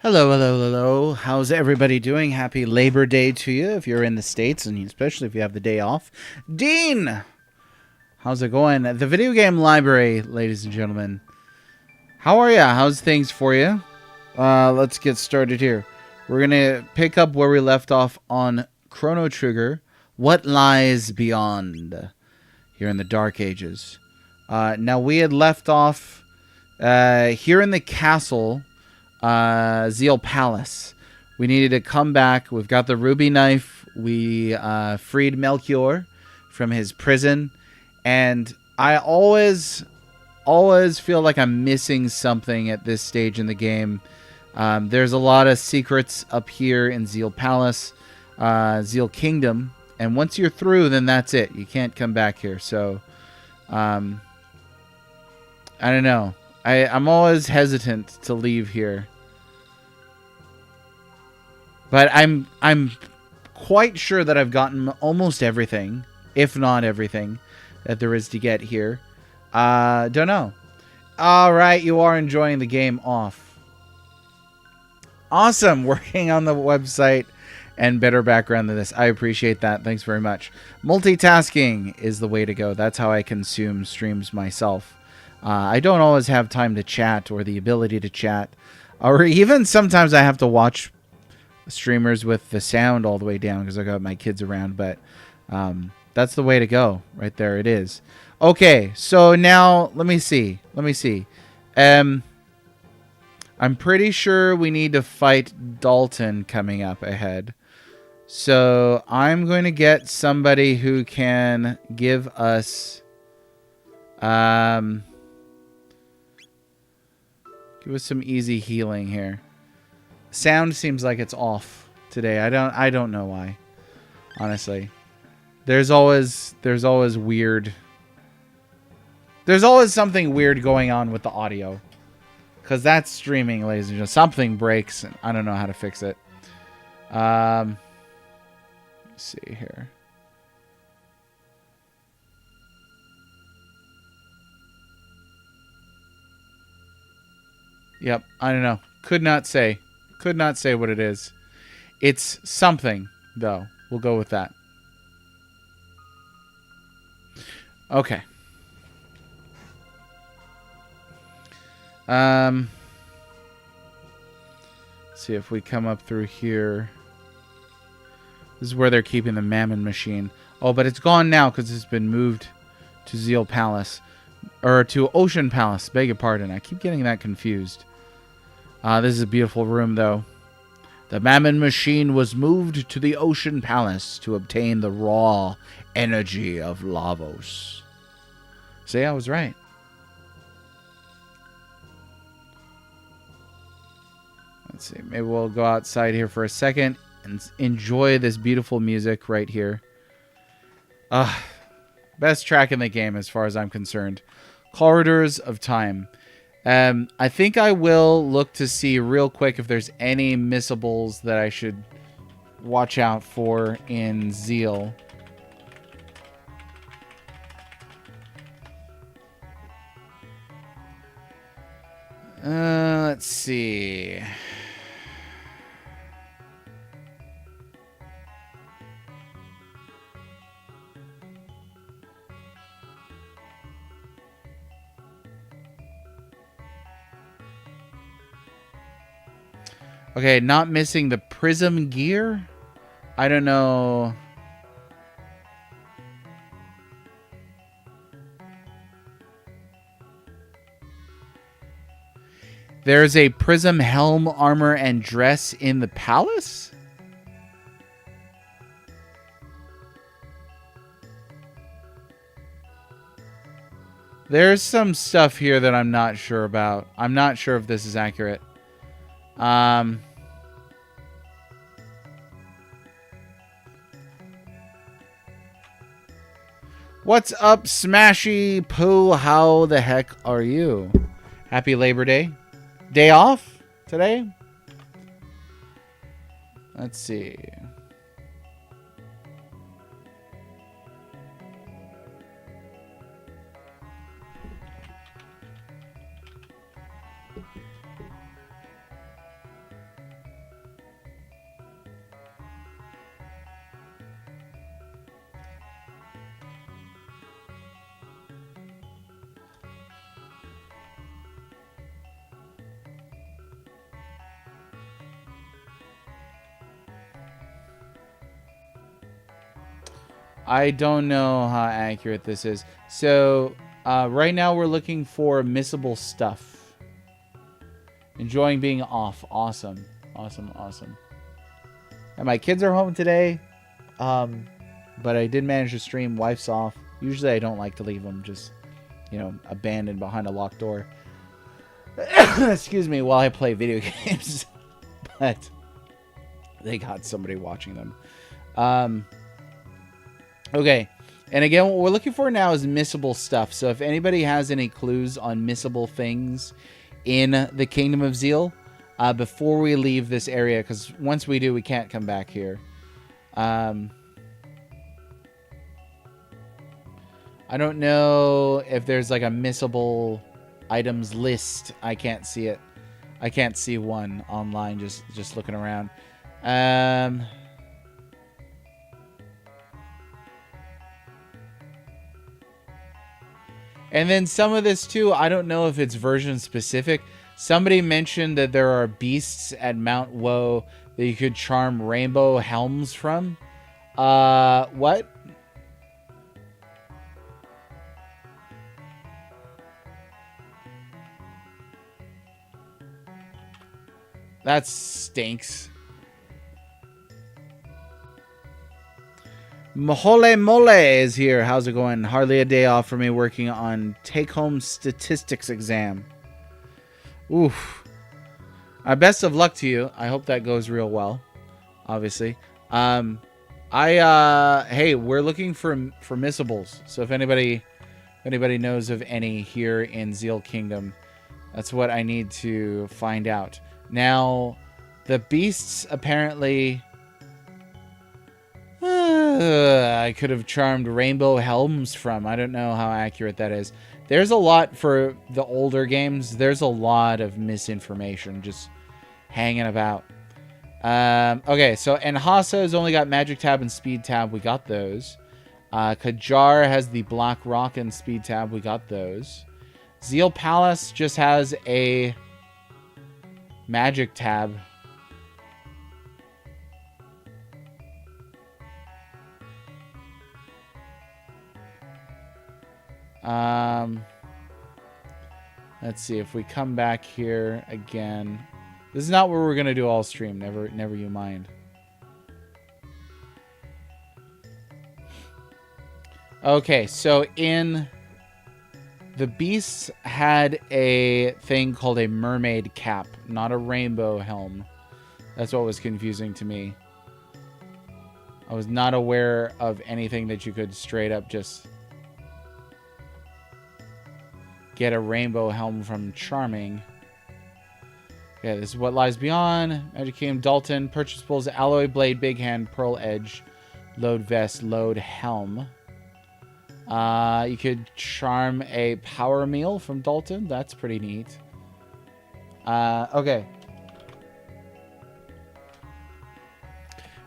Hello, hello, hello. How's everybody doing? Happy Labor Day to you if you're in the States, and especially if you have the day off. Dean! How's it going? The video game library, ladies and gentlemen. How are ya? How's things for you? Let's get started here. We're going to pick up where we left off on Chrono Trigger. What lies beyond? Here in the Dark Ages. Now, we had left off here in the castle... Zeal Palace. We needed to come back. We've got the ruby knife. We freed Melchior from his prison. And I always feel like I'm missing something at this stage in the game. There's a lot of secrets up here in Zeal Palace, Zeal Kingdom. And once you're through, then that's it. You can't come back here. So, I don't know. I'm always hesitant to leave here. But I'm quite sure that I've gotten almost everything, if not everything, that there is to get here. Don't know. Alright, you are enjoying the game off. Awesome, working on the website and better background than this. I appreciate that. Thanks very much. Multitasking is the way to go. That's how I consume streams myself. I don't always have time to chat or the ability to chat. Or even sometimes I have to watch streamers with the sound all the way down because I got my kids around. But that's the way to go. Right there it is. Okay, so now let me see. I'm pretty sure we need to fight Dalton coming up ahead. So I'm going to get somebody who can give us... give us some easy healing here. Sound seems like it's off today. I don't know why. Honestly. There's always weird. There's always something weird going on with the audio. Cause that's streaming, ladies and gentlemen. Something breaks and I don't know how to fix it. Let's see here. Yep, I don't know. Could not say what it is. It's something, though. We'll go with that. Okay. Let's see if we come up through here. This is where they're keeping the Mammon Machine. Oh, but it's gone now because it's been moved to Zeal Palace. Or to Ocean Palace. Beg your pardon. I keep getting that confused. This is a beautiful room, though. The Mammon Machine was moved to the Ocean Palace to obtain the raw energy of Lavos. See, I was right. Let's see. Maybe we'll go outside here for a second and enjoy this beautiful music right here. Best track in the game as far as I'm concerned. Corridors of Time. I think I will look to see real quick if there's any missables that I should watch out for in Zeal. Let's see. Okay, not missing the prism gear? I don't know. There's a prism helm, armor, and dress in the palace? There's some stuff here that I'm not sure about. I'm not sure if this is accurate. What's up, Smashy Poo? How the heck are you? Happy Labor Day. Day off today? Let's see. I don't know how accurate this is. So, right now we're looking for missable stuff. Enjoying being off. Awesome. Awesome, awesome. And my kids are home today. But I did manage to stream. Wife's off. Usually I don't like to leave them just, abandoned behind a locked door. Excuse me, while I play video games. But they got somebody watching them. Okay. And again, what we're looking for now is missable stuff. So if anybody has any clues on missable things in the Kingdom of Zeal, before we leave this area, because once we do, we can't come back here. I don't know if there's like a missable items list. I can't see it. I can't see one online just looking around. And then some of this too, I don't know if it's version specific. Somebody mentioned that there are beasts at Mount Woe that you could charm rainbow helms from. What? That stinks. Mahole Mole is here. How's it going? Hardly a day off for me working on take-home statistics exam. Oof. Best of luck to you. I hope that goes real well. Obviously. Hey, we're looking for missables. So if anybody knows of any here in Zeal Kingdom, that's what I need to find out. Now, the beasts apparently... I could have charmed rainbow helms from. I don't know how accurate that is. There's a lot for the older games. There's a lot of misinformation just hanging about. Okay, so Enhasa has only got Magic Tab and Speed Tab. We got those. Kajar has the Black Rock and Speed Tab. We got those. Zeal Palace just has a Magic Tab. Let's see if we come back here again. This is not where we're gonna do all stream. Never you mind. Okay, so in the beasts had a thing called a mermaid cap, not a rainbow helm. That's what was confusing to me. I was not aware of anything that you could straight up just get a rainbow helm from charming. Okay, this is what lies beyond. Magic Kingdom, Dalton, purchasables, alloy blade, big hand, pearl edge, load vest, load helm. You could charm a power meal from Dalton. That's pretty neat. Okay.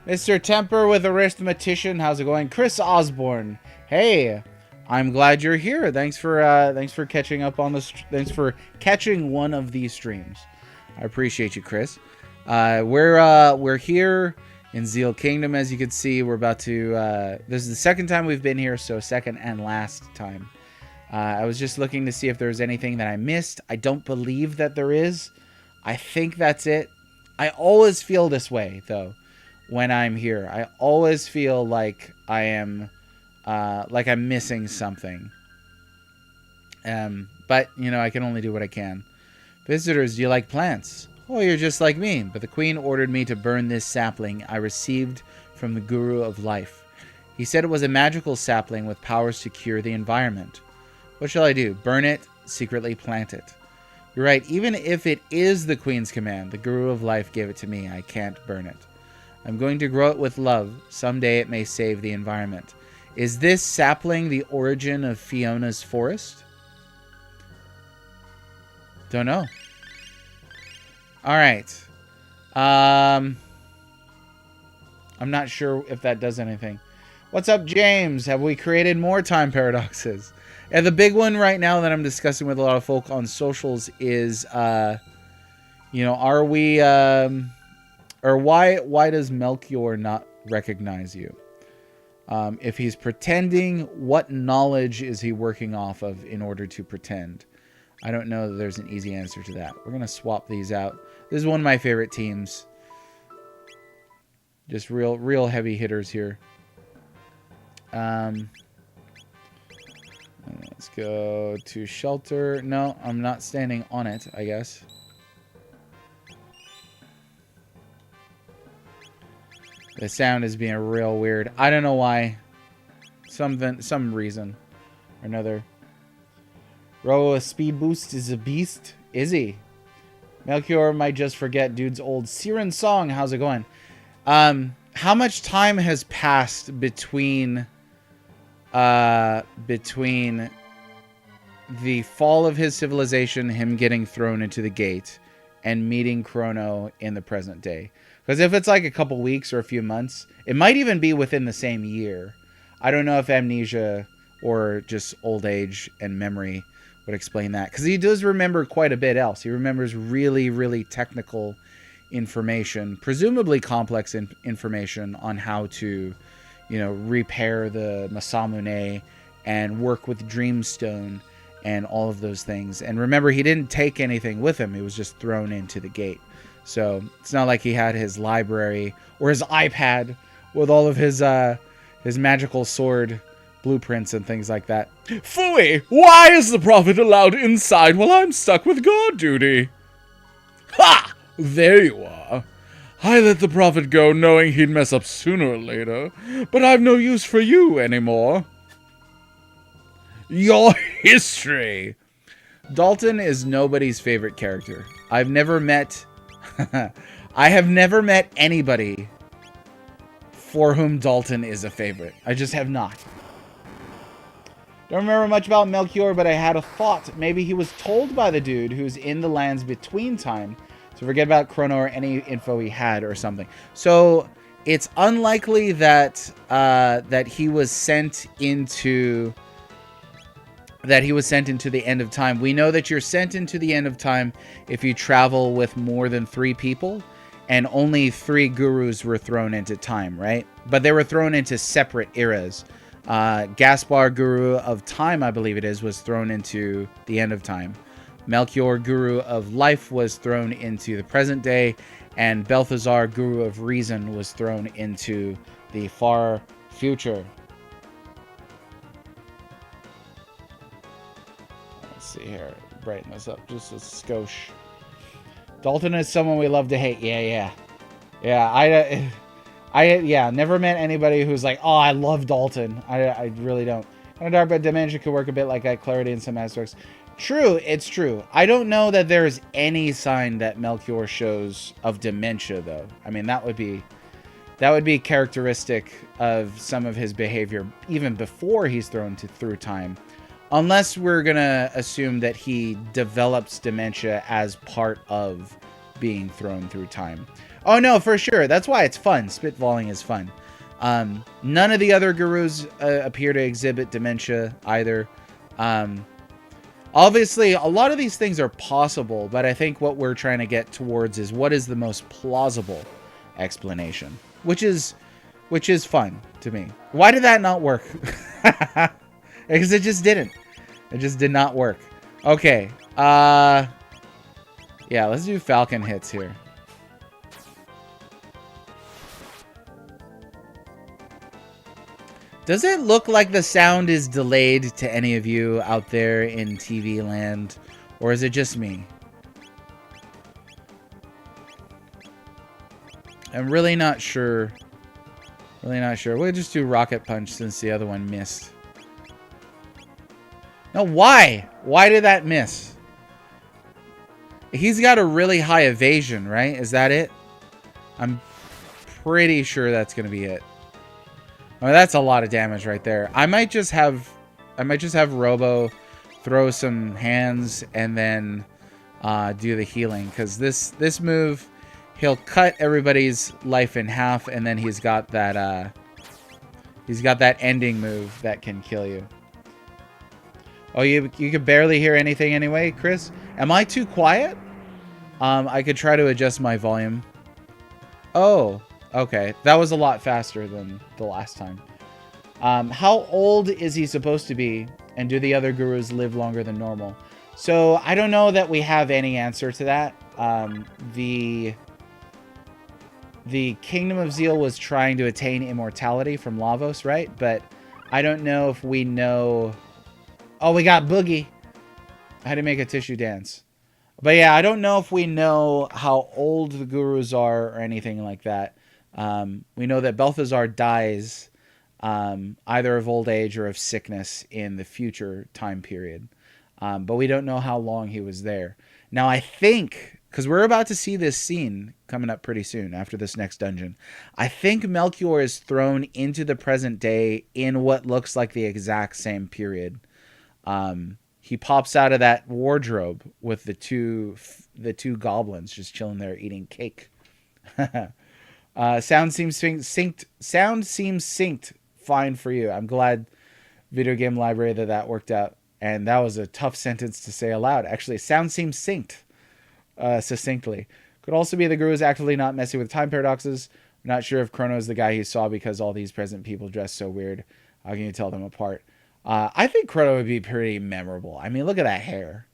Mr. Temper with Arithmetician, how's it going? Chris Osborne, hey, I'm glad you're here. Thanks for catching up on this. Thanks for catching one of these streams. I appreciate you, Chris. We're here in Zeal Kingdom, as you can see. We're about to. This is the second time we've been here, so second and last time. I was just looking to see if there's anything that I missed. I don't believe that there is. I think that's it. I always feel this way, though, when I'm here. I always feel like I am, like I'm missing something. But, I can only do what I can. Visitors, do you like plants? Oh, you're just like me. But the queen ordered me to burn this sapling I received from the Guru of Life. He said it was a magical sapling with powers to cure the environment. What shall I do? Burn it, secretly plant it. You're right. Even if it is the queen's command, the Guru of Life gave it to me. I can't burn it. I'm going to grow it with love. Someday it may save the environment. Is this sapling the origin of Fiona's forest? Don't know. All right. I'm not sure if that does anything. What's up, James? Have we created more time paradoxes? And the big one right now that I'm discussing with a lot of folk on socials is, are we, or why does Melchior not recognize you? If he's pretending, what knowledge is he working off of in order to pretend? I don't know that there's an easy answer to that. We're going to swap these out. This is one of my favorite teams. Just real heavy hitters here. Let's go to shelter. No, I'm not standing on it, I guess. The sound is being real weird. I don't know why. Some reason or another. Robo speed boost is a beast. Is he? Melchior might just forget dude's old Siren song. How's it going? How much time has passed between the fall of his civilization, him getting thrown into the gate, and meeting Chrono in the present day? Because if it's like a couple weeks or a few months, it might even be within the same year. I don't know if amnesia or just old age and memory would explain that. Because he does remember quite a bit else. He remembers really technical information, presumably complex information on how to, repair the Masamune and work with Dreamstone and all of those things. And remember, he didn't take anything with him. He was just thrown into the gate. So it's not like he had his library or his iPad with all of his magical sword blueprints and things like that. Phooey! Why is the prophet allowed inside while I'm stuck with guard duty? Ha! There you are. I let the prophet go knowing he'd mess up sooner or later, but I've no use for you anymore. Your history! Dalton is nobody's favorite character. I've never met... I have never met anybody for whom Dalton is a favorite. I just have not. Don't remember much about Melchior, but I had a thought. Maybe he was told by the dude who's in the lands between time. So forget about Chrono or any info he had or something. So it's unlikely that that he was sent into the end of time. We know that you're sent into the end of time if you travel with more than 3 people, and only 3 gurus were thrown into time, right? But they were thrown into separate eras. Gaspar, Guru of Time, I believe it is, was thrown into the end of time. Melchior, Guru of Life, was thrown into the present day, and Balthazar, Guru of Reason, was thrown into the far future. Let's see here. Brighten this up just a skosh. Dalton is someone we love to hate. Yeah. I never met anybody who's like, oh, I love Dalton. I really don't. Kind of dark, but Dementia could work a bit like that. Clarity in some aspects. True, it's true. I don't know that there's any sign that Melchior shows of dementia, though. I mean, that would be characteristic of some of his behavior even before he's thrown through time. Unless we're going to assume that he develops dementia as part of being thrown through time. Oh, no, for sure. That's why it's fun. Spitballing is fun. None of the other gurus appear to exhibit dementia either. Obviously, a lot of these things are possible, but I think what we're trying to get towards is what is the most plausible explanation, which is fun to me. Why did that not work? Because it just didn't. It just did not work. Okay. Yeah, let's do Falcon hits here. Does it look like the sound is delayed to any of you out there in TV land? Or is it just me? I'm really not sure. Really not sure. We'll just do Rocket Punch since the other one missed. No, why? Why did that miss? He's got a really high evasion, right? Is that it? I'm pretty sure that's going to be it. Oh, that's a lot of damage right there. I might just have Robo throw some hands and then do the healing, because this move, he'll cut everybody's life in half, and then he's got that ending move that can kill you. Oh, you could barely hear anything anyway, Chris? Am I too quiet? I could try to adjust my volume. Oh, okay. That was a lot faster than the last time. How old is he supposed to be? And do the other gurus live longer than normal? So I don't know that we have any answer to that. The Kingdom of Zeal was trying to attain immortality from Lavos, right? But I don't know if we know... Oh, we got Boogie. I had to make a tissue dance. But yeah, I don't know if we know how old the gurus are or anything like that. We know that Balthazar dies either of old age or of sickness in the future time period. But we don't know how long he was there. Now, I think, because we're about to see this scene coming up pretty soon after this next dungeon, I think Melchior is thrown into the present day in what looks like the exact same period. He pops out of that wardrobe with the two goblins just chilling there eating cake. Sound seems synced. Sound seems synced fine for you. I'm glad, Video Game Library, that worked out. And that was a tough sentence to say aloud. Actually, sound seems synced succinctly. Could also be the guru is actively not messing with time paradoxes. I'm not sure if Chrono is the guy he saw because all these present people dress so weird. How can you tell them apart? I think Chrono would be pretty memorable. I mean, look at that hair,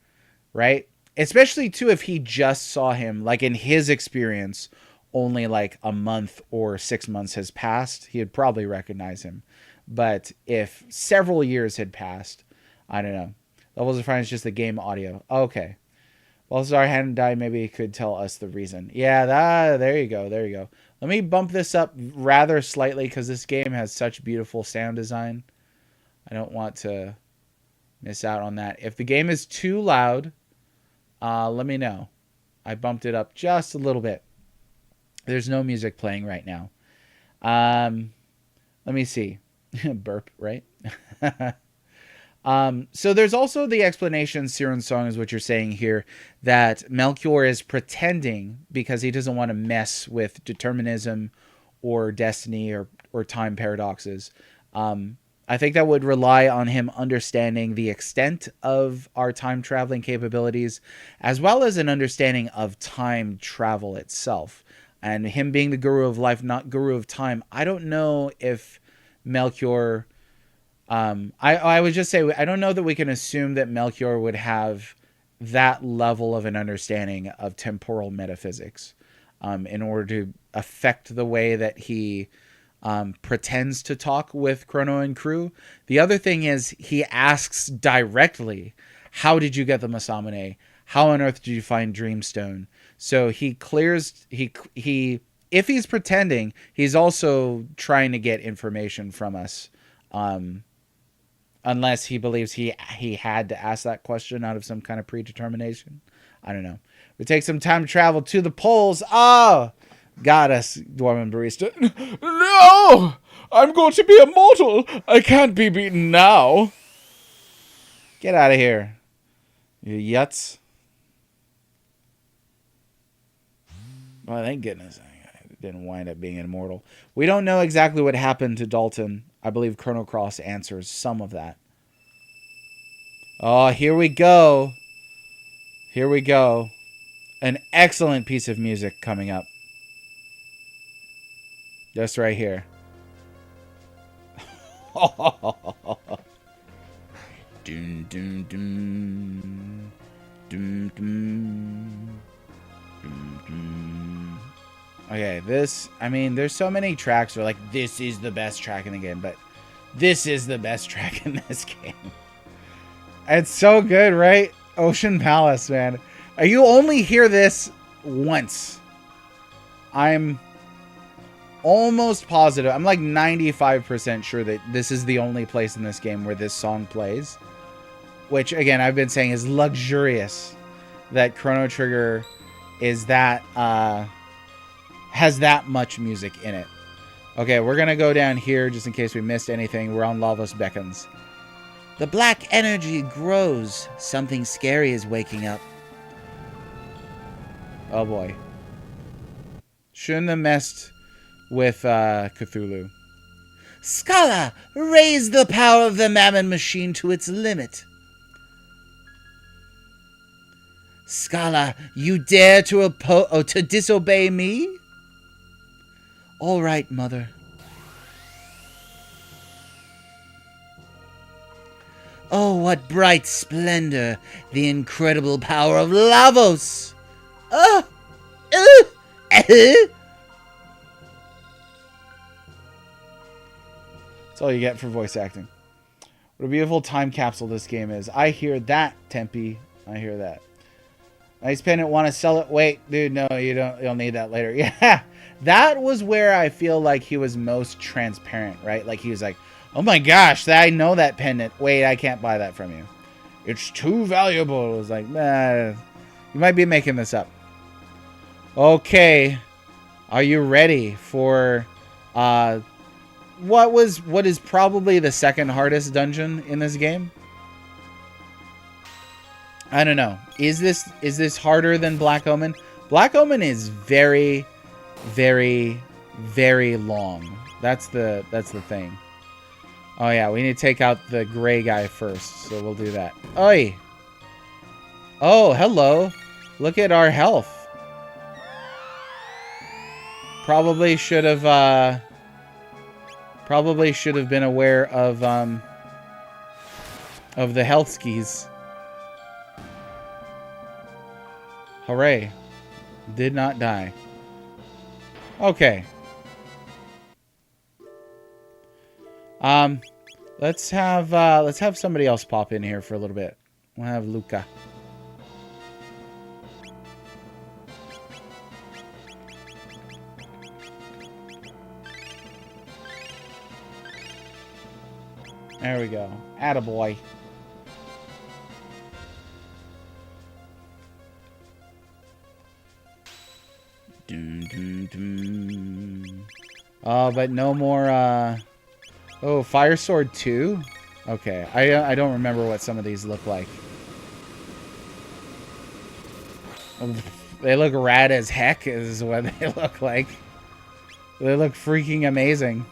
right? Especially, too, if he just saw him, like in his experience, only like a month or 6 months has passed, he'd probably recognize him. But if several years had passed, I don't know. Levels of Fire is just the game audio. Okay. Well, Balthazar hadn't died, maybe he could tell us the reason. Yeah, there you go. There you go. Let me bump this up rather slightly because this game has such beautiful sound design. I don't want to miss out on that. If the game is too loud, let me know. I bumped it up just a little bit. There's no music playing right now. Let me see. Burp, right? So there's also the explanation, Siren's Song is what you're saying here, that Melchior is pretending because he doesn't want to mess with determinism or destiny or time paradoxes. I think that would rely on him understanding the extent of our time traveling capabilities, as well as an understanding of time travel itself. And him being the guru of life, not guru of time, I don't know if Melchior... I would just say, I don't know that we can assume that Melchior would have that level of an understanding of temporal metaphysics in order to affect the way that he pretends to talk with Chrono and crew. The other thing is he asks directly, how did you get the Masamune? How on earth did you find Dreamstone? So he clears, if he's pretending, he's also trying to get information from us. Unless he believes he had to ask that question out of some kind of predetermination. I don't know. We take some time to travel to the poles. Oh, got us, Dwarven Barista. No! I'm going to be immortal! I can't be beaten now. Get out of here, you yuts. Well, thank goodness I didn't wind up being immortal. We don't know exactly what happened to Dalton. I believe Chrono Cross answers some of that. Oh, here we go. Here we go. An excellent piece of music coming up. Just right here. Dun, dun, dun. Dun, dun. Dun, dun. Okay, there's so many tracks where, like, this is the best track in the game, but this is the best track in this game. It's so good, right? Ocean Palace, man. You only hear this once. I'm almost positive. I'm like 95% sure that this is the only place in this game where this song plays. Which, again, I've been saying is luxurious. That Chrono Trigger is that... has that much music in it. Okay, we're going to go down here just in case we missed anything. We're on Lavos Beckons. The black energy grows. Something scary is waking up. Oh boy. Shouldn't have messed with Cthulhu. Scala, raise the power of the Mammon machine to its limit. Scala, you dare to disobey me? All right, Mother. Oh, what bright splendor! The incredible power of Lavos! That's all you get for voice acting. What a beautiful time capsule this game is. I hear that, Tempe. I hear that. Nice pendant. Want to sell it? Wait, dude, no, you don't. You'll need that later. Yeah, that was where I feel like he was most transparent, right? Like he was like, "Oh my gosh, I know that pendant. Wait, I can't buy that from you. It's too valuable." It was like, you might be making this up. Okay, are you ready for what is probably the second hardest dungeon in this game? I don't know. Is this harder than Black Omen? Black Omen is very, very, very long. That's the thing. Oh yeah, we need to take out the gray guy first, so we'll do that. Oi! Oh, hello. Look at our health. Probably should have been aware of the health skis. Hooray. Did not die. Okay. Let's have somebody else pop in here for a little bit. We'll have Luca. There we go. Attaboy. Oh, but no more, oh, Fire Sword 2? Okay, I don't remember what some of these look like. They look rad as heck is what they look like. They look freaking amazing.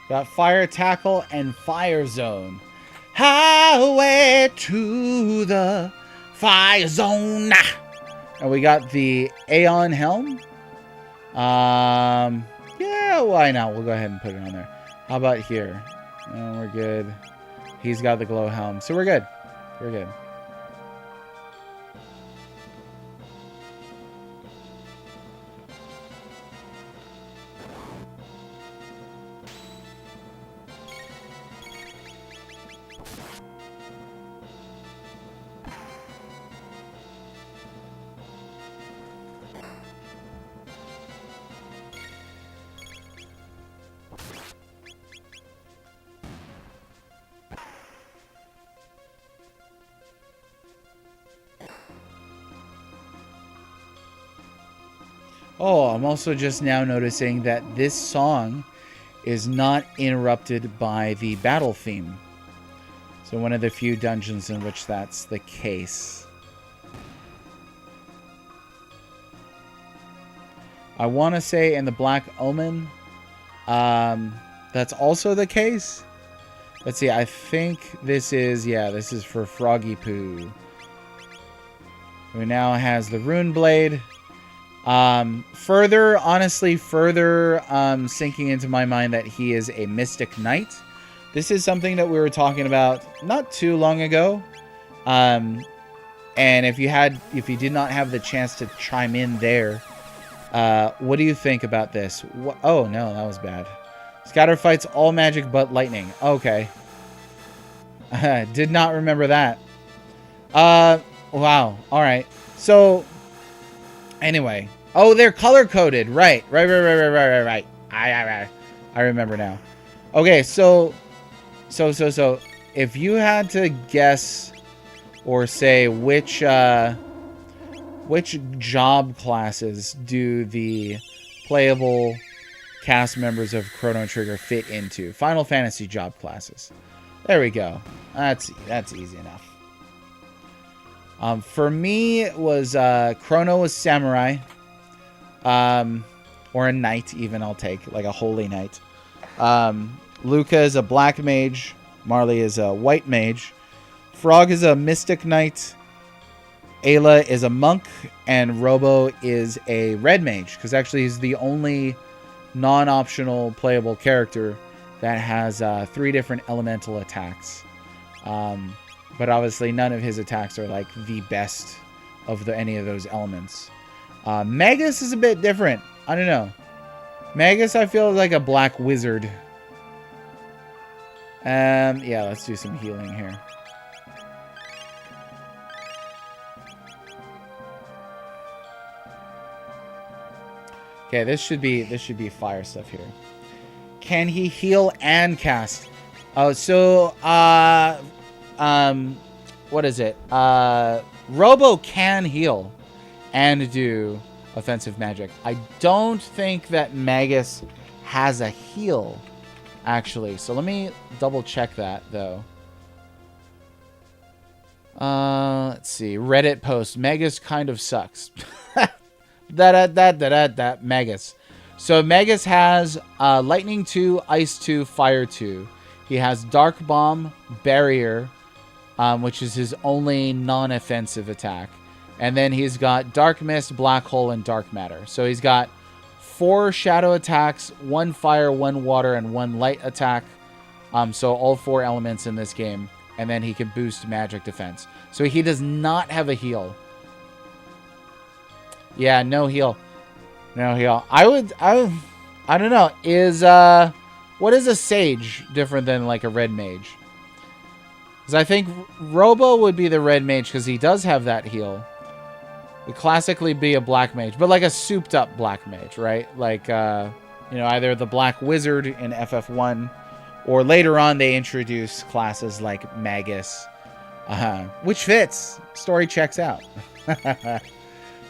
Got Fire Tackle and Fire Zone. Highway to the Fire Zone. And we got the Aeon Helm. Yeah, why not? We'll go ahead and put it on there. How about here? Oh, we're good. He's got the Glow Helm. So we're good. We're good. Oh, I'm also just now noticing that this song is not interrupted by the battle theme. So one of the few dungeons in which that's the case. I want to say in the Black Omen, that's also the case. Let's see, I think this is, yeah, this is for Froggy Poo, who now has the Rune Blade. Further sinking into my mind that he is a Mystic Knight. This is something that we were talking about not too long ago. And if you did not have the chance to chime in there, what do you think about this? Oh no, that was bad. Scatter fights all magic but lightning. Okay. Did not remember that. Wow. All right. So anyway, oh, they're color coded. Right. I remember now. Okay, so if you had to guess or say which job classes do the playable cast members of Chrono Trigger fit into? Final Fantasy job classes. There we go. That's easy enough. For me, it was Chrono was samurai, or a knight even. I'll take like a holy knight. Luca is a black mage. Marley is a white mage. Frog is a mystic knight. Ayla is a monk. And Robo is a red mage. Because actually he's the only non-optional playable character that has 3 different elemental attacks. But obviously none of his attacks are like the best of any of those elements. Magus is a bit different. I don't know. Magus, I feel, is like a black wizard. Yeah, let's do some healing here. Okay, this should be fire stuff here. Can he heal and cast? Oh, so what is it? Robo can heal and do offensive magic. I don't think that Magus has a heal, actually. So let me double check that, though. Let's see. Reddit post. Magus kind of sucks. Magus. So Magus has Lightning 2, Ice 2, Fire 2. He has Dark Bomb, Barrier, which is his only non-offensive attack. And then he's got Dark Mist, Black Hole, and Dark Matter. So he's got 4 shadow attacks, 1 fire, 1 water, and 1 light attack. So all 4 elements in this game. And then he can boost magic defense. So he does not have a heal. Yeah, no heal. No heal. I don't know. What is a sage different than like a red mage? Because I think Robo would be the red mage because he does have that heal. Would classically be a black mage, but like a souped up black mage, right? Like, either the black wizard in FF1 or later on they introduce classes like Magus, which fits. Story checks out.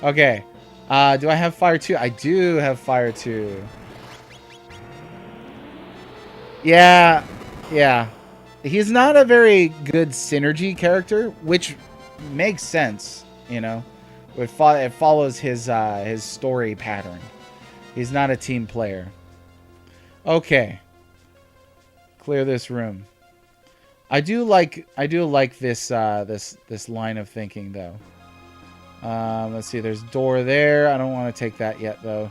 Okay. Do I have Fire 2? I do have Fire 2. Yeah. He's not a very good synergy character, which makes sense, It follows his story pattern. He's not a team player. Okay. Clear this room. I do like this this line of thinking though. Let's see, there's door there. I don't want to take that yet though.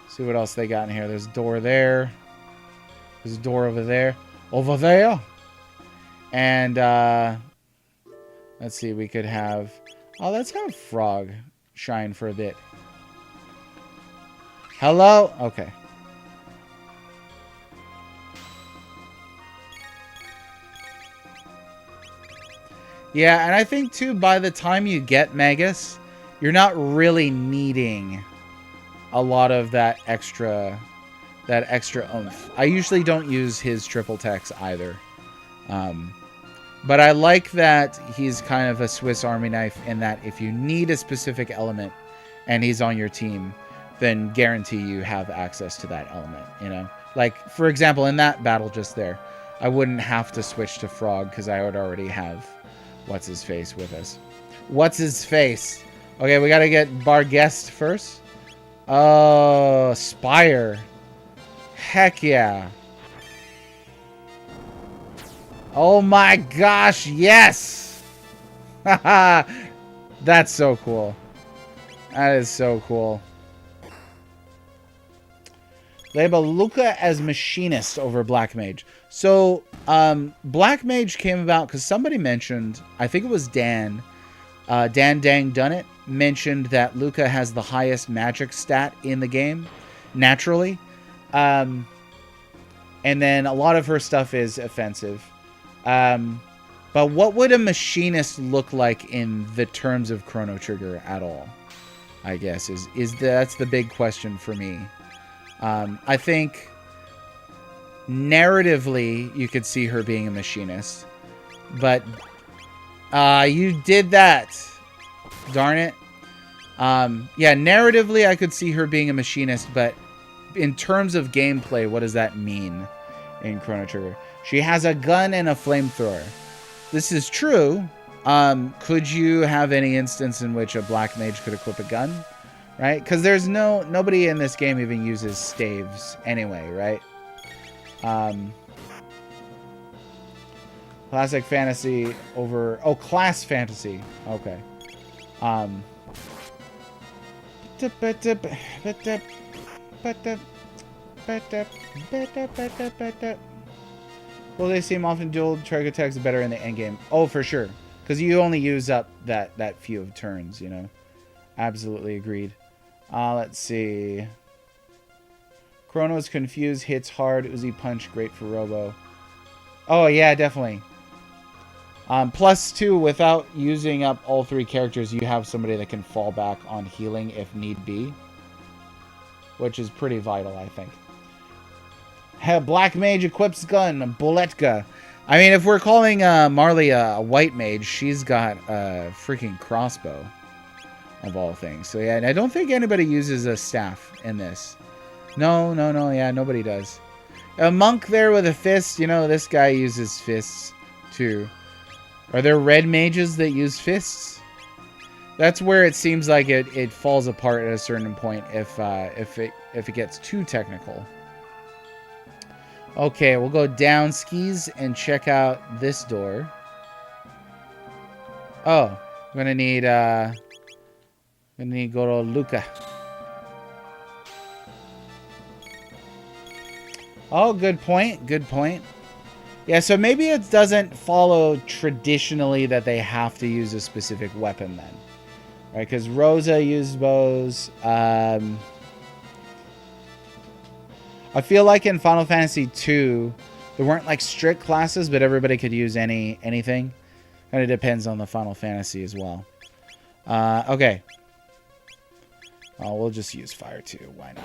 See what else they got in here. There's door there. There's a door over there. Over there. And let's see, we could have... Oh, let's have Frog shine for a bit. Hello? Okay. Yeah, and I think, too, by the time you get Magus, you're not really needing a lot of that extra oomph. I usually don't use his triple text either. But I like that he's kind of a Swiss Army knife in that if you need a specific element and he's on your team, then guarantee you have access to that element, Like, for example, in that battle just there, I wouldn't have to switch to Frog because I would already have What's-His-Face with us. What's-His-Face? Okay, we gotta get Barguest first. Oh, Spire. Heck yeah. Oh my gosh, yes! Haha! That's so cool. That is so cool. Label Luca as Machinist over Black Mage. So, Black Mage came about because somebody mentioned, I think it was Dan, Dan Dang Done It, mentioned that Luca has the highest magic stat in the game, naturally. And then a lot of her stuff is offensive. But what would a machinist look like in the terms of Chrono Trigger at all? I guess that's the big question for me. I think narratively you could see her being a machinist, but you did that. Darn it. Yeah, narratively I could see her being a machinist, but in terms of gameplay, what does that mean in Chrono Trigger? She has a gun and a flamethrower. This is true. Could you have any instance in which a black mage could equip a gun? Right? Because there's nobody in this game even uses staves anyway, right? Classic fantasy over... Oh, class fantasy. Okay. Well, they seem often dual trigger attacks better in the end game. Oh, for sure. Because you only use up that few of turns, you know. Absolutely agreed. Let's see. Chrono's confused, hits hard. Uzi punch, great for Robo. Oh, yeah, definitely. Plus, too, without using up all three characters, you have somebody that can fall back on healing if need be. Which is pretty vital, I think. Black Mage equips gun, Boletka. I mean, if we're calling Marley a white mage, she's got a freaking crossbow, of all things. So, yeah, and I don't think anybody uses a staff in this. No, yeah, nobody does. A monk there with a fist, you know, this guy uses fists, too. Are there red mages that use fists? That's where it seems like it falls apart at a certain point if it gets too technical. Okay, we'll go down skis and check out this door. Oh, I'm gonna need go to Luca. Oh, good point. Good point. Yeah, so maybe it doesn't follow traditionally that they have to use a specific weapon then. Right, because Rosa used bows. I feel like in Final Fantasy II, there weren't like strict classes, but everybody could use anything. And it depends on the Final Fantasy as well. Okay. Oh, we'll just use fire too. Why not?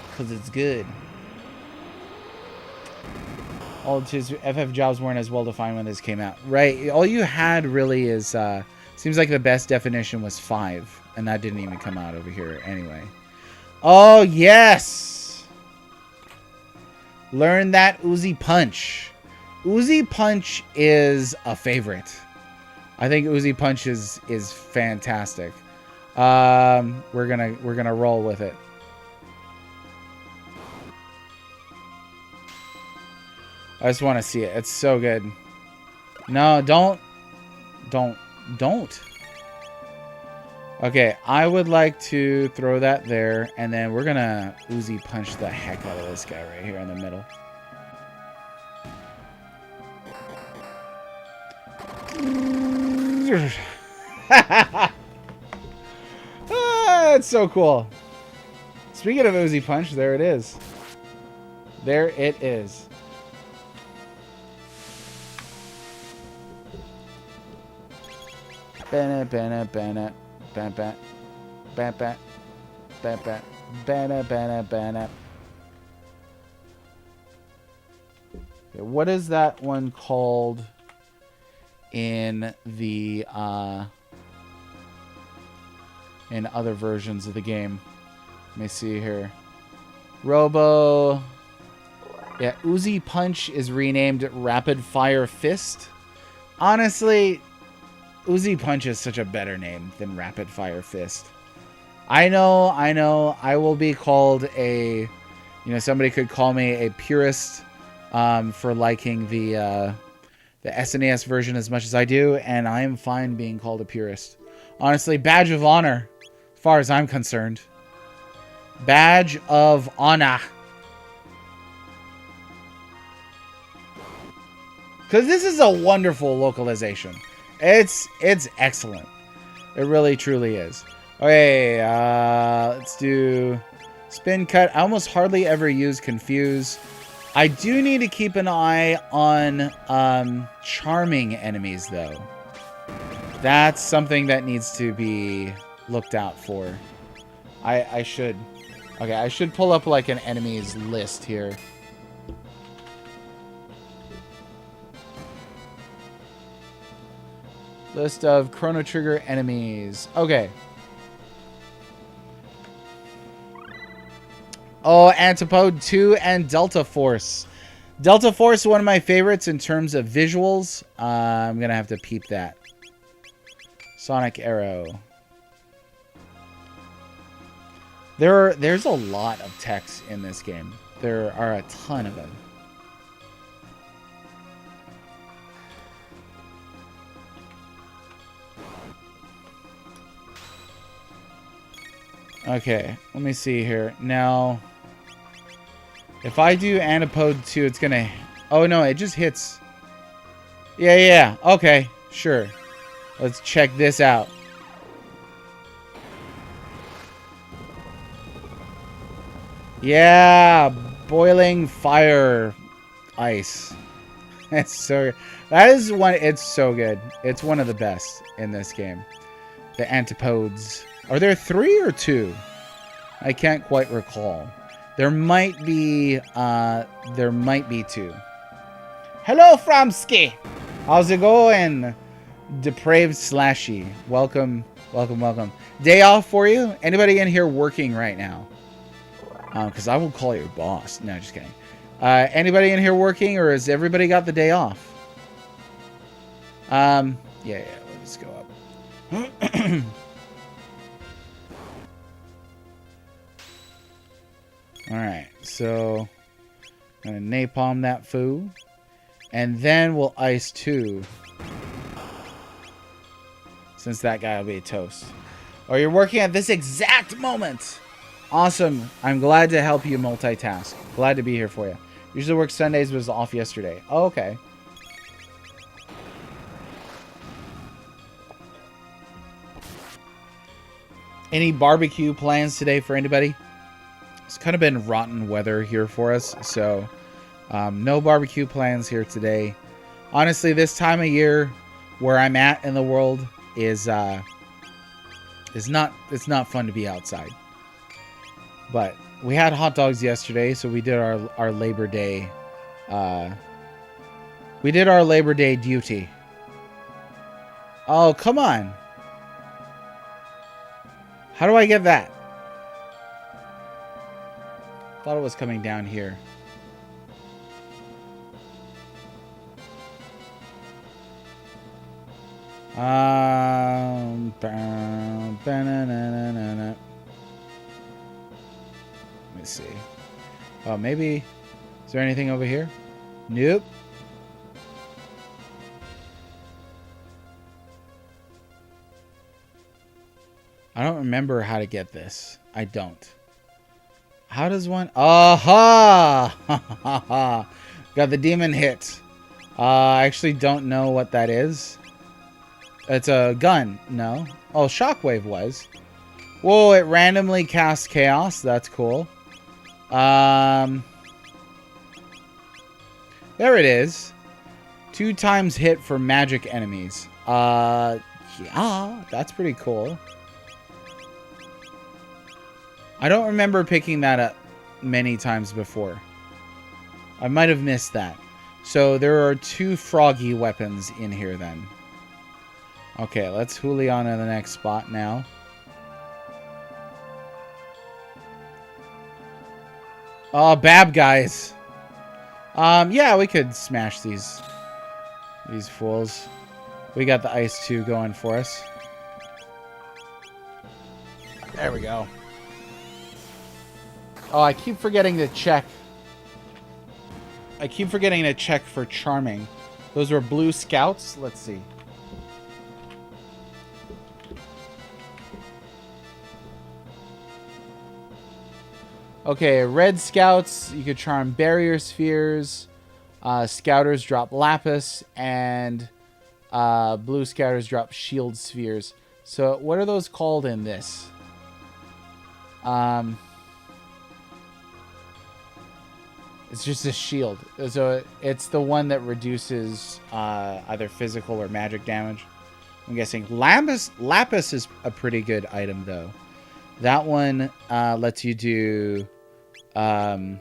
Because it's good. All his FF jobs weren't as well defined when this came out. Right. All you had really is... seems like the best definition was 5. And that didn't even come out over here anyway. Oh, yes! Learn that Uzi Punch. Uzi Punch is a favorite. I think Uzi Punch is fantastic. We're gonna roll with it. I just want to see it. It's so good. No, don't. Okay, I would like to throw that there, and then we're gonna Uzi punch the heck out of this guy right here in the middle. It's so cool. Speaking of Uzi punch, there it is. There it is. Bana bana bana bana bana bana bana bana bana. What is that one called in the in other versions of the game? Let me see here. Robo. Yeah, Uzi Punch is renamed Rapid Fire Fist. Honestly, Uzi Punch is such a better name than Rapid Fire Fist. I know. I will be called a... You know, somebody could call me a purist for liking the SNES version as much as I do, and I am fine being called a purist. Honestly, badge of honor, as far as I'm concerned. Badge of honor. Because this is a wonderful localization. It's excellent. It really, truly is. Okay, let's do spin cut. I almost hardly ever use confuse. I do need to keep an eye on charming enemies, though. That's something that needs to be looked out for. I should. Okay, I should pull up like an enemies list here. List of Chrono Trigger enemies. Okay. Oh, Antipode 2 and Delta Force. Delta Force, one of my favorites in terms of visuals. I'm going to have to peep that. Sonic Arrow. There's a lot of text in this game. There are a ton of them. Okay, let me see here. Now, if I do Antipode 2, it's gonna... Oh, no, it just hits... Yeah. Okay, sure. Let's check this out. Yeah, boiling fire ice. That's so... That is one... It's so good. It's one of the best in this game. The Antipodes. Are there 3 or 2? I can't quite recall. There might be 2. Hello, Fromsky! How's it going? Depraved Slashy. Welcome. Day off for you? Anybody in here working right now? Because I will call you boss. No, just kidding. Anybody in here working, or has everybody got the day off? Yeah, let's go up. Alright, so I'm going to napalm that foo. And then we'll ice 2. Since that guy will be a toast. Oh, you're working at this exact moment. Awesome. I'm glad to help you multitask. Glad to be here for you. Usually work Sundays, but was off yesterday. Oh, okay. Any barbecue plans today for anybody? It's kind of been rotten weather here for us, so no barbecue plans here today. Honestly, this time of year where I'm at in the world is not fun to be outside. But we had hot dogs yesterday, so we did our Labor Day duty. Oh, come on. How do I get that? Thought it was coming down here. Let me see. Oh, maybe. Is there anything over here? Nope. I don't remember how to get this. I don't. How does one... Aha! Got the demon hit. I actually don't know what that is. It's a gun. No. Oh, Shockwave was. Whoa, it randomly casts chaos. That's cool. There it is. 2 times hit for magic enemies. Yeah, that's pretty cool. I don't remember picking that up many times before. I might have missed that. So there are 2 froggy weapons in here then. Okay, let's Juliana the next spot now. Oh, bab guys. Yeah, we could smash these fools. We got the ice 2 going for us. There we go. Oh, I keep forgetting to check. I keep forgetting to check for charming. Those were blue scouts. Let's see. Okay, red scouts, you could charm barrier spheres. Scouters drop lapis, and blue scouters drop shield spheres. So what are those called in this? It's just a shield. So it's the one that reduces either physical or magic damage. I'm guessing lapis is a pretty good item though. That one lets you do that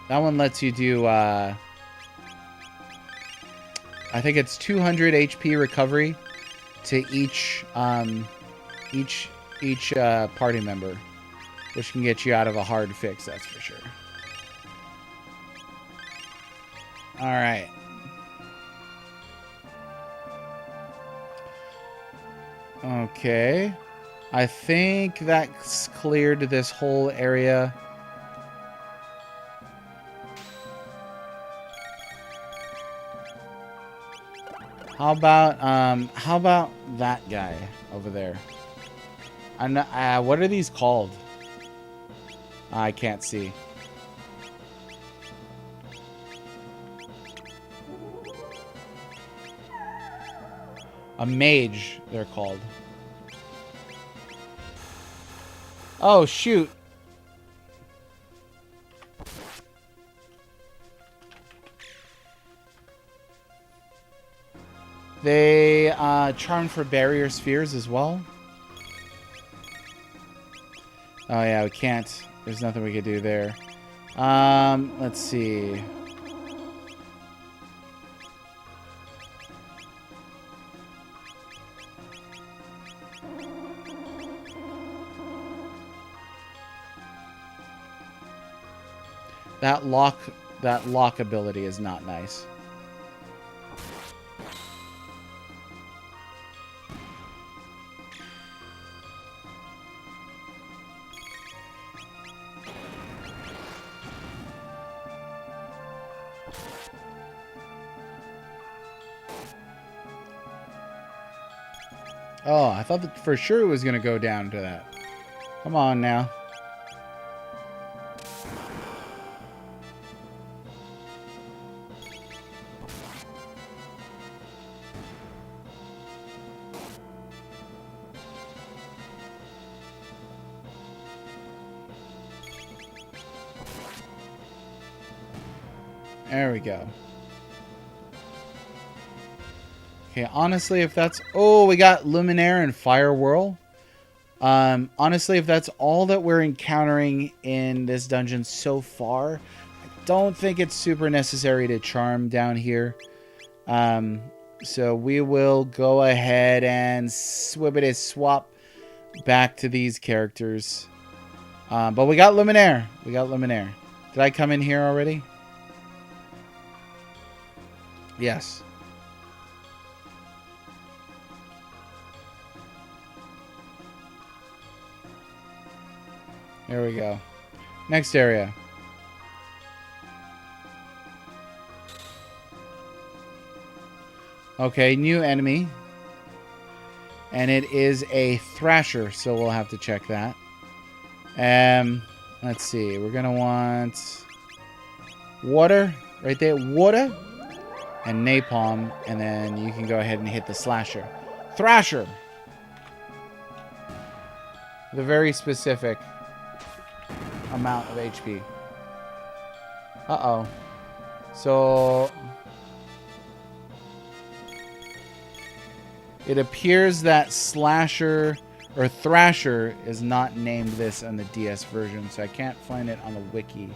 one lets you do I think it's 200 HP recovery to each party member, which can get you out of a hard fix, that's for sure. All right. Okay. I think that's cleared this whole area. how about that guy over there? I'm not, what are these called? I can't see. A mage, they're called. Oh, shoot. They charm for barrier spheres as well. Oh yeah, we can't. There's nothing we could do there. Let's see. That lock ability is not nice. Oh, I thought that for sure it was going to go down to that. Come on now. There we go. Okay, honestly, if that's... Oh, we got Luminaire and Fire Whirl. Honestly, if that's all that we're encountering in this dungeon so far, I don't think it's super necessary to charm down here. So we will go ahead and swibbity swap back to these characters. But we got Luminaire. We got Luminaire. Did I come in here already? Yes. There we go. Next area. Okay, new enemy. And it is a Thrasher, so we'll have to check that. Let's see. We're going to want water. Right there. Water. And napalm. And then you can go ahead and hit the slasher. Thrasher. The very specific amount of HP. Uh-oh. So it appears that Slasher or Thrasher is not named this on the DS version, so I can't find it on the wiki.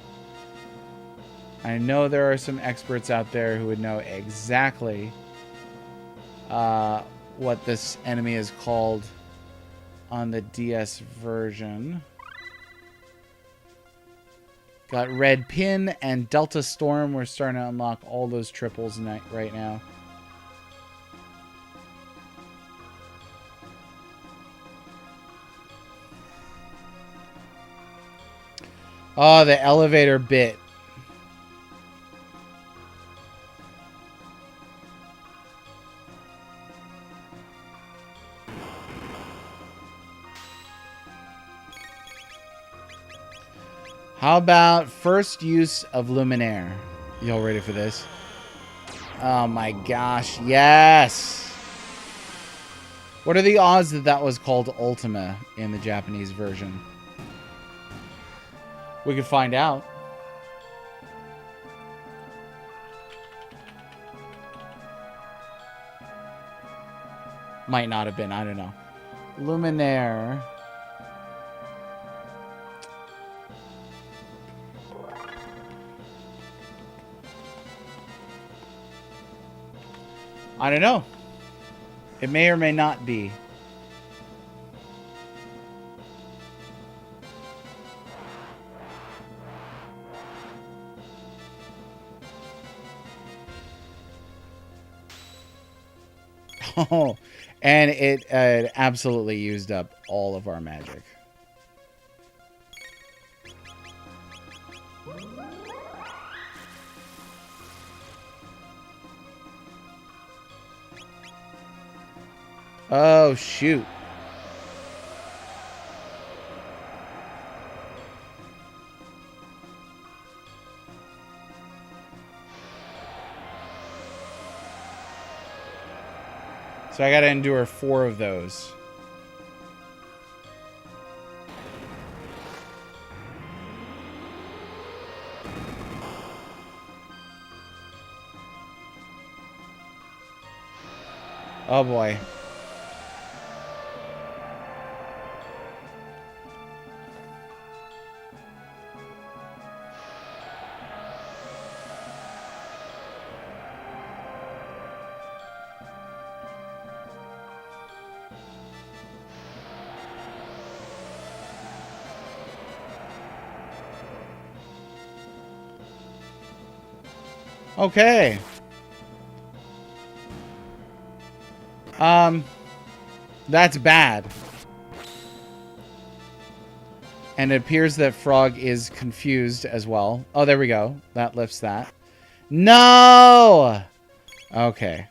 I know there are some experts out there who would know exactly what this enemy is called on the DS version. Got Red Pin and Delta Storm. We're starting to unlock all those triples right now. Oh, the elevator bit. How about first use of Luminaire? Y'all ready for this? Oh my gosh, yes! What are the odds that that was called Ultima in the Japanese version? We could find out. Might not have been, I don't know. Luminaire. I don't know. It may or may not be. Oh, and it absolutely used up all of our magic. Oh, shoot. So I gotta endure 4 of those. Oh boy. Okay. That's bad. And it appears that Frog is confused as well. Oh, there we go. That lifts that. No! Okay.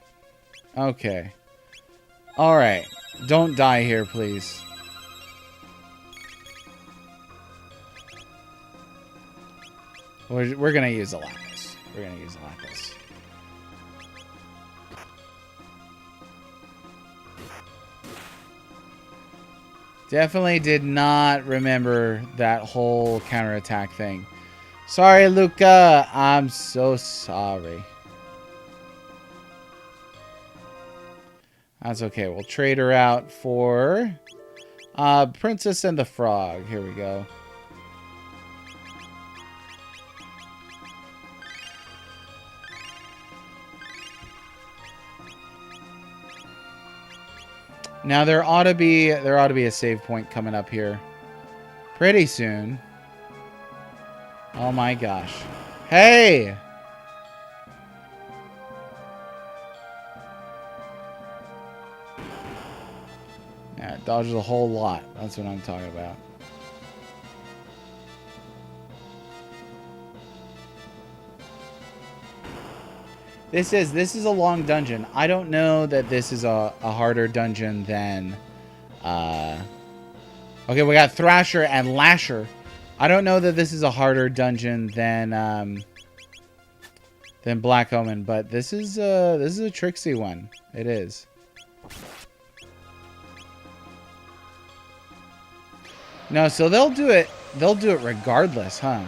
Okay. Alright. Don't die here, please. We're gonna use a Lavos. We're gonna use a Lavos. Definitely did not remember that whole counterattack thing. Sorry, Luca. I'm so sorry. That's okay. We'll trade her out for Princess and the Frog. Here we go. Now there ought to be a save point coming up here pretty soon. Oh my gosh. Hey! Yeah, it dodges a whole lot. That's what I'm talking about. This is a long dungeon. I don't know that this is a harder dungeon than... Okay, we got Thrasher and Lasher. I don't know that this is a harder dungeon than Black Omen, but this is a tricksy one. It is. No, so they'll do it regardless, huh?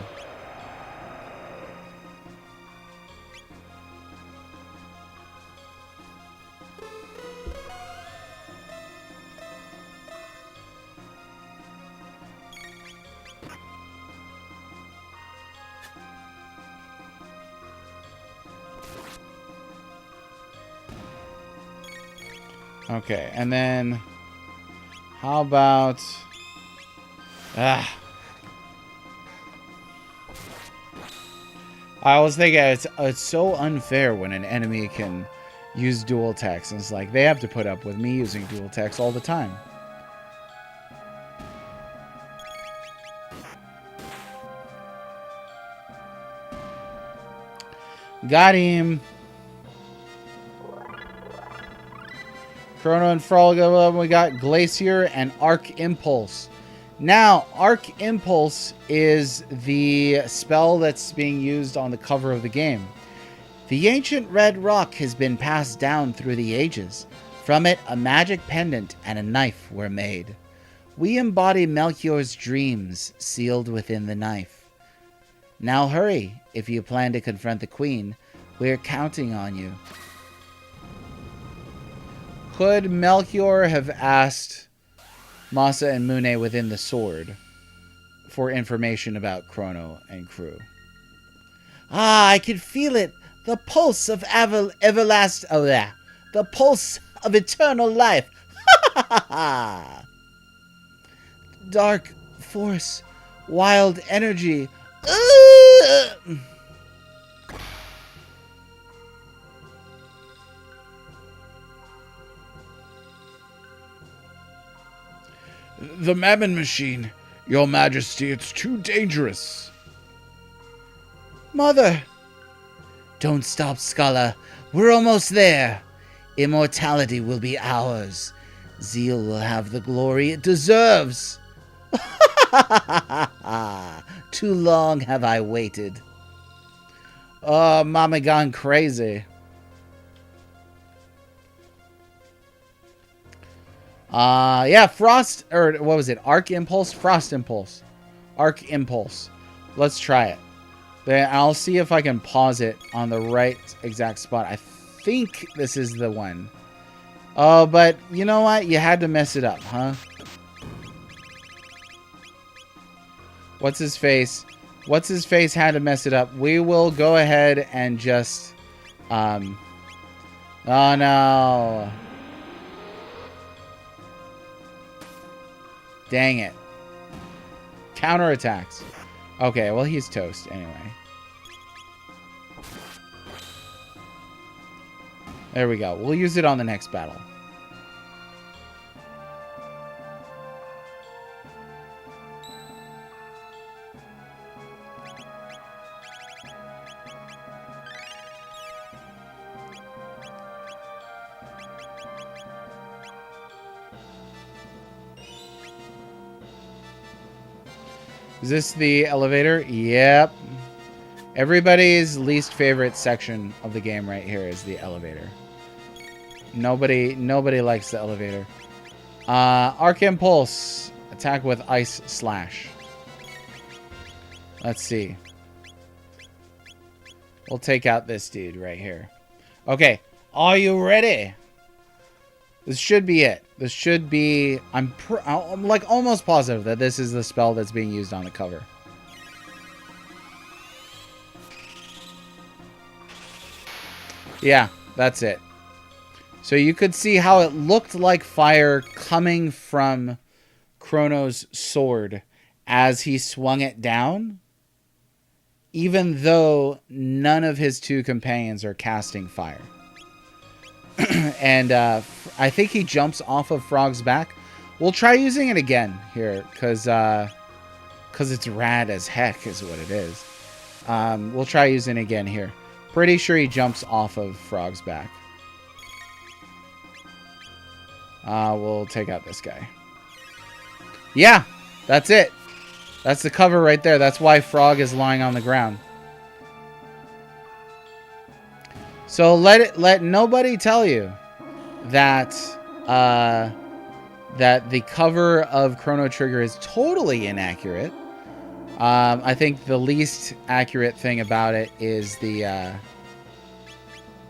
Okay, and then how about I always think it's so unfair when an enemy can use dual attacks. And it's like they have to put up with me using dual attacks all the time. Got him. Chrono and Frog, we got Glacier and Arc Impulse. Now, Arc Impulse is the spell that's being used on the cover of the game. The ancient red rock has been passed down through the ages. From it, a magic pendant and a knife were made. We embody Melchior's dreams sealed within the knife. Now hurry, if you plan to confront the queen. We're counting on you. Could Melchior have asked Masa and Mune within the sword for information about Chrono and crew? Ah, I can feel it. The pulse of everlasting... Oh, yeah. The pulse of eternal life. Ha ha ha! Dark force. Wild energy. The Mammon Machine. Your Majesty, it's too dangerous. Mother! Don't stop, Scholar. We're almost there. Immortality will be ours. Zeal will have the glory it deserves. Too long have I waited. Oh, Mama gone crazy. Yeah, Frost, or what was it? Arc Impulse? Frost Impulse. Arc Impulse. Let's try it. Then I'll see if I can pause it on the right exact spot. I think this is the one. Oh, but you know what? You had to mess it up, huh? What's his face? What's his face had to mess it up. We will go ahead and just... Oh, no. Dang it. Counterattacks. Okay, well, he's toast anyway. There we go. We'll use it on the next battle. Is this the elevator? Yep. Everybody's least favorite section of the game right here is the elevator. Nobody likes the elevator. Arc Impulse. Attack with Ice Slash. Let's see. We'll take out this dude right here. Okay. Are you ready? This should be it. This should be... I'm like almost positive that this is the spell that's being used on the cover. Yeah, that's it. So you could see how it looked like fire coming from Chrono's sword as he swung it down, even though none of his two companions are casting fire. And I think he jumps off of Frog's back. We'll try using it again here, because it's rad as heck is what it is. We'll try using it again here. Pretty sure he jumps off of Frog's back. We'll take out this guy. Yeah, that's it. That's the cover right there. That's why Frog is lying on the ground. So let nobody tell you that that the cover of Chrono Trigger is totally inaccurate. I think the least accurate thing about it is the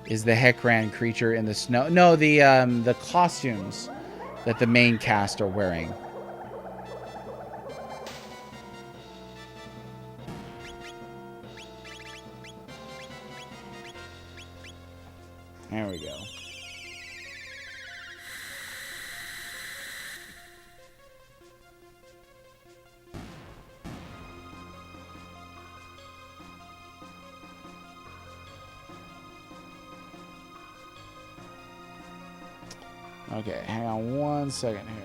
Heckran creature in the snow. No, the costumes that the main cast are wearing. There we go. Okay, hang on one second here.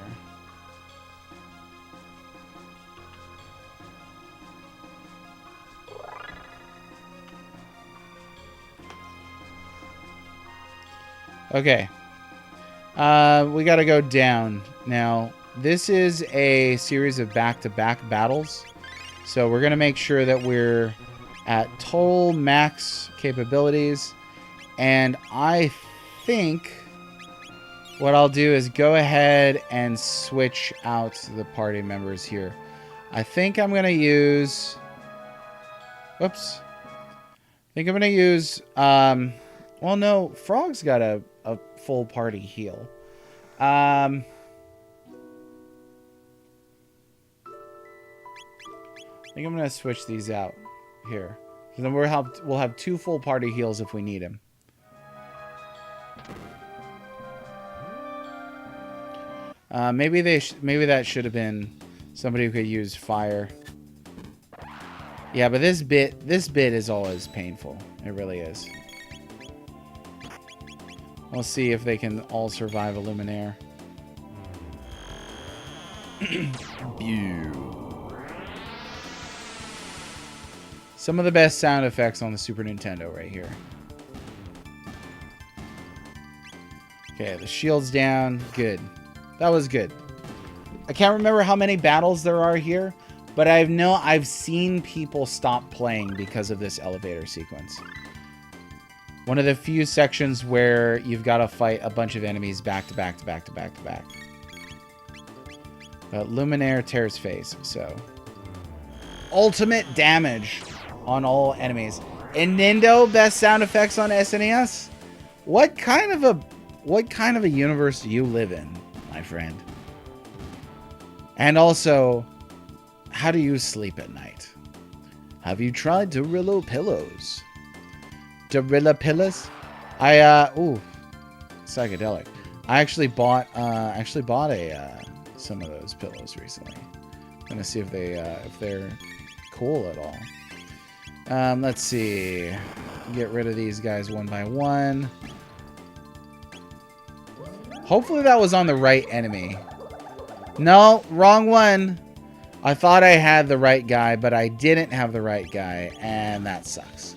Okay. We gotta go down. Now, this is a series of back-to-back battles. So we're gonna make sure that we're at total max capabilities. And I think what I'll do is go ahead and switch out the party members here. I think I'm gonna use... Whoops. I think I'm gonna use... Well, no, Frog's got a full party heal. I think I'm gonna switch these out here. So then we'll have two full party heals if we need him. Maybe that should have been somebody who could use fire. Yeah, but this bit is always painful. It really is. We'll see if they can all survive a Luminaire. Some of the best sound effects on the Super Nintendo right here. Okay, the shield's down. Good. That was good. I can't remember how many battles there are here, but I've seen people stop playing because of this elevator sequence. One of the few sections where you've got to fight a bunch of enemies back to back to back to back to back. But Luminaire tears face, so ultimate damage on all enemies. And Nindo, best sound effects on SNES? What kind of a universe do you live in, my friend? And also, how do you sleep at night? Have you tried Dorillo pillows? Dorilla pillows? Ooh, psychedelic. I actually bought some of those pillows recently. I'm gonna see if they're cool at all. Let's see. Get rid of these guys one by one. Hopefully that was on the right enemy. No, wrong one. I thought I had the right guy, but I didn't have the right guy, and that sucks.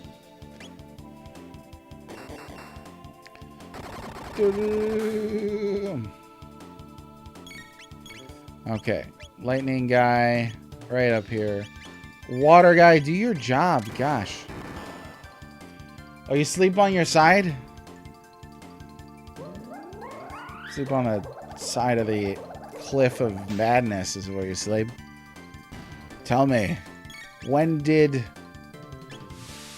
Okay, lightning guy right up here. Water guy, do your job. Gosh. Oh, you sleep on your side? Sleep on the side of the cliff of madness is where you sleep. Tell me, when did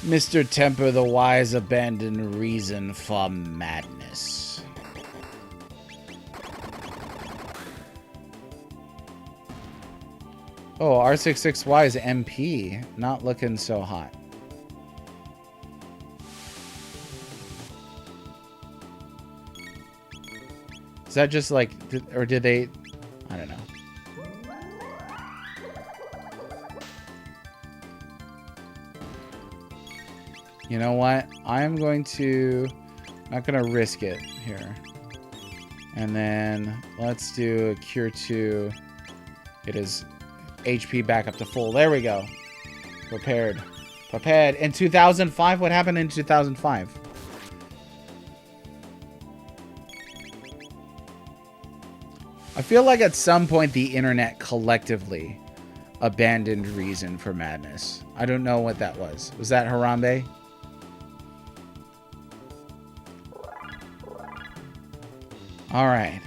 Mr. Temper the Wise abandon reason for madness? Oh, R66Y is MP. Not looking so hot. Is that just like, or did they, I don't know. You know what? I'm not going to risk it here. And then let's do a cure 2. It is HP back up to full. There we go. Prepared. Prepared. In 2005? What happened in 2005? I feel like at some point the internet collectively abandoned reason for madness. I don't know what that was. Was that Harambe? Alright.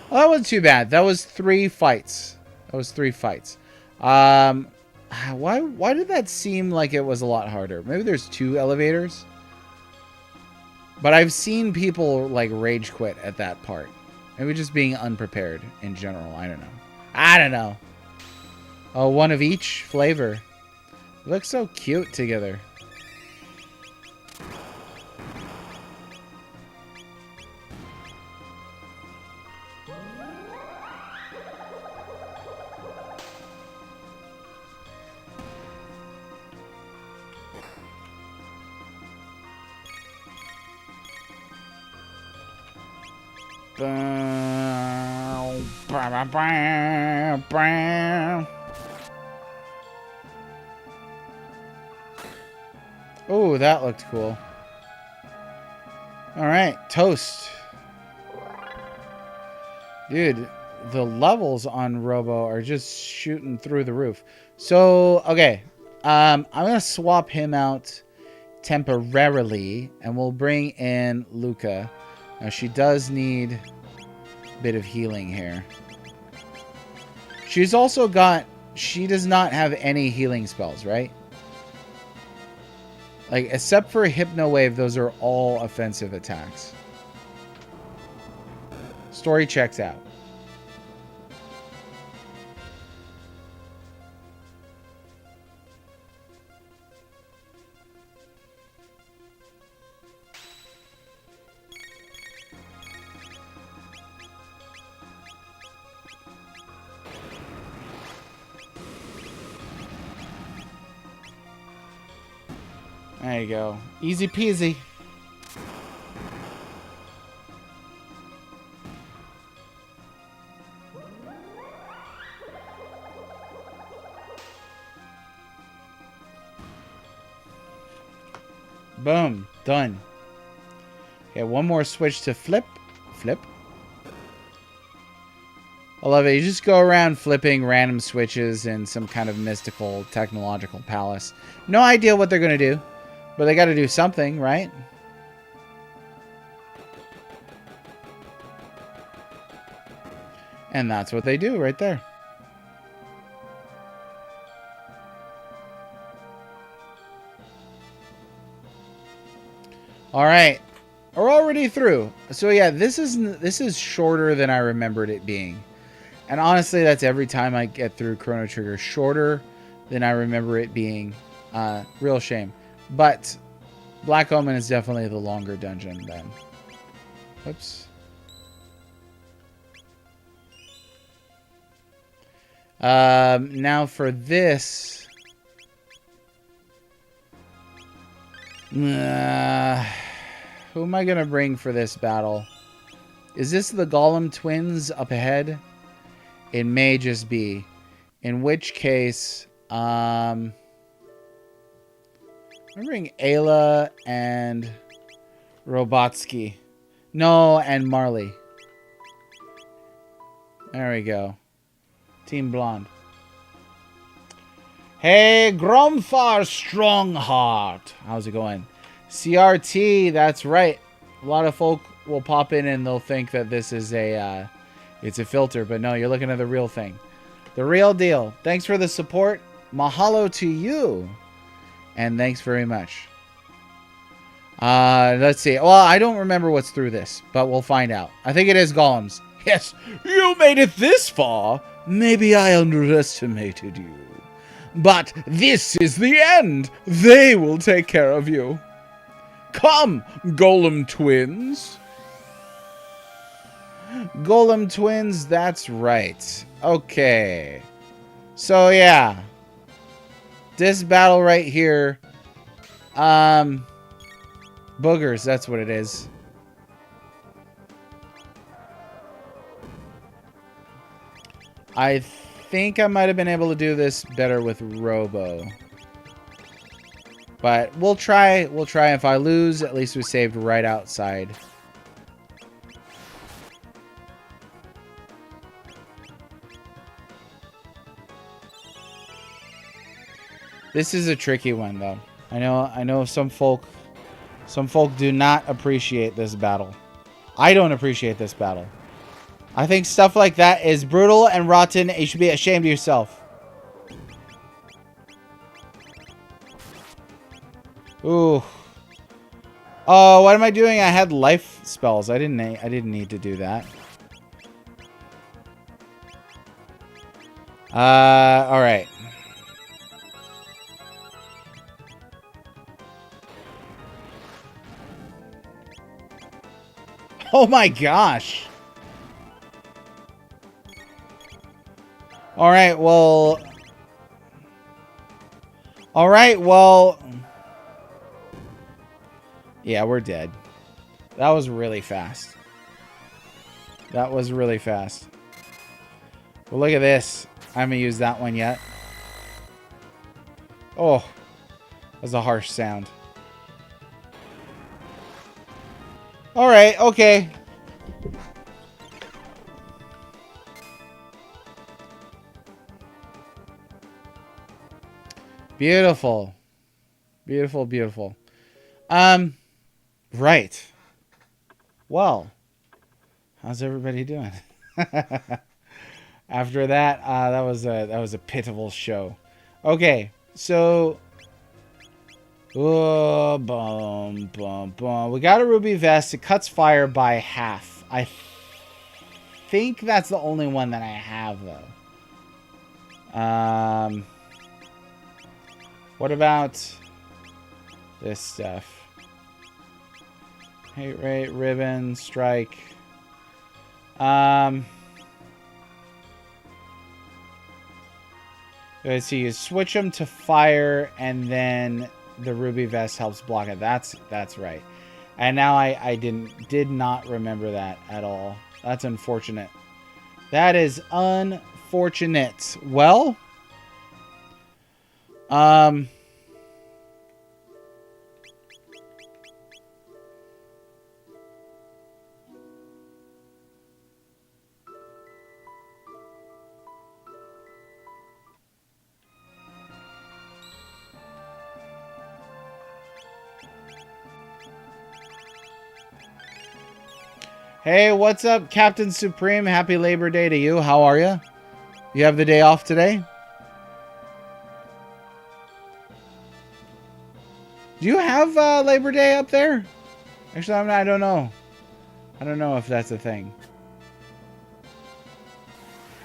Well, that wasn't too bad. That was 3 fights. Why did that seem like it was a lot harder? Maybe there's 2 elevators? But I've seen people like rage quit at that part. Maybe just being unprepared in general. I don't know. Oh, one of each flavor. They look so cute together. Oh, that looked cool. Alright, toast. Dude, the levels on Robo are just shooting through the roof. So, okay. I'm going to swap him out temporarily, and we'll bring in Luca. Now, she does need a bit of healing here. She's also got... She does not have any healing spells, right? Like, except for Hypno Wave, those are all offensive attacks. Story checks out. There you go. Easy peasy. Boom. Done. Okay, one more switch to flip. Flip. I love it. You just go around flipping random switches in some kind of mystical technological palace. No idea what they're going to do, but they got to do something, right? And that's what they do right there. All right. We're already through. So yeah, this is shorter than I remembered it being. And honestly, that's every time I get through Chrono Trigger. Shorter than I remember it being. Real shame. But Black Omen is definitely the longer dungeon then. Oops. Now for this. Who am I going to bring for this battle? Is this the Golem twins up ahead? It may just be. In which case, I'm bring Ayla and Robotsky. No, and Marley. There we go. Team Blonde. Hey, Gromfar Strongheart. How's it going? CRT, that's right. A lot of folk will pop in and they'll think that this is a, it's a filter. But no, you're looking at the real thing. The real deal. Thanks for the support. Mahalo to you. And thanks very much. Let's see. Well, I don't remember what's through this, but we'll find out. I think it is golems. Yes, you made it this far. Maybe I underestimated you. But this is the end. They will take care of you. Come, Golem twins. Golem twins, that's right. Okay. So, yeah. This battle right here. Boogers, that's what it is. I think I might have been able to do this better with Robo. But we'll try. We'll try. If I lose, at least we saved right outside. This is a tricky one, though. I know some folk do not appreciate this battle. I don't appreciate this battle. I think stuff like that is brutal and rotten. You should be ashamed of yourself. Ooh. Oh, what am I doing? I had life spells. I didn't need to do that. All right. Oh my gosh. All right, well. All right, well. Yeah, we're dead. That was really fast. That was really fast. Well, look at this. I haven't used that one yet. Oh, that's a harsh sound. All right, okay. Beautiful. Beautiful, beautiful. Right. Well, how's everybody doing? After that, that was a pitiful show. Okay, so boom, boom, boom. We got a ruby vest. It cuts fire by half. I think that's the only one that I have, though. What about this stuff? Hate rate, ribbon, strike. Let's see. You switch them to fire, and then the ruby vest helps block it. That's right. And now I did not remember that at all. That's unfortunate. That is unfortunate. Well, Hey, what's up, Captain Supreme? Happy Labor Day to you. How are you? You have the day off today? Do you have Labor Day up there? Actually, I don't know. I don't know if that's a thing.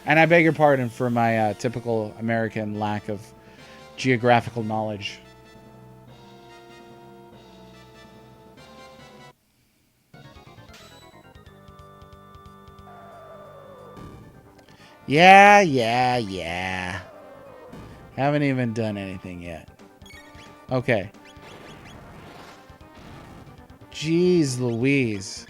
And I beg your pardon for my typical American lack of geographical knowledge. Yeah. Haven't even done anything yet. Okay. Jeez Louise.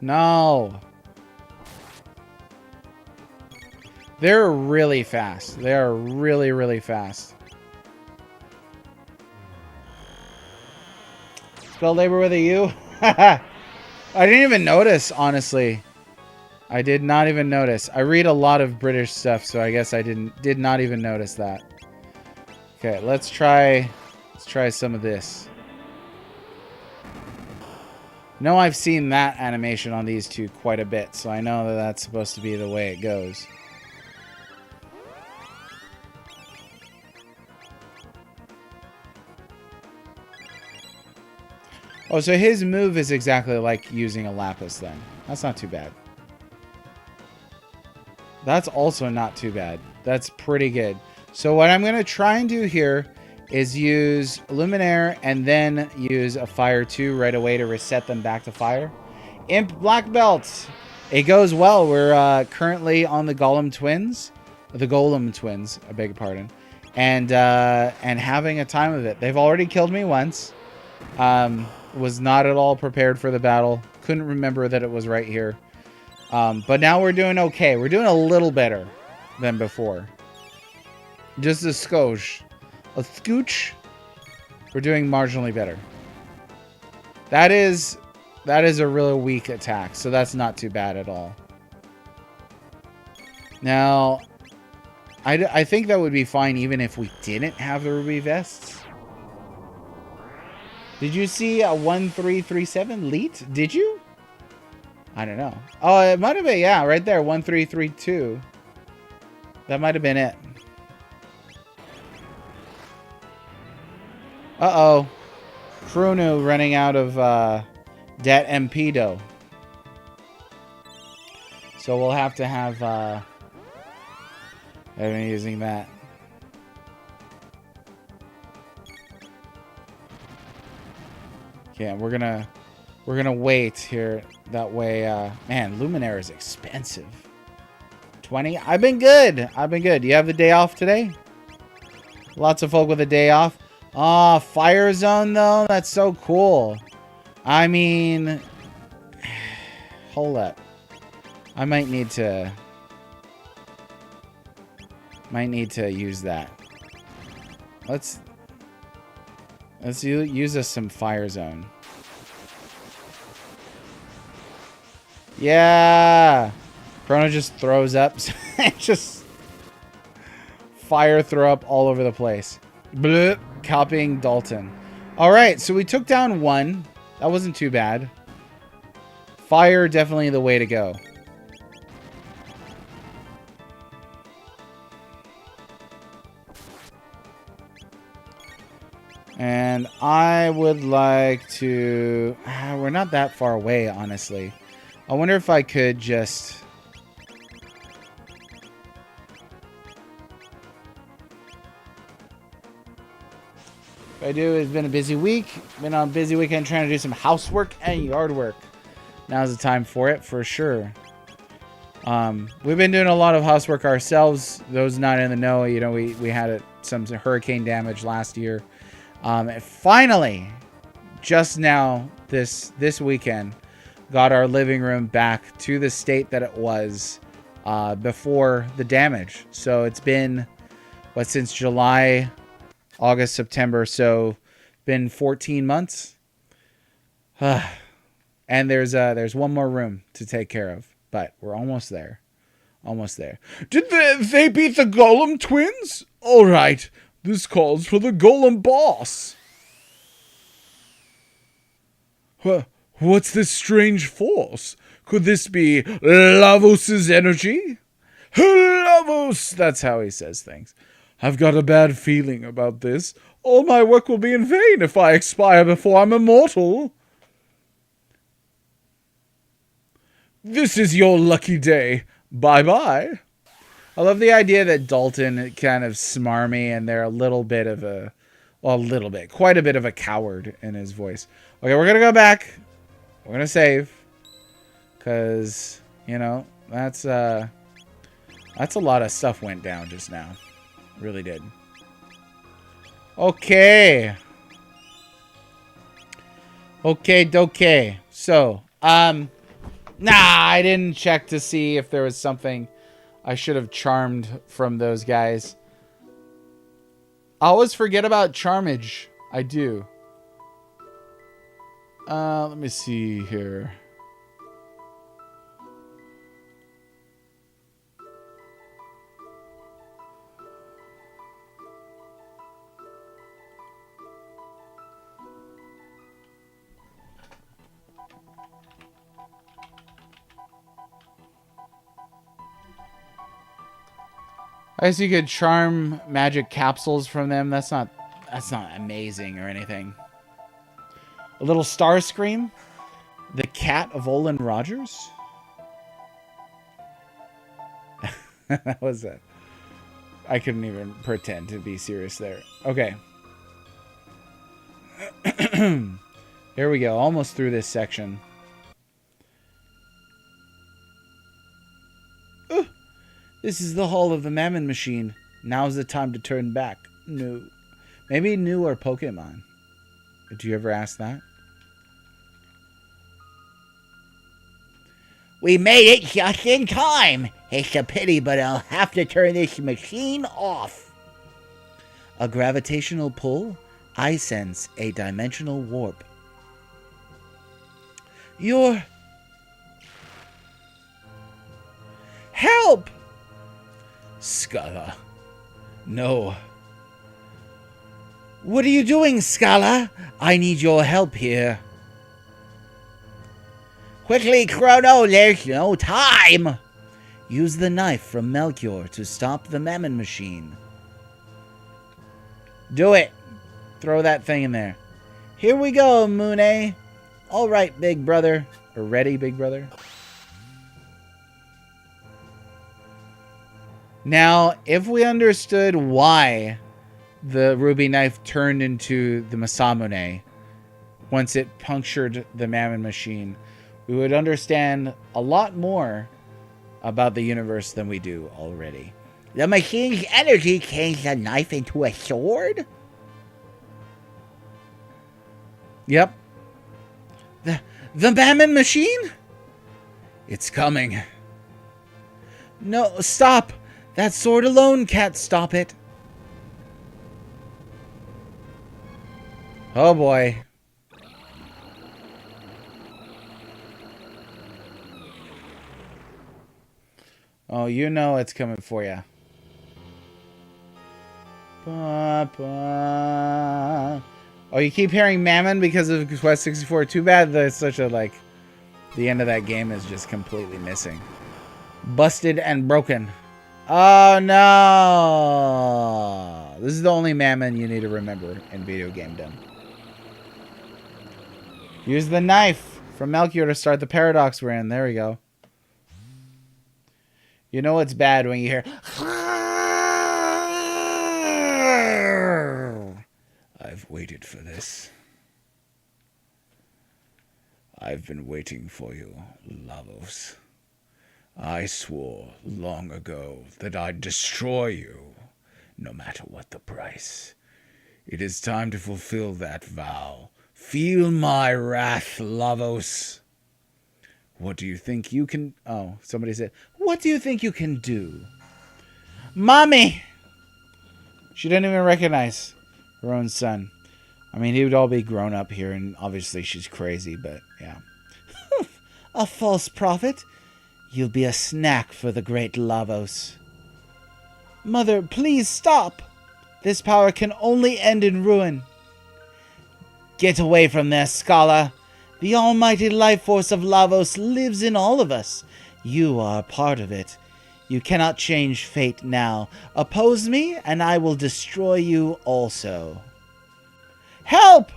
No. They're really fast. They are really, really fast. Spell labor with a U? I didn't even notice, honestly. I did not even notice. I read a lot of British stuff, so I guess I did not even notice that. Okay, let's try some of this. No, I've seen that animation on these two quite a bit, so I know that that's supposed to be the way it goes. Oh, so his move is exactly like using a Lapis then. That's not too bad. That's also not too bad. That's pretty good. So what I'm going to try and do here is use Luminaire and then use a Fire 2 right away to reset them back to Fire. Imp Black Belt. It goes well. We're currently on the Golem Twins. The Golem Twins, I beg your pardon. And having a time of it. They've already killed me once. Was not at all prepared for the battle. Couldn't remember that it was right here. But now we're doing okay. We're doing a little better than before. Just a skosh. A scooch. We're doing marginally better. That is a really weak attack, so that's not too bad at all. Now, I think that would be fine even if we didn't have the ruby vests. Did you see a 1337 leet? Did you? I don't know. Oh, it might have been, yeah, right there, 1332. That might have been it. Uh-oh. Chrono running out of dat MP dough. So we'll have to have I've been using that. Yeah, we're gonna wait here. That way, man, Luminaire is expensive. 20. I've been good. You have the day off today? Lots of folk with a day off. Ah, Fire Zone though. That's so cool. I mean, hold up. I might need to use that. Let's use us some Fire Zone. Yeah. Chrono just throws up. Just fire throw up all over the place. Bloop. Copying Dalton. Alright, so we took down one. That wasn't too bad. Fire, definitely the way to go. And I would like to... we're not that far away, honestly. I wonder if I could just... What I do has been a busy week. Been on a busy weekend trying to do some housework and yard work. Now's the time for it, for sure. We've been doing a lot of housework ourselves. Those not in the know, you know, we had some hurricane damage last year. Finally, just now, this weekend, got our living room back to the state that it was before the damage. So it's been, since July, August, September. So been 14 months. And there's one more room to take care of, but we're almost there. Almost there. Did they beat the Golem twins? All right. This calls for the Golem boss. What's this strange force? Could this be Lavos' energy? Lavos! That's how he says things. I've got a bad feeling about this. All my work will be in vain if I expire before I'm immortal. This is your lucky day. Bye-bye. I love the idea that Dalton kind of smarmy and they're quite a bit of a coward in his voice. Okay, we're going to go back. We're going to save. Because, that's a lot of stuff went down just now. Really did. Okay. Okay. So, I didn't check to see if there was something I should have charmed from those guys. I always forget about charmage. I do. Let me see here. I guess you could charm magic capsules from them. That's not amazing or anything. A little star scream. The cat of Olin Rogers. That was it. I couldn't even pretend to be serious there. Okay. Here we go. Almost through this section. This is the hall of the Mammon Machine. Now's the time to turn back. No. Maybe new or Pokemon. Did you ever ask that? We made it just in time. It's a pity, but I'll have to turn this machine off. A gravitational pull? I sense a dimensional warp. Help! Scala. No. What are you doing, Scala? I need your help here. Quickly, Chrono, there's no time. Use the knife from Melchior to stop the Mammon Machine. Do it. Throw that thing in there. Here we go, Moone. All right, big brother. Or ready, big brother? Now, if we understood why the ruby knife turned into the Masamune once it punctured the Mammon Machine, we would understand a lot more about the universe than we do already. The machine's energy changed the knife into a sword? Yep. The Mammon Machine? It's coming. No, stop! That sword alone can't stop it. Oh boy. Oh, you know it's coming for you. Oh, you keep hearing Mammon because of Quest 64. Too bad that it's such a, the end of that game is just completely missing. Busted and broken. Oh, no. This is the only Mammon you need to remember in Video Game Done. Use the knife from Melchior to start the paradox we're in. There we go. You know it's bad when you hear... I've waited for this. I've been waiting for you, Lavos. I swore long ago that I'd destroy you, no matter what the price. It is time to fulfill that vow. Feel my wrath, Lavos. What do you think you can... Oh, somebody said, what do you think you can do? Mommy! She didn't even recognize her own son. I mean, he would all be grown up here, and obviously she's crazy, but yeah. A false prophet? You'll be a snack for the great Lavos. Mother, please stop! This power can only end in ruin. Get away from there, Scala. The almighty life force of Lavos lives in all of us. You are a part of it. You cannot change fate now. Oppose me, and I will destroy you also. Help!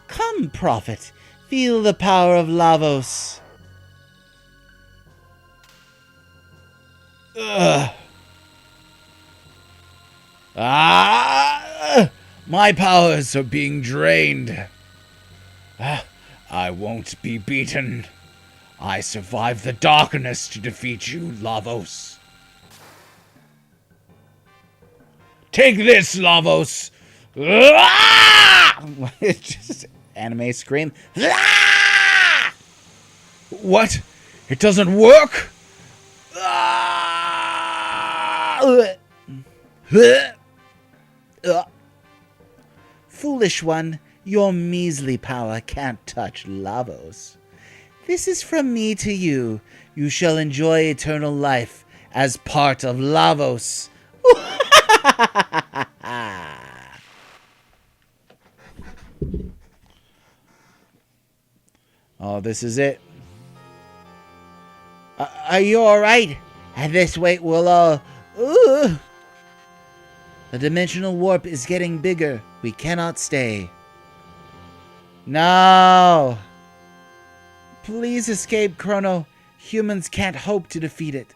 Come, prophet. Feel the power of Lavos. Ugh. My powers are being drained. I won't be beaten. I survived the darkness to defeat you, Lavos. Take this, Lavos! It's just anime scream. What? It doesn't work? Foolish one, your measly power can't touch Lavos. This is from me to you. You shall enjoy eternal life as part of Lavos. Oh, this is it. Are you alright? At this weight, we'll all... The dimensional warp is getting bigger. We cannot stay. No! Please escape, Chrono. Humans can't hope to defeat it.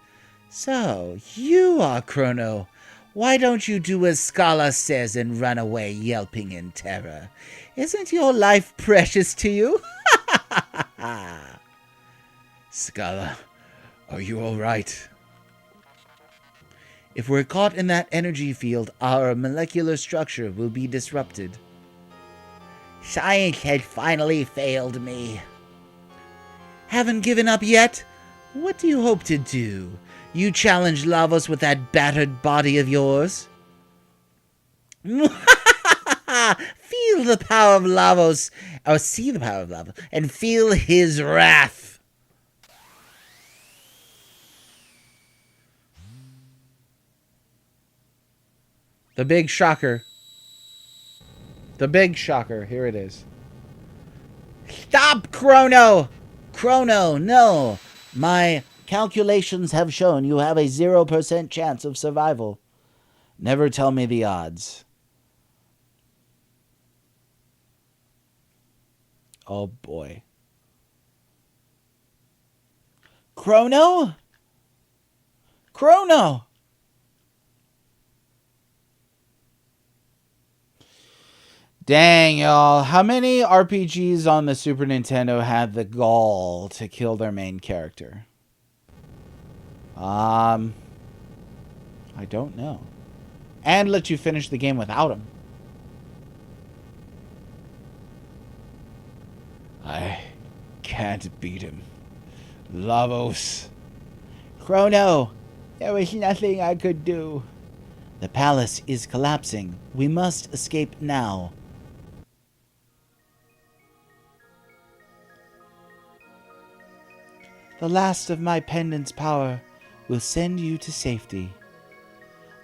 So, you are Chrono. Why don't you do as Scala says and run away yelping in terror? Isn't your life precious to you? Scala, are you alright? If we're caught in that energy field, our molecular structure will be disrupted. Science had finally failed me. Haven't given up yet? What do you hope to do? You challenge Lavos with that battered body of yours? Feel the power of Lavos, or see the power of Lavos, and feel his wrath. The big shocker. The big shocker. Here it is. Stop, Chrono! Chrono, no! My calculations have shown you have a 0% chance of survival. Never tell me the odds. Oh boy. Chrono? Chrono! Dang, y'all. How many RPGs on the Super Nintendo had the gall to kill their main character? I don't know. And let you finish the game without him. I can't beat him. Lavos. Chrono, there was nothing I could do. The palace is collapsing. We must escape now. The last of my pendant's power will send you to safety.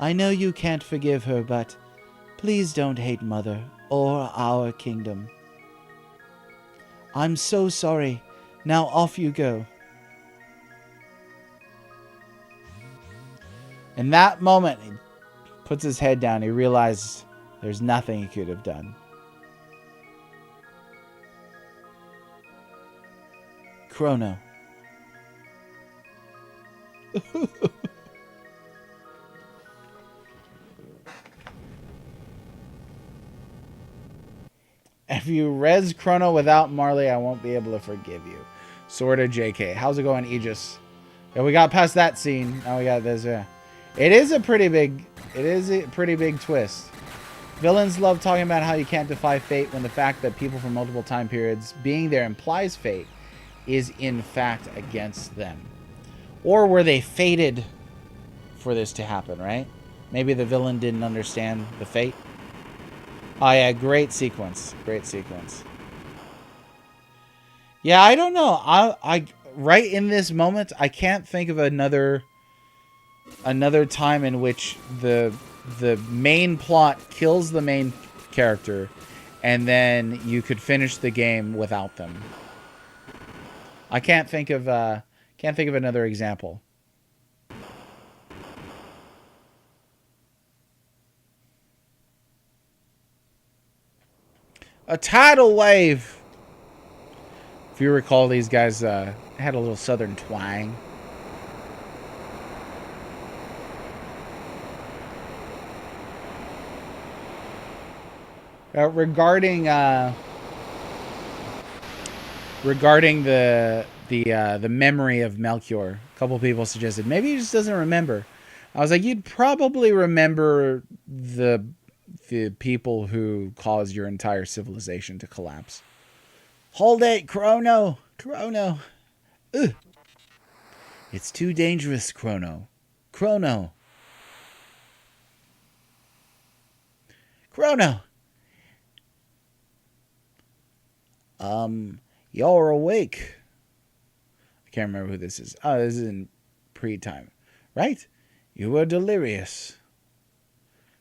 I know you can't forgive her, but please don't hate Mother or our kingdom. I'm so sorry. Now off you go. In that moment, he puts his head down. He realizes there's nothing he could have done. Chrono. If you res Chrono without Marley, I won't be able to forgive you. Sorta JK. How's it going, Aegis? Yeah, we got past that scene. Now we got this. Yeah. It is a pretty big twist. Villains love talking about how you can't defy fate when the fact that people from multiple time periods being there implies fate is in fact against them. Or were they fated for this to happen, right? Maybe the villain didn't understand the fate. Oh yeah, great sequence. Great sequence. Yeah, I don't know. I right in this moment, I can't think of another time in which the main plot kills the main character, and then you could finish the game without them. I can't think of another example. A tidal wave. If you recall, these guys had a little southern twang. Regarding the memory of Melchior, a couple people suggested maybe he just doesn't remember. I was like, you'd probably remember the people who caused your entire civilization to collapse. Hold it, Chrono! Chrono! Ugh. It's too dangerous, Chrono. Chrono! Chrono! You're awake. I can't remember who this is. Oh, this is in pre-time. Right? You were delirious.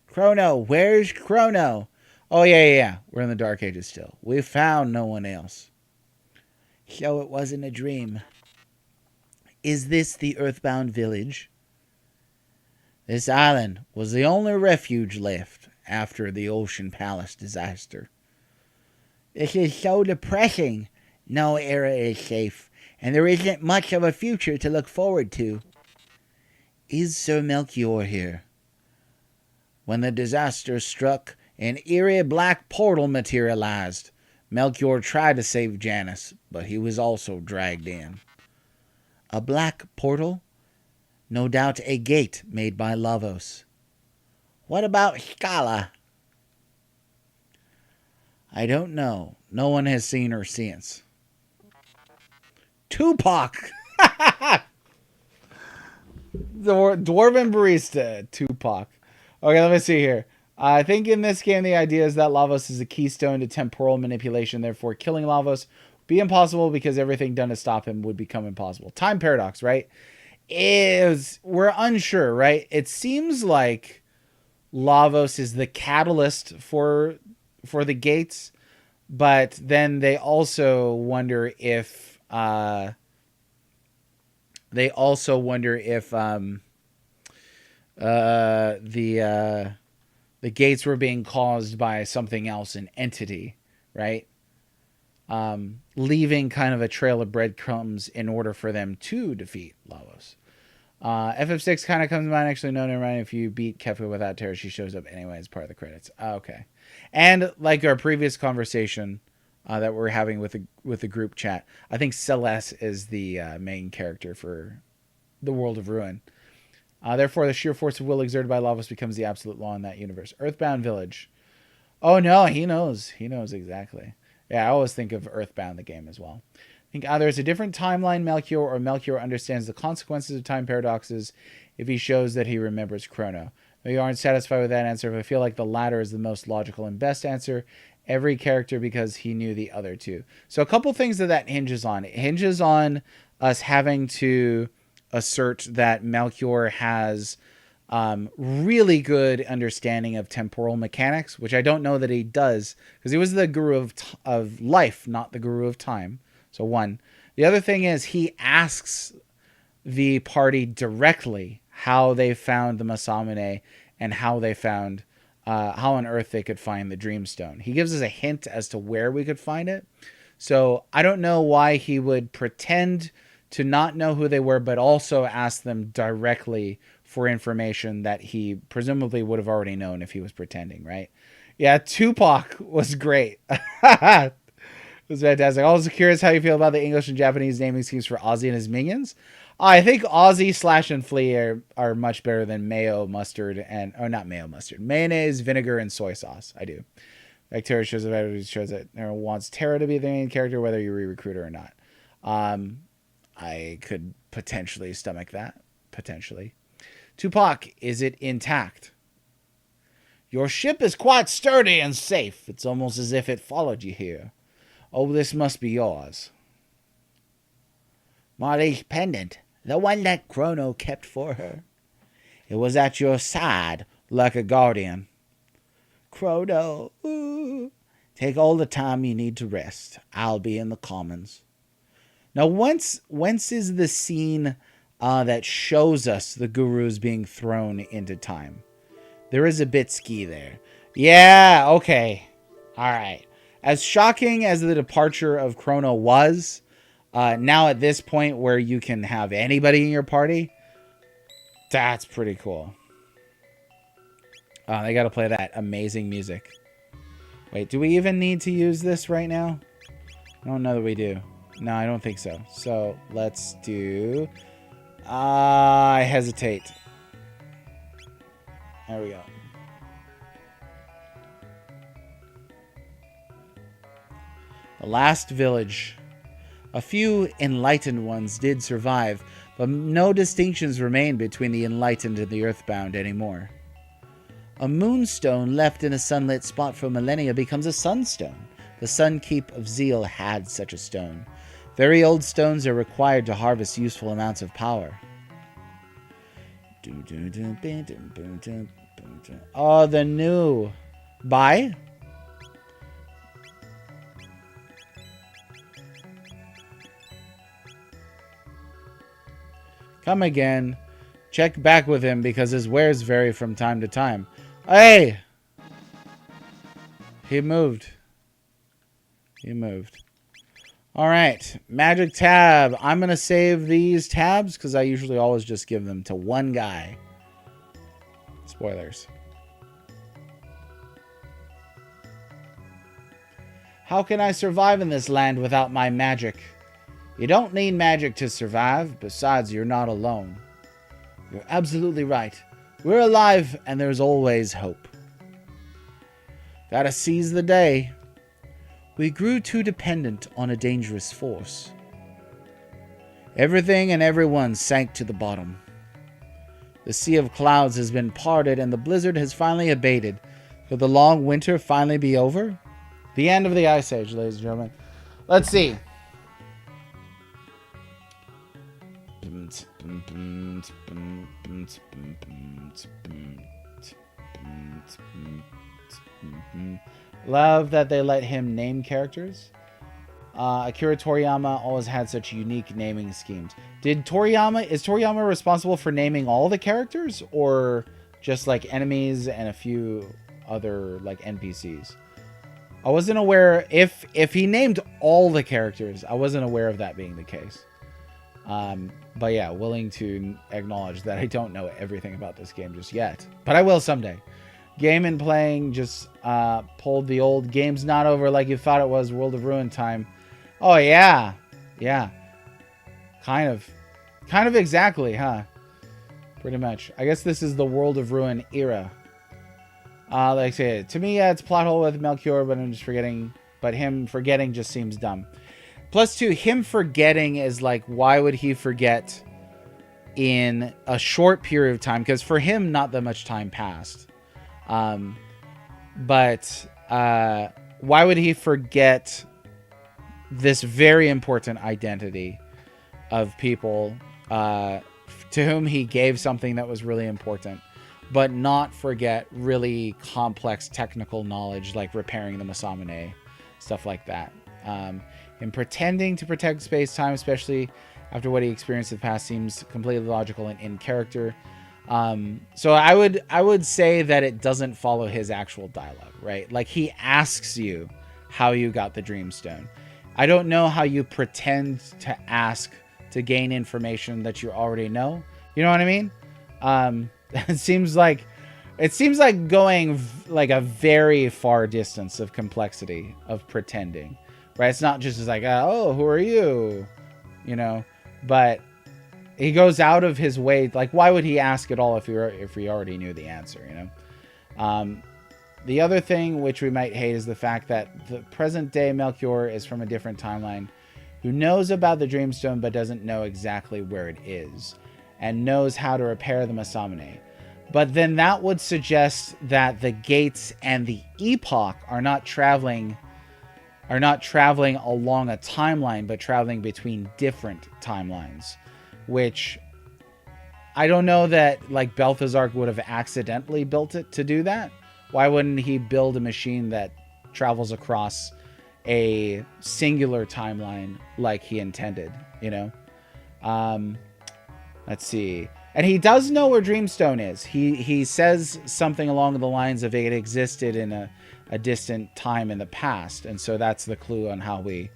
Chrono, where's Chrono? Oh, yeah. We're in the Dark Ages still. We found no one else. So it wasn't a dream. Is this the Earthbound village? This island was the only refuge left after the Ocean Palace disaster. This is so depressing. No era is safe, and there isn't much of a future to look forward to. Is Sir Melchior here? When the disaster struck, an eerie black portal materialized. Melchior tried to save Janus, but he was also dragged in. A black portal? No doubt a gate made by Lavos. What about Scala? I don't know. No one has seen her since. Tupac! Dwarven Barista, Tupac. Okay, let me see here. I think in this game the idea is that Lavos is a keystone to temporal manipulation. Therefore, killing Lavos would be impossible because everything done to stop him would become impossible. Time paradox, right? We're unsure, right? It seems like Lavos is the catalyst for the gates, but then they also wonder if the gates were being caused by something else, an entity, right? Leaving kind of a trail of breadcrumbs in order for them to defeat Lavos. FF6 kind of comes to mind. Actually, no, never mind. If you beat Kefka without Terra, she shows up anyway as part of the credits. Okay. And like our previous conversation that we're having with the group chat, I think Celeste is the main character for the World of Ruin. Therefore, the sheer force of will exerted by Lavos becomes the absolute law in that universe. Earthbound Village. Oh, no, he knows. He knows exactly. Yeah, I always think of Earthbound, the game, as well. I think either it's a different timeline Melchior, or Melchior understands the consequences of time paradoxes if he shows that he remembers Chrono. Though you aren't satisfied with that answer, but I feel like the latter is the most logical and best answer. Every character because he knew the other two. So a couple things that hinges on. It hinges on us having to assert that Melchior has really good understanding of temporal mechanics, which I don't know that he does, because he was the guru of life, not the guru of time. So one. The other thing is he asks the party directly how they found the Masamune and how they found how on earth they could find the Dreamstone. He gives us a hint as to where we could find it. So I don't know why he would pretend to not know who they were, but also ask them directly for information that he presumably would have already known if he was pretending, right? Yeah, Tupac was great. It was fantastic. I was curious how you feel about the English and Japanese naming schemes for Ozzy and his minions. I think Aussie slash and flea are much better than mayo, mustard, and not mayo, mustard, mayonnaise, vinegar, and soy sauce. I do. Bacteria shows that everyone wants Tara to be the main character, whether you re-recruit her or not. I could potentially stomach that. Potentially. Tupac, is it intact? Your ship is quite sturdy and safe. It's almost as if it followed you here. Oh, this must be yours. Marty's pendant, the one that Chrono kept for her. It was at your side, like a guardian. Chrono, take all the time you need to rest. I'll be in the commons. Now, whence is the scene that shows us the gurus being thrown into time? There is a bit ski there. Yeah, okay. All right. As shocking as the departure of Chrono was, now at this point where you can have anybody in your party, that's pretty cool. They got to play that amazing music. Wait, do we even need to use this right now? I don't know that we do. No, I don't think so. So let's do... I hesitate. There we go. The last village. A few enlightened ones did survive, but no distinctions remain between the enlightened and the earthbound anymore. A moonstone left in a sunlit spot for millennia becomes a sunstone. The Sun Keep of Zeal had such a stone. Very old stones are required to harvest useful amounts of power. Oh, the new. Buy? Come again. Check back with him because his wares vary from time to time. Hey! He moved. He moved. Alright. Magic tab. I'm going to save these tabs because I usually always just give them to one guy. Spoilers. How can I survive in this land without my magic? You don't need magic to survive. Besides, you're not alone. You're absolutely right. We're alive, and there's always hope. Gotta seize the day. We grew too dependent on a dangerous force. Everything and everyone sank to the bottom. The sea of clouds has been parted, and the blizzard has finally abated. Could the long winter finally be over? The end of the Ice Age, ladies and gentlemen. Let's see. Love that they let him name characters. Akira Toriyama always had such unique naming schemes. Is Toriyama responsible for naming all the characters, or just like enemies and a few other like NPCs? I wasn't aware if he named all the characters. I wasn't aware of that being the case. But yeah, willing to acknowledge that I don't know everything about this game just yet, but I will someday. Game and playing just pulled the old game's not over like you thought it was. World of Ruin time. Oh yeah, yeah, kind of exactly, huh? Pretty much. I guess this is the World of Ruin era. Like I say, to me, yeah, it's a plot hole with Melchior, but I'm just forgetting. But him forgetting just seems dumb. Plus, two, him forgetting is like, why would he forget in a short period of time? Because for him, not that much time passed. But why would he forget this very important identity of people to whom he gave something that was really important, but not forget really complex technical knowledge like repairing the Masamune, stuff like that. And pretending to protect space-time, especially after what he experienced in the past, seems completely logical and in character. So I would say that it doesn't follow his actual dialogue, right? Like, he asks you how you got the Dreamstone. I don't know how you pretend to ask to gain information that you already know. You know what I mean? It seems like going like a very far distance of complexity of pretending. Right? It's not just like, oh, who are you? You know, but he goes out of his way. Like, why would he ask at all if he already knew the answer, you know? The other thing which we might hate is the fact that the present day Melchior is from a different timeline, who knows about the Dreamstone but doesn't know exactly where it is, and knows how to repair the Masamune. But then that would suggest that the gates and the epoch are not traveling along a timeline, but traveling between different timelines, which I don't know that like Balthazar would have accidentally built it to do that. Why wouldn't he build a machine that travels across a singular timeline like he intended, you know? Let's see. And he does know where Dreamstone is. He says something along the lines of it existed in a distant time in the past, and so that's the clue on how we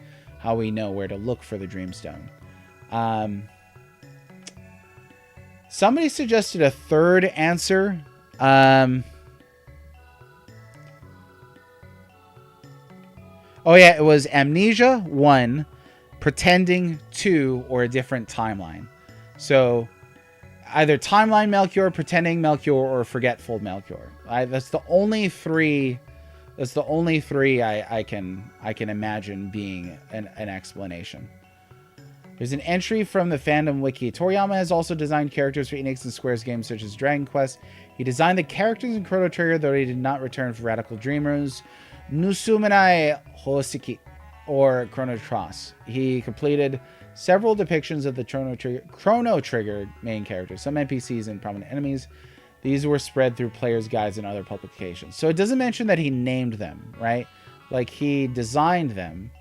know where to look for the Dreamstone. Somebody suggested a third answer. Oh yeah, it was amnesia 1, pretending 2, or a different timeline. So either timeline Melchior, pretending Melchior, or forgetful Melchior. That's the only three. That's the only three I can imagine being an explanation. There's an entry from the fandom wiki. Toriyama has also designed characters for Enix and Square's games such as Dragon Quest. He designed the characters in Chrono Trigger, though he did not return for Radical Dreamers, Nusumenai Hoseki, or Chrono Cross. He completed several depictions of the Chrono Trigger main characters, some NPCs and prominent enemies. These were spread through players' guides and other publications. So it doesn't mention that he named them, right? Like, he designed them.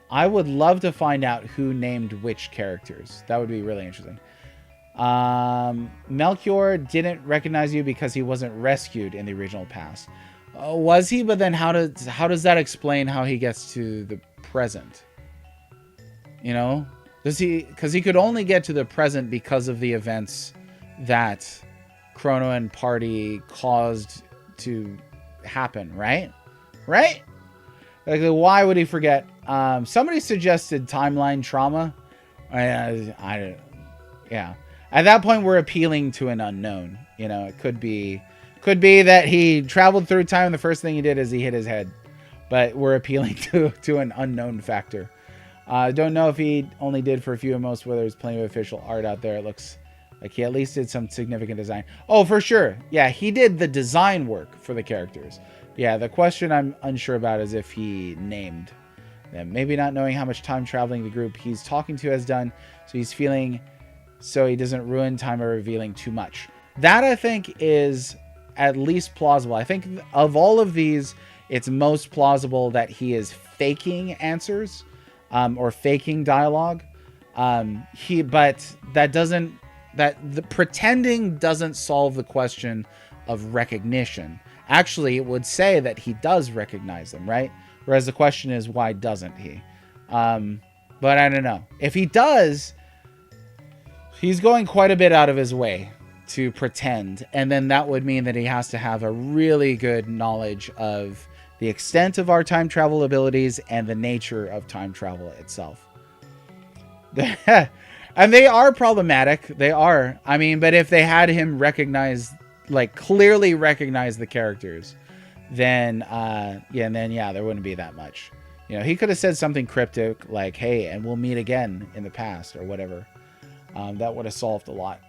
I would love to find out who named which characters. That would be really interesting. Melchior didn't recognize you because he wasn't rescued in the original past. Was he? But then how does that explain how he gets to the present? You know? Does he? Because he could only get to the present because of the events that Chrono and party caused to happen, right? Right? Like, why would he forget? Somebody suggested timeline trauma. Yeah. At that point, we're appealing to an unknown. You know, it could be that he traveled through time. The first thing he did is he hit his head, but we're appealing to an unknown factor. Don't know if he only did for a few at most, whether there's plenty of official art out there. It looks like he at least did some significant design. Oh, for sure. Yeah, he did the design work for the characters. Yeah, the question I'm unsure about is if he named them. Maybe not knowing how much time traveling the group he's talking to has done, so he's feeling so he doesn't ruin time by revealing too much. That, I think, is at least plausible. I think of all of these, it's most plausible that he is faking answers or faking dialogue. But the pretending doesn't solve the question of recognition. Actually, it would say that he does recognize them, right? Whereas the question is, why doesn't he? But I don't know. If he does, he's going quite a bit out of his way to pretend. And then that would mean that he has to have a really good knowledge of the extent of our time travel abilities and the nature of time travel itself. And they are problematic. They are. I mean, but if they had him recognize, like, clearly recognize the characters, then there wouldn't be that much. You know, he could have said something cryptic like, hey, and we'll meet again in the past or whatever. That would have solved a lot.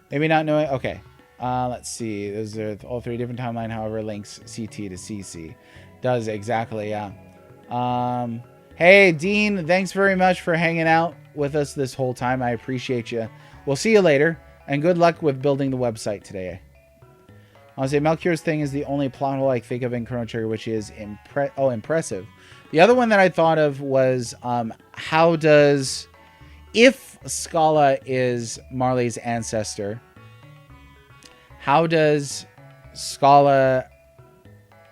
Maybe not knowing. Okay. Let's see. Those are all three different timeline, however, links CT to CC. Does exactly, yeah. Hey, Dean, thanks very much for hanging out with us this whole time. I appreciate you. We'll see you later, and good luck with building the website today. I'll say Melchior's thing is the only plot hole I think of in Chrono Trigger, which is impressive. The other one that I thought of was if Scala is Marley's ancestor, how does Scala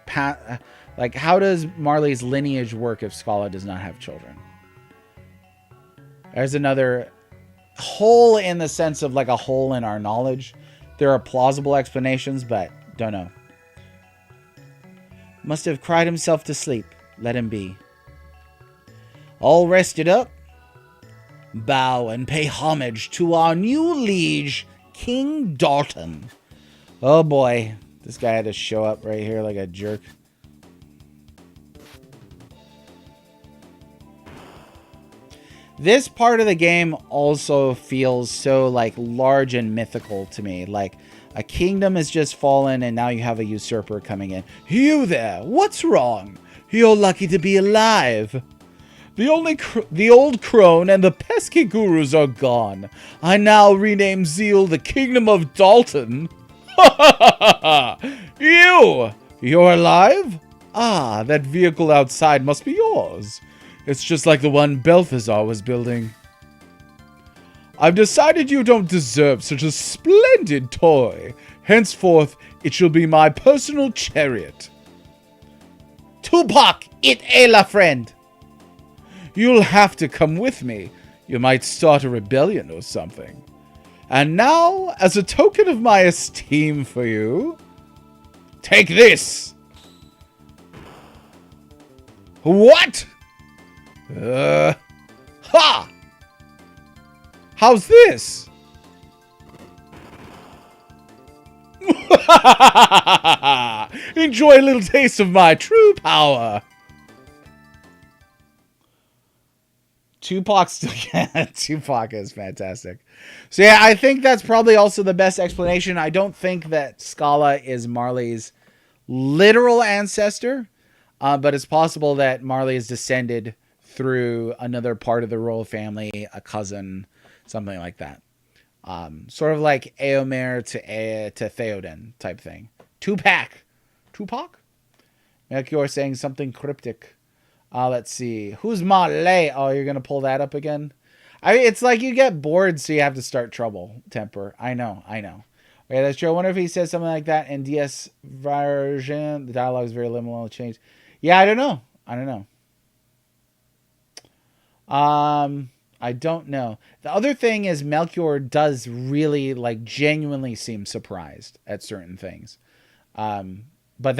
how does Marley's lineage work if Scala does not have children? There's another hole in the sense of like a hole in our knowledge. There are plausible explanations, but don't know. Must have cried himself to sleep. Let him be. All rested up. Bow and pay homage to our new liege, King Dalton. Oh boy, this guy had to show up right here like a jerk. This part of the game also feels so like large and mythical to me. Like a kingdom has just fallen and now you have a usurper coming in. You there, what's wrong? You're lucky to be alive. The old crone and the pesky gurus are gone. I now rename Zeal the Kingdom of Dalton. You're alive? Ah, that vehicle outside must be yours. It's just like the one Balthazar was building. I've decided you don't deserve such a splendid toy. Henceforth, it shall be my personal chariot. Tupac, it Ayla, friend. You'll have to come with me. You might start a rebellion or something. And now, as a token of my esteem for you, take this. What? Ha! How's this? Enjoy a little taste of my true power. Tupac is fantastic. So yeah, I think that's probably also the best explanation. I don't think that Scala is Marley's literal ancestor, but it's possible that Marley is descended through another part of the royal family, a cousin, something like that. Sort of like Eomer to Theoden type thing. Tupac? Melchior saying something cryptic. Let's see. Who's Marley? Oh, you're going to pull that up again? It's like you get bored, so you have to start trouble. Temper. I know. Okay, that's true. I wonder if he says something like that in DS version. The dialogue is very liminal change. Yeah, I don't know. I don't know. The other thing is Melchior does really, like, genuinely seem surprised at certain things. But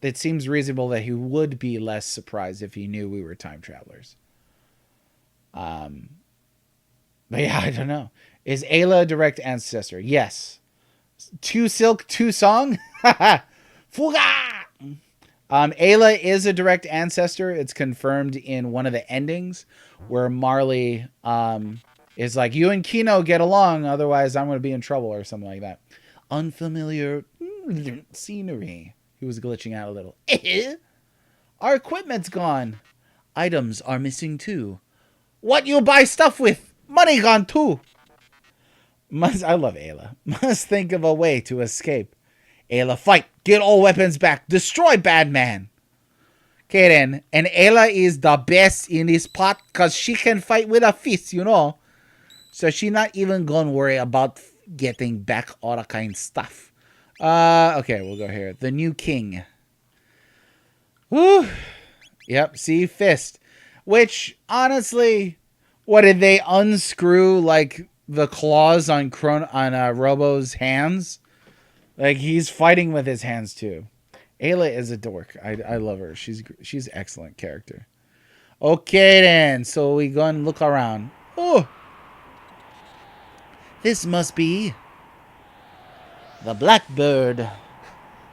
it seems reasonable that he would be less surprised if he knew we were time travelers. But yeah, I don't know. Is Ayla a direct ancestor? Yes. Two Silk, Two Song? Fuga! Ayla is a direct ancestor. It's confirmed in one of the endings where Marley is like, you and Kino get along, otherwise I'm going to be in trouble or something like that. Unfamiliar scenery. He was glitching out a little. Our equipment's gone. Items are missing too. What you buy stuff with? Money gone too. I love Ayla. Must think of a way to escape. Ayla, fight. Get all weapons back. Destroy bad man. Okay then. And Ayla is the best in this part because she can fight with a fist, you know. So she not even gonna worry about getting back all the kind of stuff. Okay, we'll go here. The new king. Woo. Yep, see, fist. Which, honestly, what did they unscrew, like, the claws on Robo's hands? Like, he's fighting with his hands, too. Ayla is a dork. I love her. She's excellent character. Okay, then. So we go and look around. Oh. This must be the Blackbird.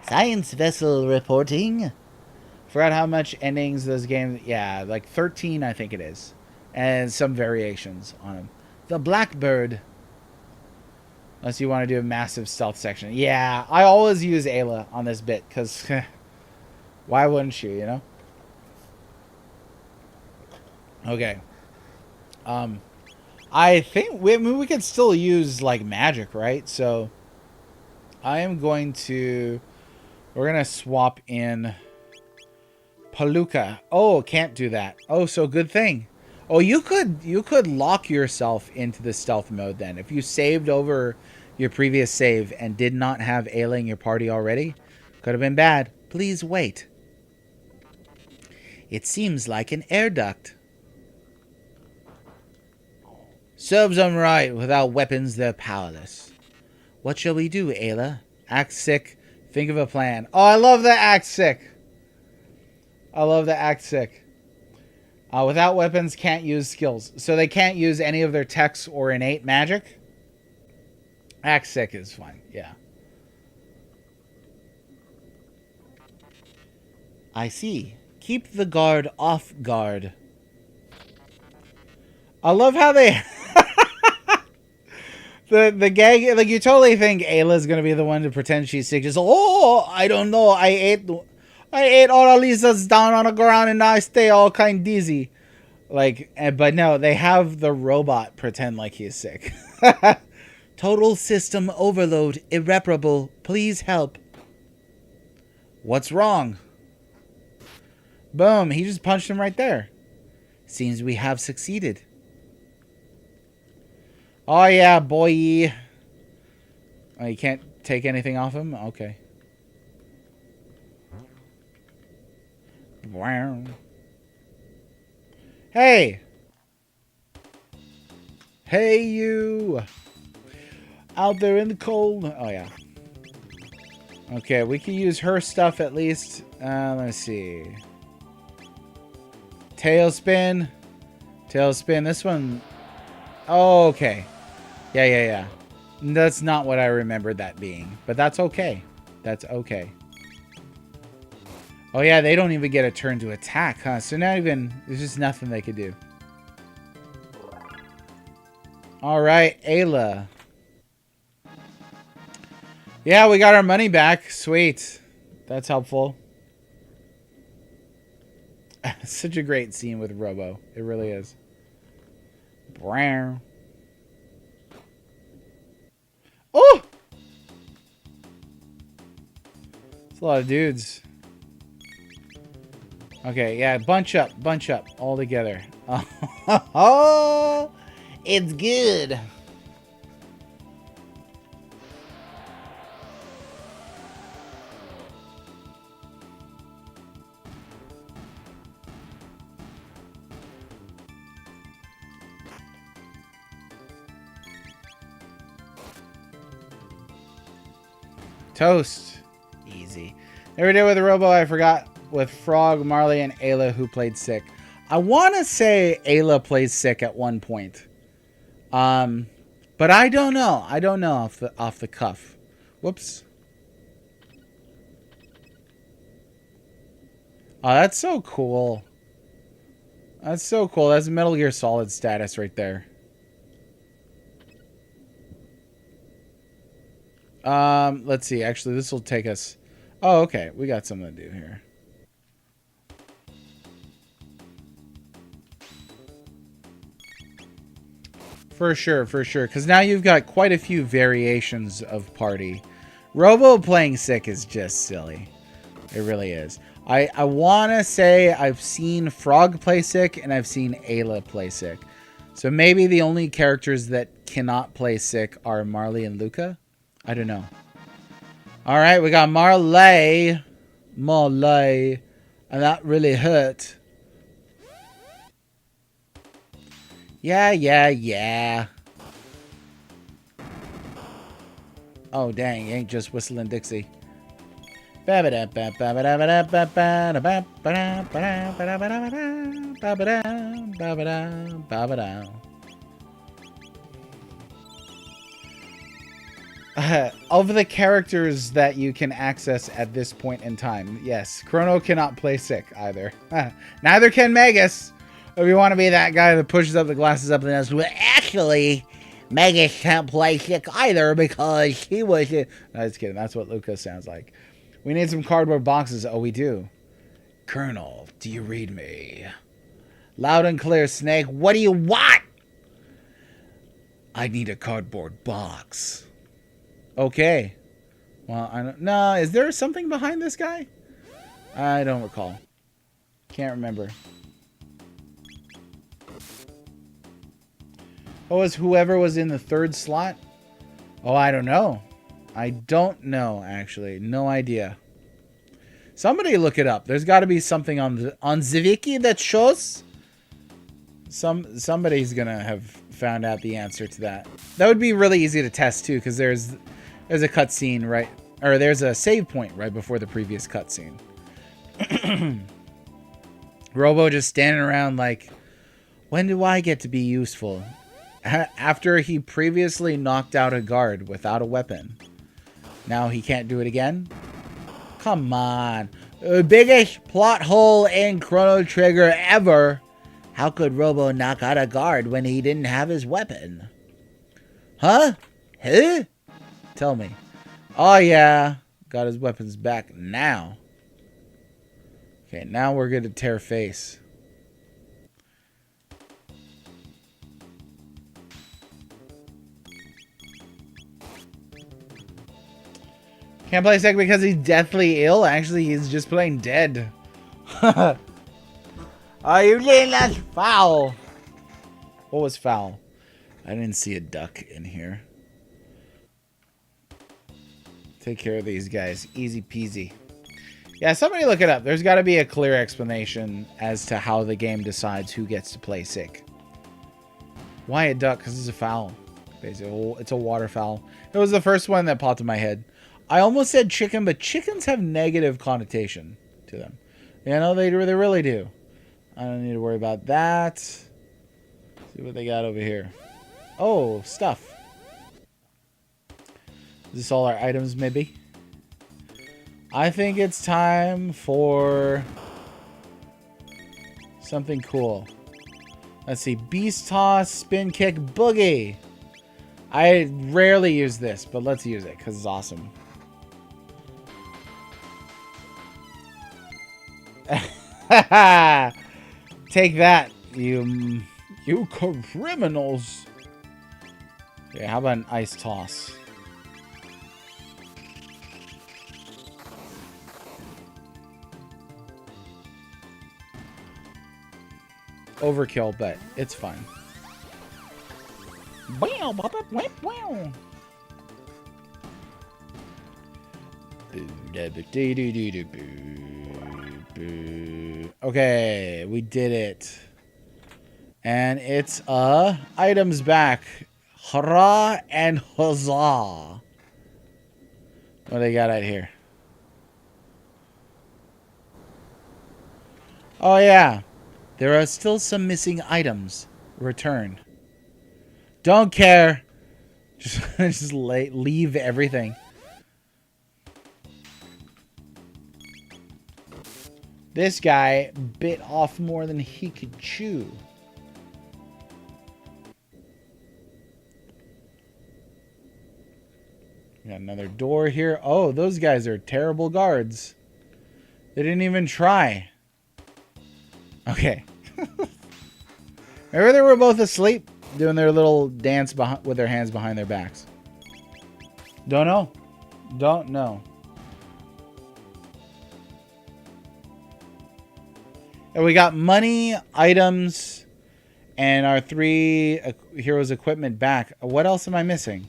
Science vessel reporting. Forgot how much endings this game... Yeah, like 13, I think it is. And some variations on them. The Blackbird. Unless you want to do a massive stealth section. Yeah, I always use Ayla on this bit. Because why wouldn't you, you know? Okay. I think... we could still use, like, magic, right? So... I am going to... We're going to swap in... Palooka. Oh, can't do that. Oh, so good thing. Oh, you could lock yourself into the stealth mode then. If you saved over your previous save and did not have Ayla in your party already, could have been bad. Please wait. It seems like an air duct. Serves them right. Without weapons, they're powerless. What shall we do, Ayla? Act sick. Think of a plan. Oh, I love the act sick. I love the act sick. Without weapons, can't use skills. So they can't use any of their techs or innate magic? Act sick is fine, yeah. I see. Keep the guard off guard. I love how they... the gag, like, you totally think Ayla's gonna be the one to pretend she's sick. Just, oh, I don't know. I ate all of Lisa's down on the ground and now I stay all kind dizzy. Like, but no, they have the robot pretend like he's sick. Total system overload. Irreparable. Please help. What's wrong? Boom. He just punched him right there. Seems we have succeeded. Oh, yeah, boy. Oh, you can't take anything off him? Okay. Wow. Hey! Hey, you! Out there in the cold. Oh, yeah. Okay, we can use her stuff at least. Let's see. Tailspin. Tailspin. This one. Oh, okay. Yeah. That's not what I remembered that being. But that's okay. That's okay. Oh, yeah, they don't even get a turn to attack, huh? So not even... There's just nothing they could do. Alright, Ayla. Yeah, we got our money back. Sweet. That's helpful. Such a great scene with Robo. It really is. Brown. Oh! It's a lot of dudes. Okay, yeah, bunch up, all together. Oh, it's good. Toast. Easy. Never did with the Robo, I forgot. With Frog, Marley, and Ayla who played sick. I want to say Ayla plays sick at one point. But I don't know. I don't know off the cuff. Whoops. Oh, that's so cool. That's so cool. That's Metal Gear Solid status right there. Let's see. Actually, this will take us... Oh, okay. We got something to do here. For sure, for sure. Because now you've got quite a few variations of party. Robo playing sick is just silly. It really is. I want to say I've seen Frog play sick and I've seen Ayla play sick. So maybe the only characters that cannot play sick are Marley and Luca. I don't know. All right, we got Marley. Marley. And that really hurt. Yeah. Oh, dang. Ain't just whistling Dixie. Of the characters that you can access at this point in time, yes, Chrono cannot play sick either. Neither can Magus. If you want to be that guy that pushes up the glasses up and says, well, actually, Magus can't play sick either because he was... No, just kidding. That's what Lucas sounds like. We need some cardboard boxes. Oh, we do. Colonel, do you read me? Loud and clear, Snake. What do you want? I need a cardboard box. Okay. Well, I don't... No, is there something behind this guy? I don't recall. Can't remember. Oh, was whoever was in the third slot? Oh, I don't know. I don't know, actually. No idea. Somebody look it up. There's got to be something on the wiki that shows. Somebody's gonna have found out the answer to that. That would be really easy to test too, because there's a cutscene right, or there's a save point right before the previous cutscene. Robo just standing around like, when do I get to be useful? After he previously knocked out a guard without a weapon. Now he can't do it again? Come on. Biggest plot hole in Chrono Trigger ever. How could Robo knock out a guard when he didn't have his weapon? Huh? Huh? Tell me. Oh yeah. Got his weapons back now. Okay, now we're going to tear face. Can't play sick because he's deathly ill. Actually, he's just plain dead. Oh, you did that's foul. What was foul? I didn't see a duck in here. Take care of these guys. Easy peasy. Yeah, somebody look it up. There's got to be a clear explanation as to how the game decides who gets to play sick. Why a duck? Because it's a foul. Basically, it's a waterfowl. It was the first one that popped in my head. I almost said chicken, but chickens have negative connotation to them. You know, they really do. I don't need to worry about that. See what they got over here. Oh, stuff. Is this all our items, maybe? I think it's time for something cool. Let's see. Beast Toss, Spin Kick, Boogie. I rarely use this, but let's use it because it's awesome. Take that, you criminals. Okay, how about an ice toss? Overkill, but it's fun. Okay, we did it. And it's items back. Hurrah and huzzah. What do they got out here? Oh yeah. There are still some missing items. Return. Don't care. Just leave everything. This guy bit off more than he could chew. We got another door here. Oh, those guys are terrible guards. They didn't even try. Okay. Remember they were both asleep doing their little dance with their hands behind their backs. Don't know. Don't know. And we got money, items, and our 3 heroes equipment back. What else am I missing?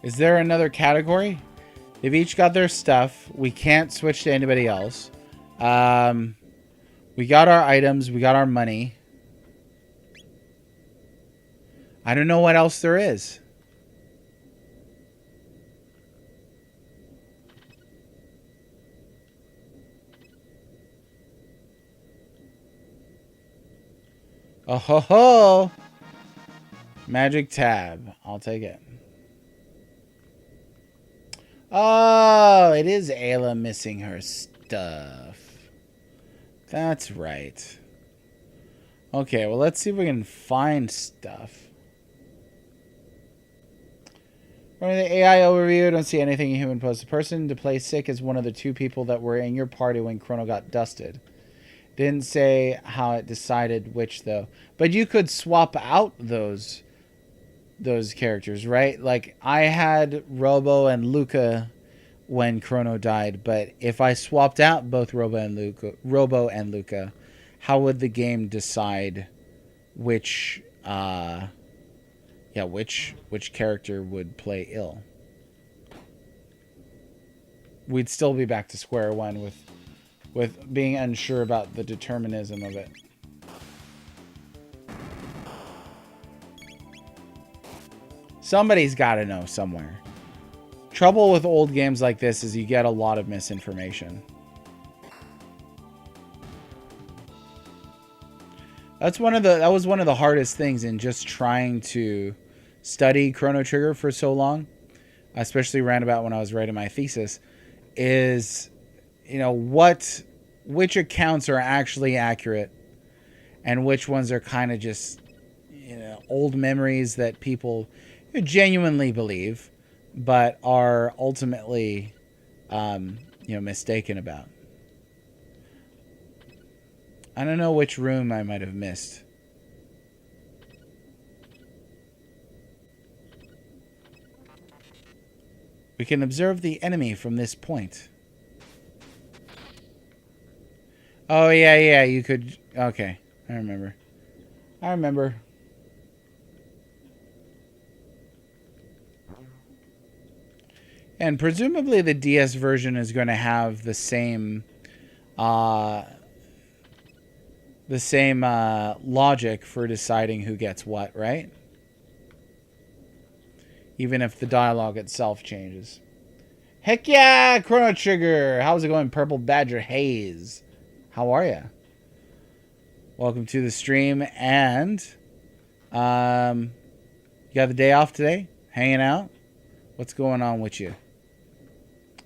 Is there another category? They've each got their stuff. We can't switch to anybody else. We got our items. We got our money. I don't know what else there is. Oh ho ho! Magic tab. I'll take it. Oh, it is Ayla missing her stuff. That's right. Okay, well, let's see if we can find stuff. From the AI overview, I don't see anything human posed. The person to play sick is one of the 2 people that were in your party when Chrono got dusted. Didn't say how it decided which, though. But you could swap out those characters, right? Like, I had Robo and Luca when Chrono died, but if I swapped out both Robo and Luca, how would the game decide which which character would play ill? We'd still be back to square one with being unsure about the determinism of it. Somebody's got to know somewhere. Trouble with old games like this is you get a lot of misinformation. That was one of the hardest things in just trying to study Chrono Trigger for so long, especially around about when I was writing my thesis, is, you know, which accounts are actually accurate and which ones are kind of just, you know, old memories that people genuinely believe but are ultimately mistaken about. I don't know which room I might have missed. We can observe the enemy from this point. Oh, yeah, you could... Okay, I remember. And presumably the DS version is going to have the same... logic for deciding who gets what, right? Even if the dialogue itself changes. Heck yeah, Chrono Trigger! How's it going, Purple Badger Haze? How are ya? Welcome to the stream, and you got the day off today? Hanging out? What's going on with you?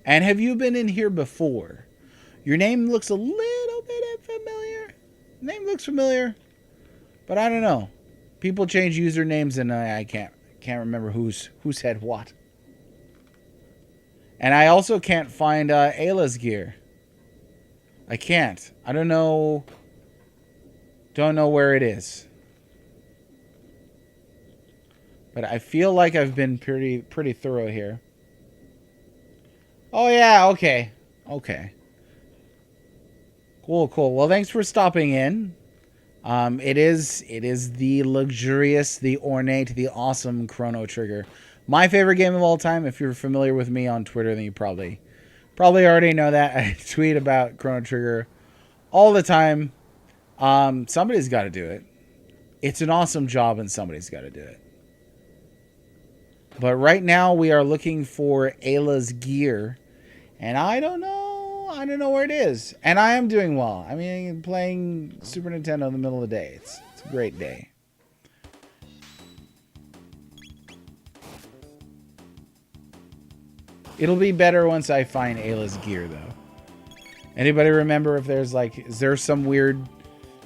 And have you been in here before? Your name looks a little bit familiar. Name looks familiar, but I don't know. People change usernames, and I can't remember who said what. And I also can't find Ayla's gear. I can't. I don't know. Don't know where it is. But I feel like I've been pretty thorough here. Oh yeah, okay. Cool. Well, thanks for stopping in. It is the luxurious, the ornate, the awesome Chrono Trigger. My favorite game of all time. If you're familiar with me on Twitter, then you probably already know that. I tweet about Chrono Trigger all the time. Somebody's got to do it. It's an awesome job, and somebody's got to do it. But right now, we are looking for Ayla's gear, and I don't know where it is. And I am doing well. I mean, playing Super Nintendo in the middle of the day. It's a great day. It'll be better once I find Ayla's gear, though. Anybody remember if there's is there some weird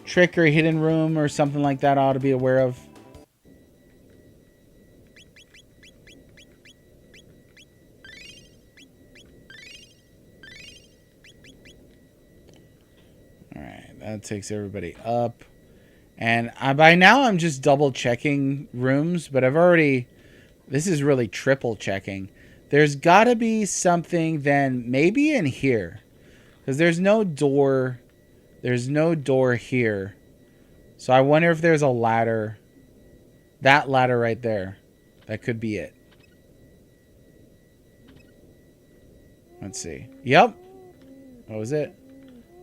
trick or hidden room or something like that I ought to be aware of? Alright, that takes everybody up. And by now I'm just double checking rooms, but this is really triple checking. There's got to be something then maybe in here. Because there's no door. There's no door here. So I wonder if there's a ladder. That ladder right there. That could be it. Let's see. Yep. What was it?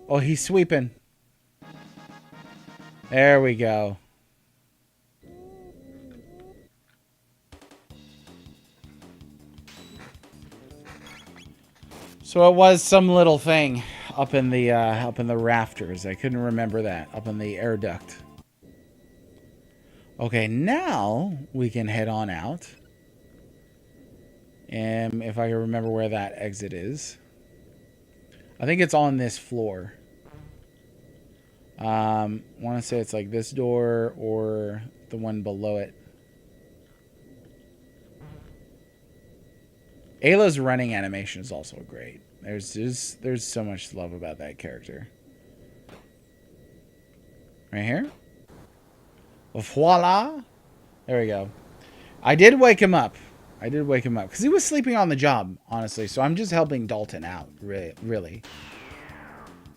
Oh, he's sweeping. There we go. So it was some little thing up in the rafters. I couldn't remember that. Up in the air duct. Okay, now we can head on out. And if I can remember where that exit is. I think it's on this floor. I want to say it's like this door or the one below it. Ayla's running animation is also great. There's so much to love about that character. Right here. Voila. There we go. I did wake him up. Because he was sleeping on the job, honestly. So I'm just helping Dalton out, really.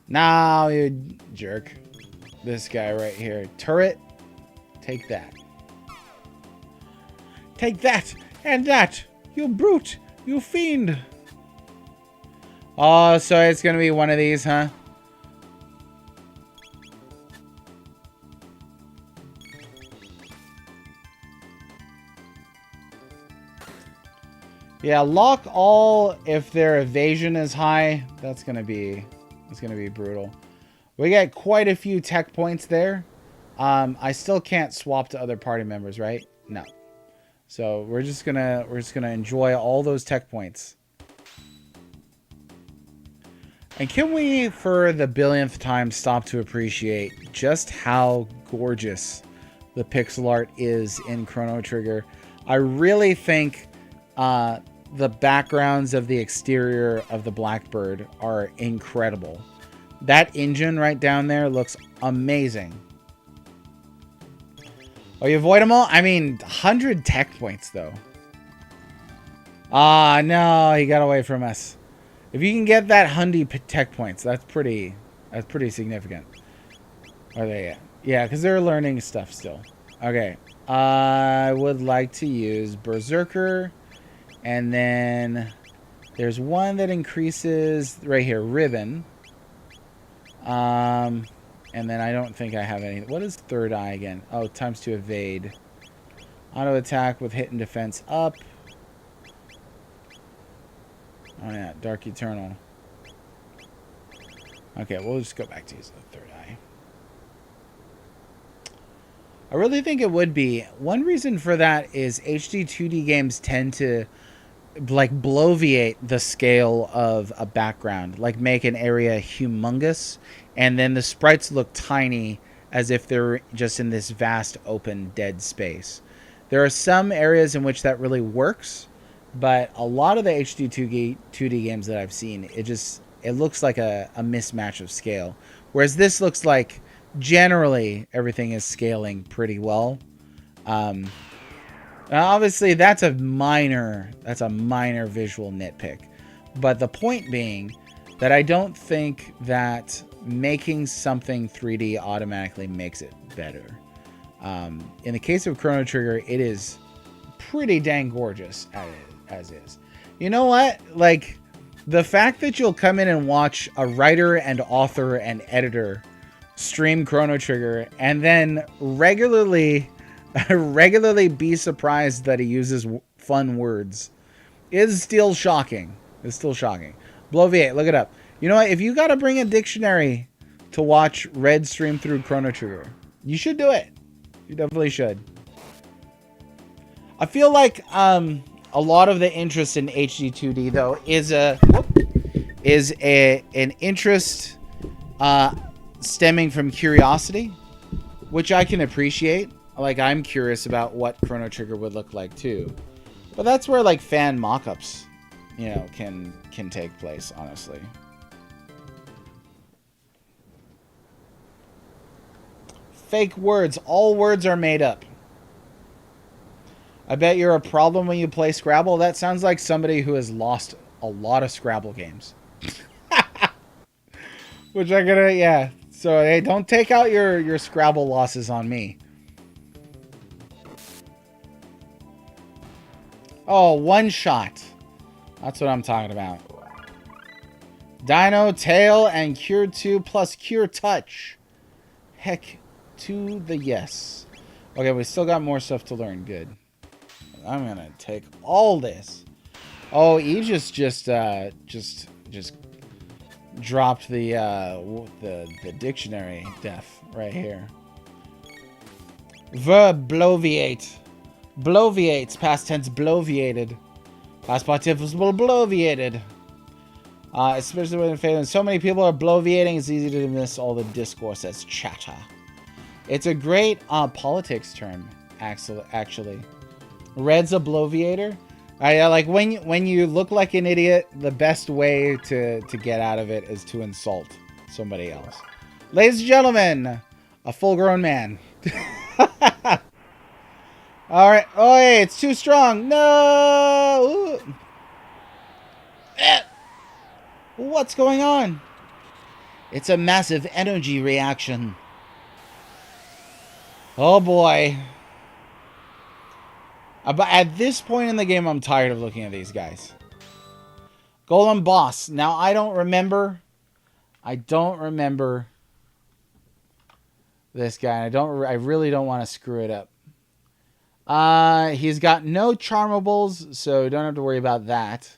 Now, you jerk. This guy right here. Turret. Take that. Take that and that. You brute. You fiend. Oh, so it's going to be one of these, huh? Yeah, lock all if their evasion is high. That's gonna be brutal. We get quite a few tech points there. I still can't swap to other party members, right? No. So we're just gonna enjoy all those tech points. And can we, for the billionth time, stop to appreciate just how gorgeous the pixel art is in Chrono Trigger? I really think the backgrounds of the exterior of the Blackbird are incredible. That engine right down there looks amazing. Oh, you avoid them all? I mean, 100 tech points, though. Ah, no, he got away from us. If you can get that 100 tech points, that's pretty significant. Are they? Yeah, because they're learning stuff still. Okay. I would like to use Berserker. And then there's one that increases right here, Ribbon. And then I don't think I have any. What is third eye again? Oh, ×2 evade. Auto attack with hit and defense up. Oh yeah, Dark Eternal. Okay, we'll just go back to use the third eye. I really think it would be. One reason for that is HD 2D games tend to like bloviate the scale of a background, like make an area humongous, and then the sprites look tiny as if they're just in this vast open dead space. There are some areas in which that really works, but a lot of the HD 2D games that I've seen, it looks like a mismatch of scale. Whereas this looks like generally everything is scaling pretty well. Obviously that's a minor visual nitpick. But the point being that I don't think that making something 3D automatically makes it better. In the case of Chrono Trigger, it is pretty dang gorgeous as is. You know what? Like, the fact that you'll come in and watch a writer and author and editor stream Chrono Trigger and then regularly be surprised that he uses fun words is still shocking. It's still shocking. Bloviate, look it up. You know what? If you got to bring a dictionary to watch Red stream through Chrono Trigger, you should do it. You definitely should. I feel like a lot of the interest in HD 2D though is an interest stemming from curiosity, which I can appreciate. Like, I'm curious about what Chrono Trigger would look like too, but that's where like fan mock-ups, you know, can take place, honestly. Fake words. All words are made up. I bet you're a problem when you play Scrabble. That sounds like somebody who has lost a lot of Scrabble games. Which I'm gonna, yeah. So, hey, don't take out your Scrabble losses on me. Oh, one shot. That's what I'm talking about. Dino, Tail, and Cure 2 plus Cure Touch. Heck to the yes. Okay, we still got more stuff to learn. Good. I'm gonna take all this. Oh, Aegis just dropped the dictionary def right here. Verb bloviate. Bloviates, past tense bloviated. Past participle bloviated. Especially when failing. So many people are bloviating, it's easy to miss all the discourse as chatter. It's a great politics term, actually. Red's a bloviator. Like when you look like an idiot, the best way to get out of it is to insult somebody else. Ladies and gentlemen, a full-grown man. All right. Oh, hey, it's too strong. No. What's going on? It's a massive energy reaction. Oh boy. But at this point in the game, I'm tired of looking at these guys. Golem boss. Now, I don't remember this guy. I really don't want to screw it up. He's got no charmables, so don't have to worry about that.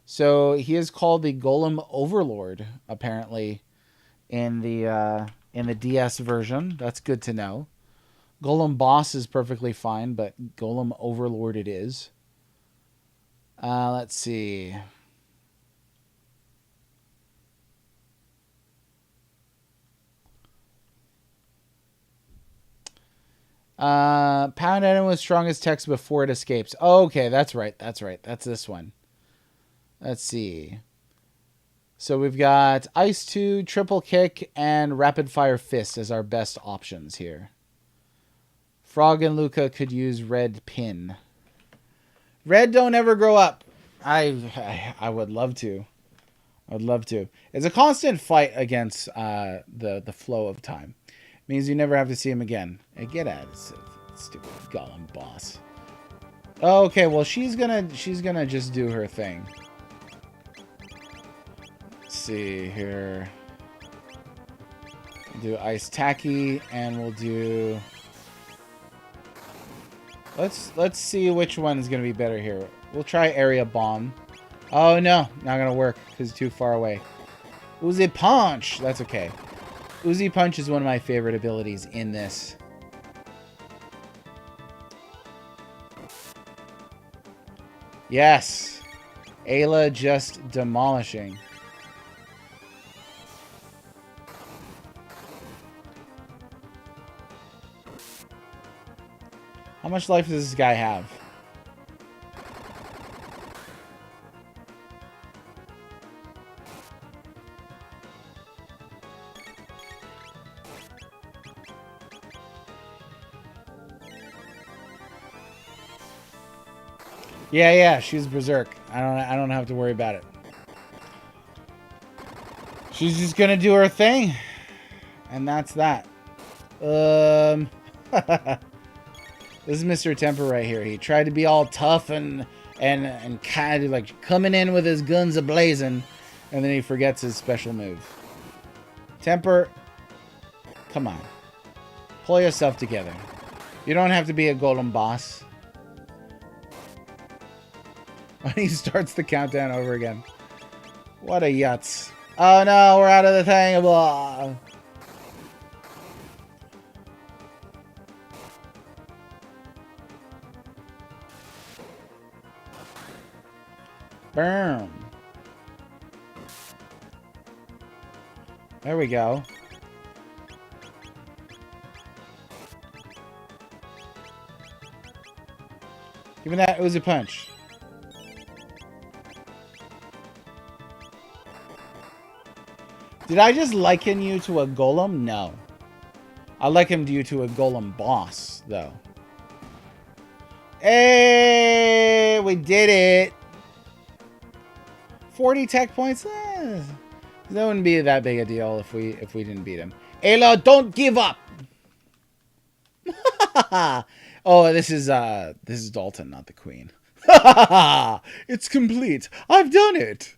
So he is called the Golem Overlord, apparently, in the DS version. That's good to know. Golem Boss is perfectly fine, but Golem Overlord it is. Let's see. Pound enemy with strongest text before it escapes. Oh, okay, that's right. That's this one. Let's see. So we've got Ice 2, Triple Kick, and Rapid Fire Fist as our best options here. Frog and Luca could use Red Pin. Red don't ever grow up. I would love to. I would love to. It's a constant fight against the flow of time. It means you never have to see him again. Hey, get out of stupid Golem Boss. Oh, okay, well she's gonna just do her thing. Let's see here. We'll do Ice Tacky, and we'll do. Let's see which one is gonna be better here. We'll try Area Bomb. Oh no, not gonna work because it's too far away. Uzi Punch. That's okay. Uzi Punch is one of my favorite abilities in this. Yes. Ayla just demolishing. How much life does this guy have? Yeah, she's berserk. I don't have to worry about it. She's just gonna do her thing. And that's that. This is Mr. Temper right here. He tried to be all tough and kind of like coming in with his guns a-blazing, and then he forgets his special move. Temper, come on. Pull yourself together. You don't have to be a Golem Boss. When he starts the countdown over again. What a yutz. Oh no, we're out of the thing. Blah. Boom. There we go. Give me that Uzi Punch. Did I just liken you to a golem? No. I likened you to a golem boss, though. Hey, we did it. 40 tech points? That wouldn't be that big a deal if we didn't beat him. Ayla, don't give up. Oh, this is Dalton, not the queen. It's complete. I've done it.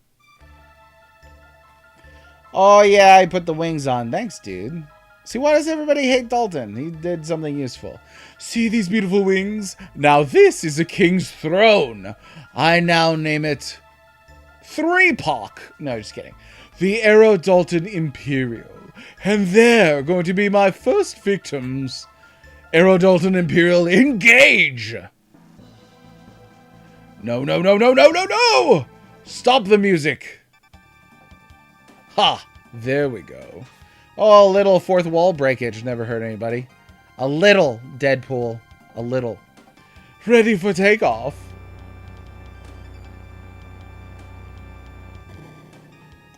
Oh, yeah, I put the wings on. Thanks, dude. See, why does everybody hate Dalton? He did something useful. See these beautiful wings? Now this is a king's throne. I now name it 3-Pock. No, just kidding. The Aero Dalton Imperial. And they're going to be my first victims. Aero Dalton Imperial, engage! No, no, no, no, no, no, no! Stop the music. Ha! There we go. Oh, a little fourth wall breakage never hurt anybody. A little, Deadpool. A little. Ready for takeoff.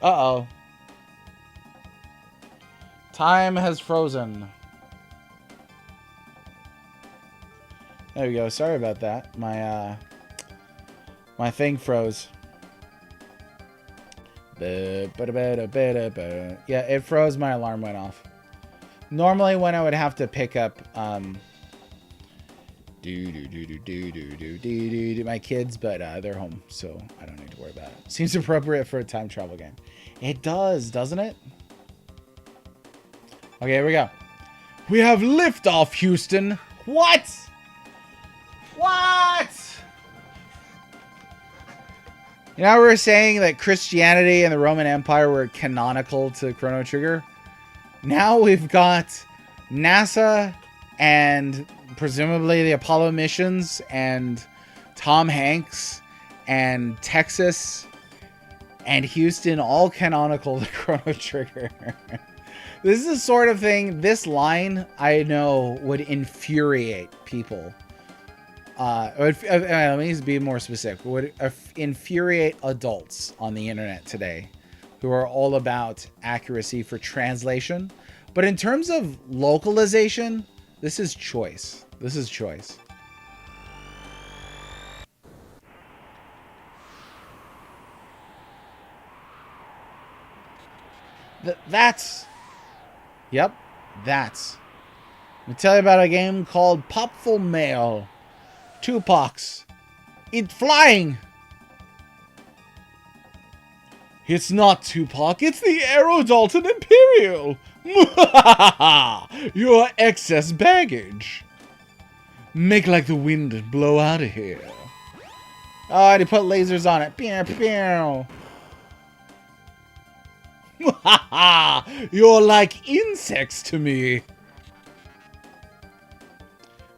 Uh-oh. Time has frozen. There we go. Sorry about that. My thing froze. Yeah, it froze. My alarm went off. Normally, when I would have to pick up my kids, but they're home, so I don't need to worry about it. Seems appropriate for a time travel game. It does, doesn't it? Okay, here we go. We have liftoff, Houston. What? What? You know, we were saying that Christianity and the Roman Empire were canonical to Chrono Trigger. Now we've got NASA and presumably the Apollo missions and Tom Hanks and Texas and Houston all canonical to Chrono Trigger. This is the sort of thing, this line, I know, would infuriate people. Let me be more specific. Would infuriate adults on the internet today who are all about accuracy for translation. But in terms of localization, this is choice. This is choice. Yep, that's. Let me tell you about a game called Popful Mail. Tupac's. It's flying. It's not Tupac, it's the Aero Dalton Imperial. Your excess baggage. Make like the wind and blow out of here. Oh, they put lasers on it. Pew, pew. You're like insects to me.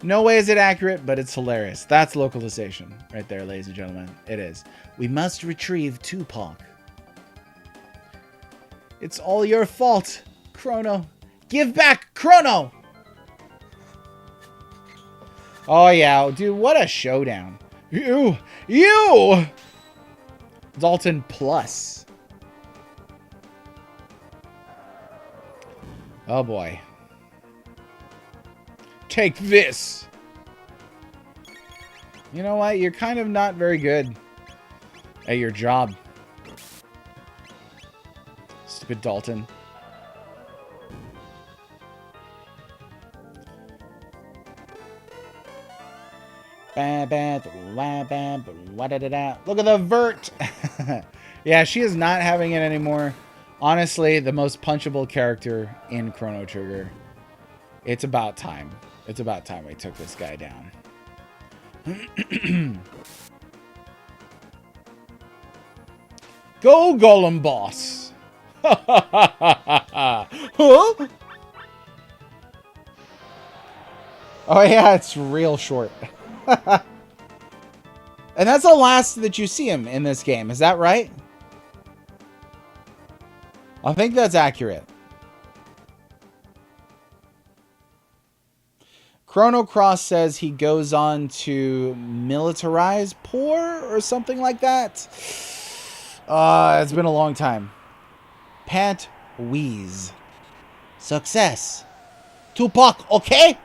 No way is it accurate, but it's hilarious. That's localization right there, ladies and gentlemen. It is. We must retrieve Tupac. It's all your fault, Chrono. Give back, Chrono! Oh, yeah. Dude, what a showdown. You! Dalton Plus. Oh, boy. Take this. You know what? You're kind of not very good at your job. Stupid Dalton. Look at the vert. Yeah, she is not having it anymore. Honestly, the most punchable character in Chrono Trigger. It's about time. It's about time we took this guy down. Go, Golem Boss! Huh? Oh yeah, it's real short. And that's the last that you see him in this game. Is that right? I think that's accurate. Chrono Cross says he goes on to militarize poor or something like that. It's been a long time. Pant wheeze. Success. Tupac, okay?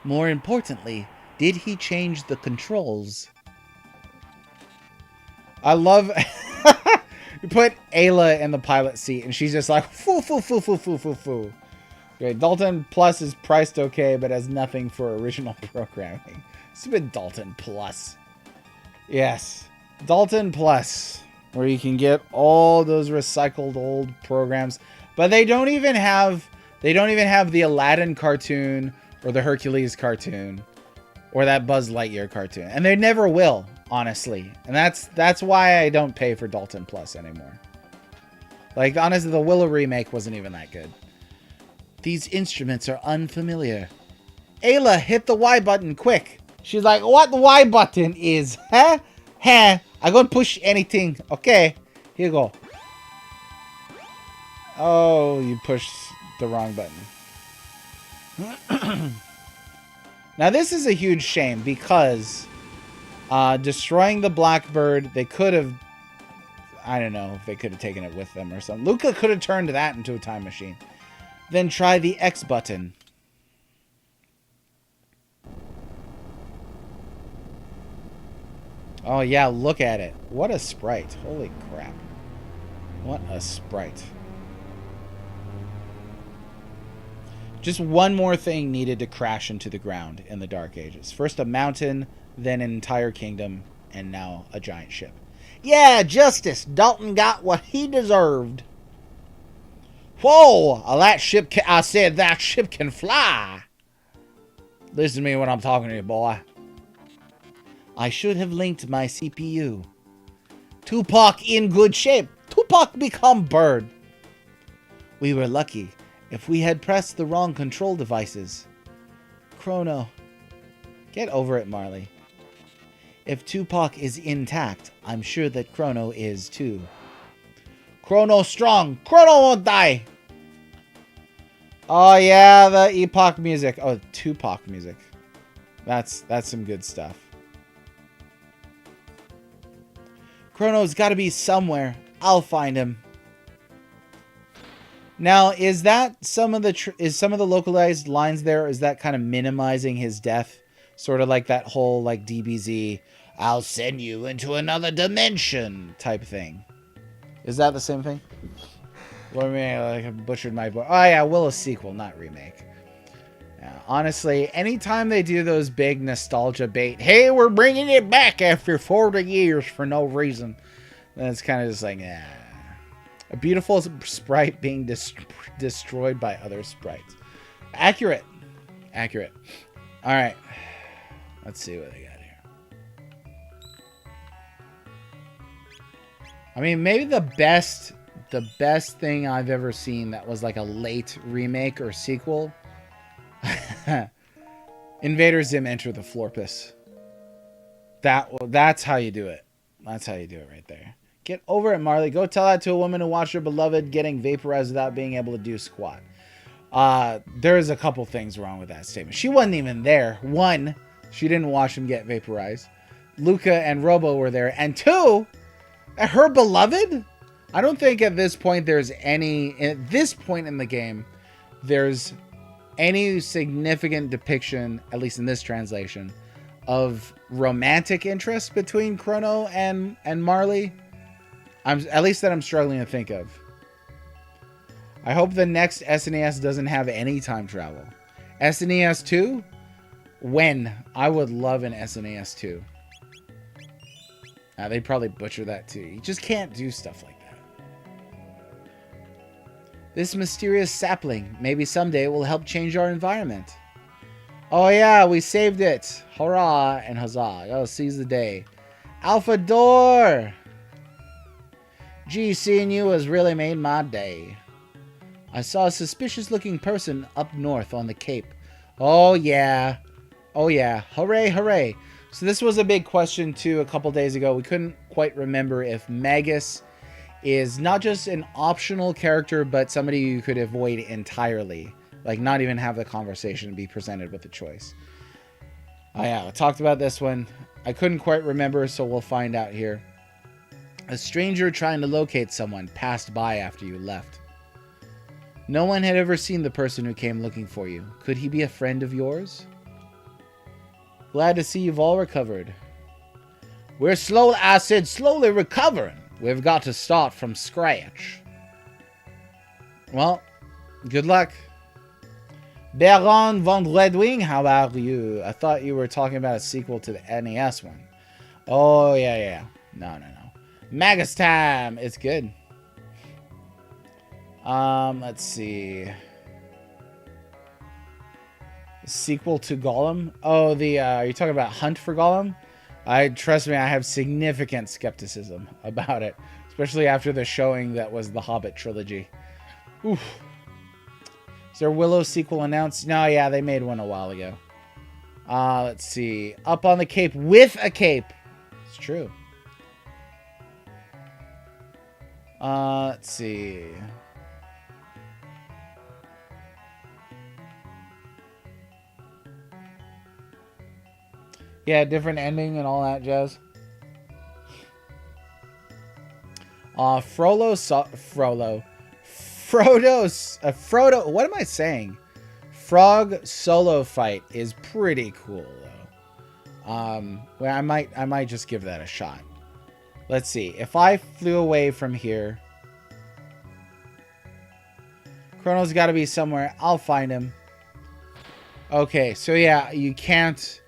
More importantly, did he change the controls? I love... You put Ayla in the pilot seat and she's just like, foo, foo, foo, foo, foo, foo, foo. Okay, Dalton Plus is priced okay, but has nothing for original programming. Stupid Dalton Plus. Yes. Dalton Plus, where you can get all those recycled old programs. But they don't even have the Aladdin cartoon or the Hercules cartoon or that Buzz Lightyear cartoon. And they never will, honestly. And that's why I don't pay for Dalton Plus anymore. Like, honestly, the Willow remake wasn't even that good. These instruments are unfamiliar. Ayla, hit the Y button, quick. She's like, what the Y button is, huh? Huh? I'm gonna push anything. Okay, here you go. Oh, you pushed the wrong button. Now, this is a huge shame because destroying the Blackbird, they could have... I don't know if they could have taken it with them or something. Luca could have turned that into a time machine. Then try the X button. Oh, yeah, look at it. What a sprite. Holy crap. What a sprite. Just one more thing needed to crash into the ground in the Dark Ages. First a mountain, then an entire kingdom, and now a giant ship. Yeah, justice. Dalton got what he deserved. Whoa! I said that ship can fly. Listen to me when I'm talking to you, boy. I should have linked my CPU. Tupac in good shape. Tupac become bird. We were lucky. If we had pressed the wrong control devices. Chrono. Get over it, Marley. If Tupac is intact, I'm sure that Chrono is too. Chrono strong. Chrono won't die. Oh yeah, the Epoch music. Oh, Tupac music. That's some good stuff. Chrono's got to be somewhere. I'll find him. Now, is that some of the localized lines there? Is that kind of minimizing his death? Sort of like that whole like DBZ, I'll send you into another dimension type thing. Is that the same thing? What do you mean? Like I butchered my boy. Oh yeah, Willow's sequel, not remake. Yeah, honestly, anytime they do those big nostalgia bait, hey, we're bringing it back after 40 years for no reason, then it's kind of just like, nah. A beautiful sprite being destroyed by other sprites. Accurate. Accurate. All right. Let's see what they got here. I mean, maybe the best thing I've ever seen that was like a late remake or sequel. Invader Zim Enter the Florpus. That's how you do it. That's how you do it right there. Get over it, Marley. Go tell that to a woman who watched her beloved getting vaporized without being able to do squat. There's a couple things wrong with that statement. She wasn't even there. One, she didn't watch him get vaporized. Luca and Robo were there. And two, her beloved? I don't think at this point in the game, there's any significant depiction, at least in this translation, of romantic interest between Chrono and Marley. At least that I'm struggling to think of. I hope the next SNES doesn't have any time travel. SNES 2? When? I would love an SNES 2. They'd probably butcher that too. You just can't do stuff like that. This mysterious sapling. Maybe someday it will help change our environment. Oh yeah, we saved it. Hurrah and huzzah. Oh, seize the day. Alpha Door! Gee, seeing you has really made my day. I saw a suspicious-looking person up north on the Cape. Oh, yeah. Oh, yeah. Hooray, hooray. So this was a big question, too, a couple days ago. We couldn't quite remember if Magus is not just an optional character, but somebody you could avoid entirely. Like, not even have the conversation and be presented with a choice. Oh, yeah. I talked about this one. I couldn't quite remember, so we'll find out here. A stranger trying to locate someone passed by after you left. No one had ever seen the person who came looking for you. Could he be a friend of yours? Glad to see you've all recovered. I said slowly recovering. We've got to start from scratch. Well, good luck. Baron von Redwing, how are you? I thought you were talking about a sequel to the NES one. Oh, yeah. No. Magus time. It's good. Let's see. Sequel to Gollum. Oh, are you talking about Hunt for Gollum? Trust me, I have significant skepticism about it, especially after the showing that was the Hobbit trilogy. Oof. Is there a Willow sequel announced? No, yeah, they made one a while ago. Let's see. Up on the Cape with a cape. It's true. Let's see. Yeah, different ending and all that jazz. Frodo, what am I saying? Frog solo fight is pretty cool though. Well, I might just give that a shot. Let's see. If I flew away from here, Chrono's got to be somewhere. I'll find him. Okay, so yeah, you cannot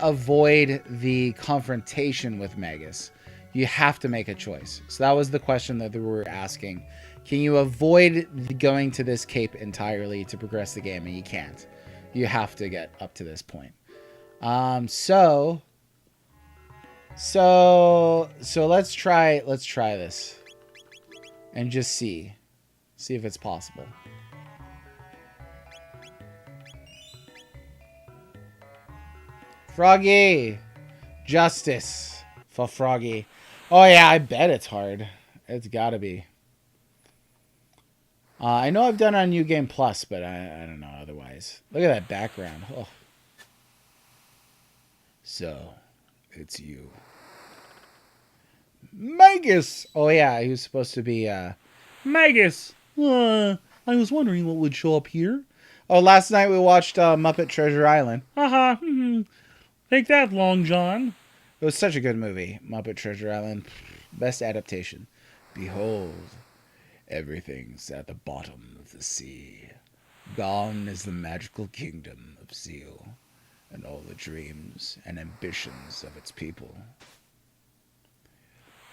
avoid the confrontation with Magus. You have to make a choice. So that was the question that we were asking. Can you avoid going to this cape entirely to progress the game? And you can't. You have to get up to this point. So let's try this and just see if it's possible. Froggy, justice for Froggy. Oh yeah, I bet it's hard. It's gotta be. I know I've done it on New Game Plus, but I don't know otherwise. Look at that background. Oh. So, it's you. Magus! Oh yeah, he was supposed to be, Magus! I was wondering what would show up here. Oh, last night we watched Muppet Treasure Island. Haha. Take that, Long John. It was such a good movie, Muppet Treasure Island. Best adaptation. Behold, everything's at the bottom of the sea. Gone is the magical kingdom of Seal, and all the dreams and ambitions of its people.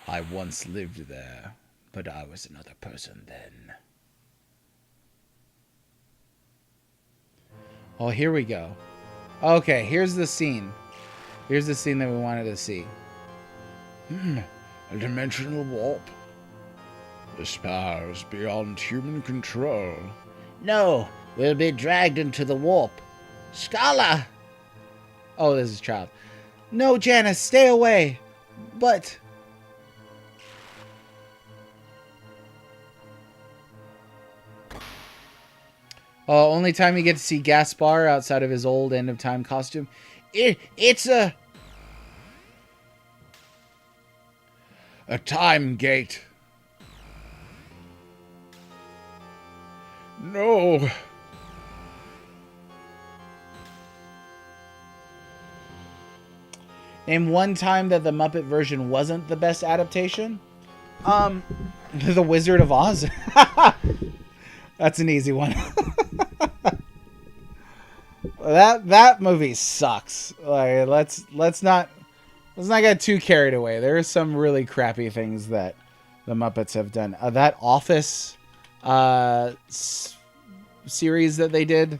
I once lived there, but I was another person then. Oh, here we go. Okay, here's the scene. Here's the scene that we wanted to see. A dimensional warp. This power is beyond human control. No, we'll be dragged into the warp. Scala! Oh, this is child. No, Janice, stay away. But... Oh, only time you get to see Gaspar outside of his old End of Time costume. It's a time gate. No. Name one time that the Muppet version wasn't the best adaptation. The Wizard of Oz. That's an easy one. That movie sucks. Like, let's not get too carried away. There are some really crappy things that the Muppets have done. That Office series that they did,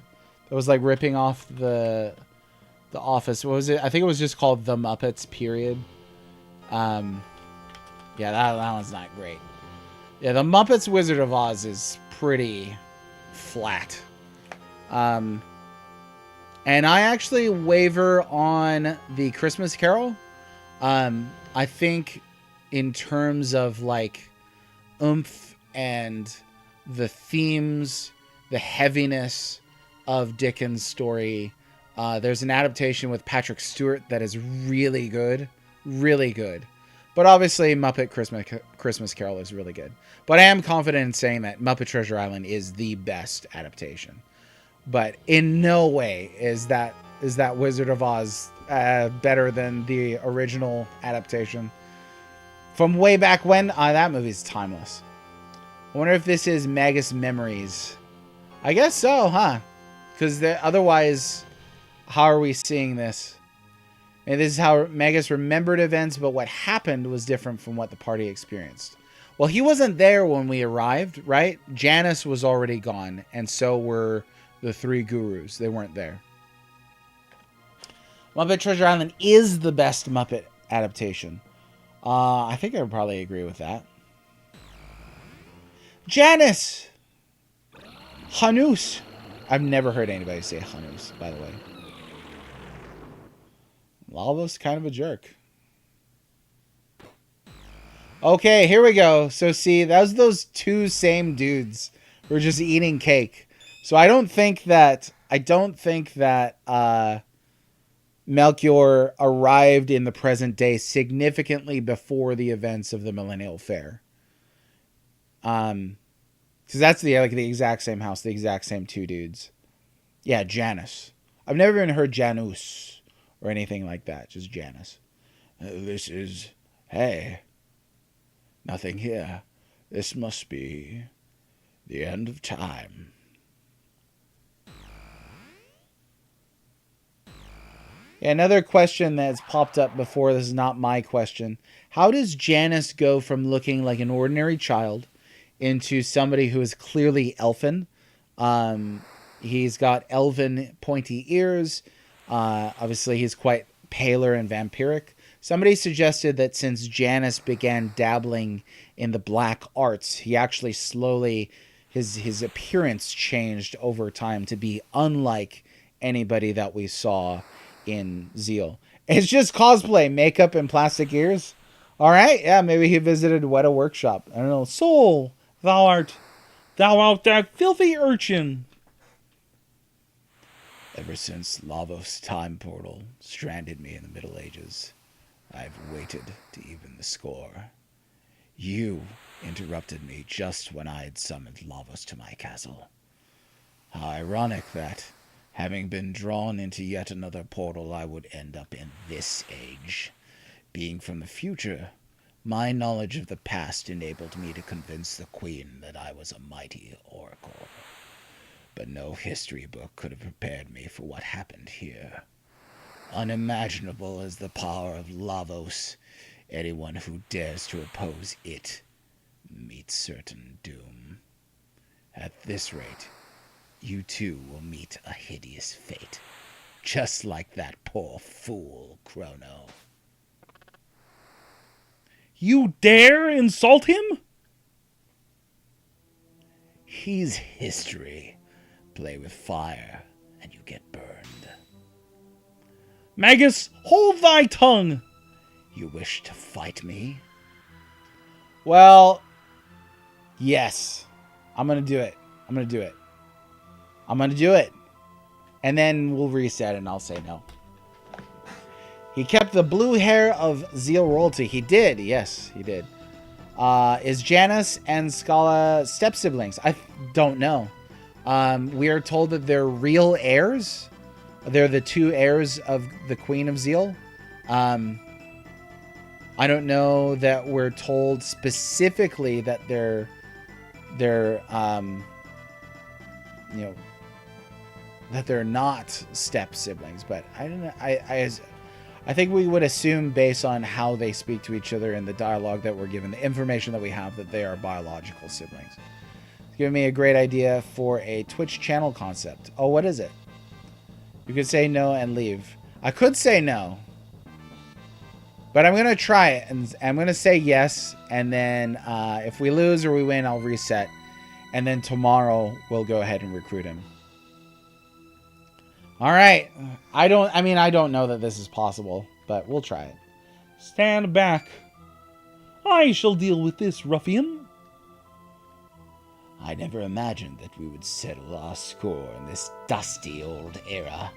that was like ripping off the Office. What was it? I think it was just called The Muppets. Period. Yeah, that one's not great. Yeah, the Muppets Wizard of Oz is pretty flat. And I actually waver on the Christmas Carol. I think in terms of like oomph and the themes, the heaviness of Dickens' story, there's an adaptation with Patrick Stewart that is really good. Really good. But obviously Muppet Christmas Carol is really good. But I am confident in saying that Muppet Treasure Island is the best adaptation. But in no way is that Wizard of Oz better than the original adaptation. From way back when, that movie's timeless. I wonder if this is Magus Memories. I guess so, huh? Because otherwise, how are we seeing this? And this is how Magus remembered events, but what happened was different from what the party experienced. Well, he wasn't there when we arrived, right? Janice was already gone, and so were the three gurus. They weren't there. Muppet Treasure Island is the best Muppet adaptation. I think I would probably agree with that. Janice! Hanus! I've never heard anybody say Hanus, by the way. Lavos kind of a jerk. Okay, here we go. So see, that was those two same dudes who were just eating cake. So I don't think that Melchior arrived in the present day significantly before the events of the Millennial Fair. Because that's the exact same house, the exact same two dudes. Yeah, Janice. I've never even heard Janus or anything like that. Just Janice. This is... Hey. Nothing here. This must be the end of time. Yeah, another question that's popped up before. This is not my question. How does Janice go from looking like an ordinary child into somebody who is clearly elfin. He's got elven pointy ears. Obviously, he's quite paler and vampiric. Somebody suggested that since Janus began dabbling in the black arts, he actually slowly, his appearance changed over time to be unlike anybody that we saw in Zeal. It's just cosplay, makeup, and plastic ears. All right, yeah, maybe he visited Weta Workshop. I don't know. Soul, thou art that filthy urchin. Ever since Lavos time portal stranded me in the Middle Ages, I've waited to even the score. You interrupted me just when I had summoned Lavos to my castle. How ironic that, having been drawn into yet another portal, I would end up in this age. Being from the future, my knowledge of the past enabled me to convince the Queen that I was a mighty oracle. But no history book could have prepared me for what happened here. Unimaginable is the power of Lavos. Anyone who dares to oppose it meets certain doom. At this rate, you too will meet a hideous fate, just like that poor fool, Chrono. You dare insult him? He's history. Play with fire, and you get burned. Magus, hold thy tongue! You wish to fight me? Well, yes. I'm going to do it. I'm going to do it. And then we'll reset and I'll say no. He kept the blue hair of Zeal royalty. He did. Yes, he did. Is Janus and Scala step-siblings? I don't know. We are told that they're real heirs. They're the two heirs of the Queen of Zeal. I don't know that we're told specifically that they're that they're not step siblings, but I don't know. I think we would assume, based on how they speak to each other and the dialogue that we're given, the information that we have, that they are biological siblings. It's giving me a great idea for a Twitch channel concept. Oh, what is it? You could say no and leave. I could say no, but I'm going to try it, and I'm going to say yes, and then if we lose or we win, I'll reset, and then tomorrow we'll go ahead and recruit him. All right. I don't know that this is possible, but we'll try it. Stand back. I shall deal with this, ruffian. I never imagined that we would settle our score in this dusty old era.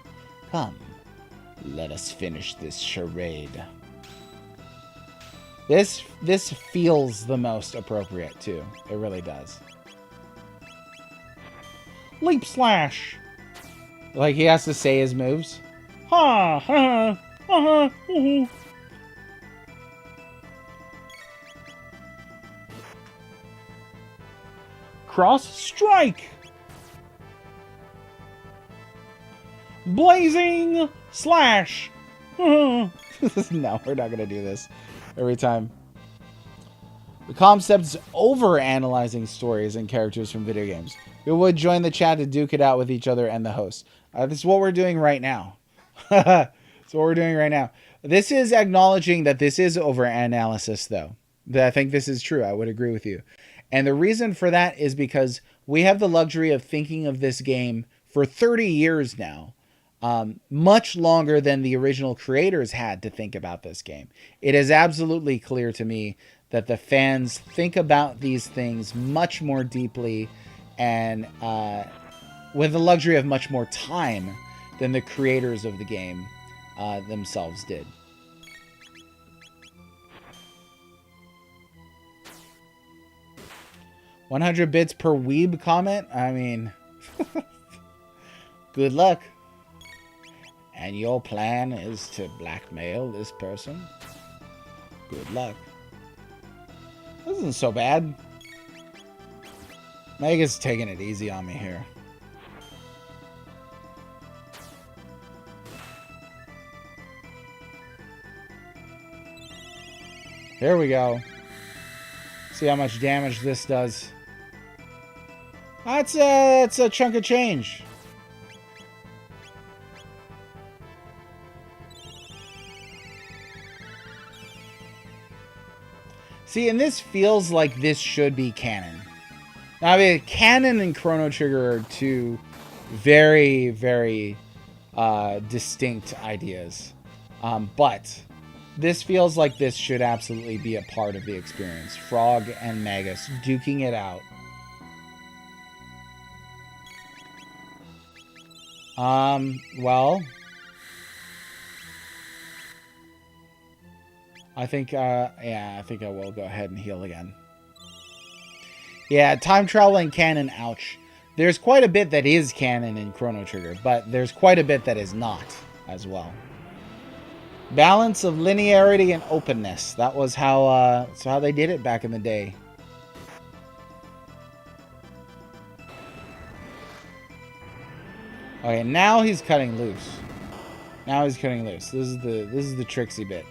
Come, let us finish this charade. This feels the most appropriate, too. It really does. Leap slash. Like, he has to say his moves. Ha ha ha ha. Cross strike. Blazing slash. No, we're not going to do this every time. The concept's over-analyzing stories and characters from video games. We would join the chat to duke it out with each other and the host. This is what we're doing right now. That's what we're doing right now. This is acknowledging that this is over-analysis, though. I think this is true. I would agree with you. And the reason for that is because we have the luxury of thinking of this game for 30 years now. Much longer than the original creators had to think about this game. It is absolutely clear to me that the fans think about these things much more deeply and with the luxury of much more time than the creators of the game themselves did. $100 bits per weeb comment? I mean, good luck. And your plan is to blackmail this person? Good luck. This isn't so bad. Mega's taking it easy on me here. Here we go. See how much damage this does. That's a chunk of change. See, and this feels like this should be canon. Now, I mean, canon and Chrono Trigger are two very, very distinct ideas. But this feels like this should absolutely be a part of the experience. Frog and Magus duking it out. Well, I think, yeah, I think I will go ahead and heal again. Yeah, time traveling canon, ouch. There's quite a bit that is canon in Chrono Trigger, but there's quite a bit that is not as well. Balance of linearity and openness. That was how, how they did it back in the day. Okay, now he's cutting loose. Now he's cutting loose. This is the tricksy bit.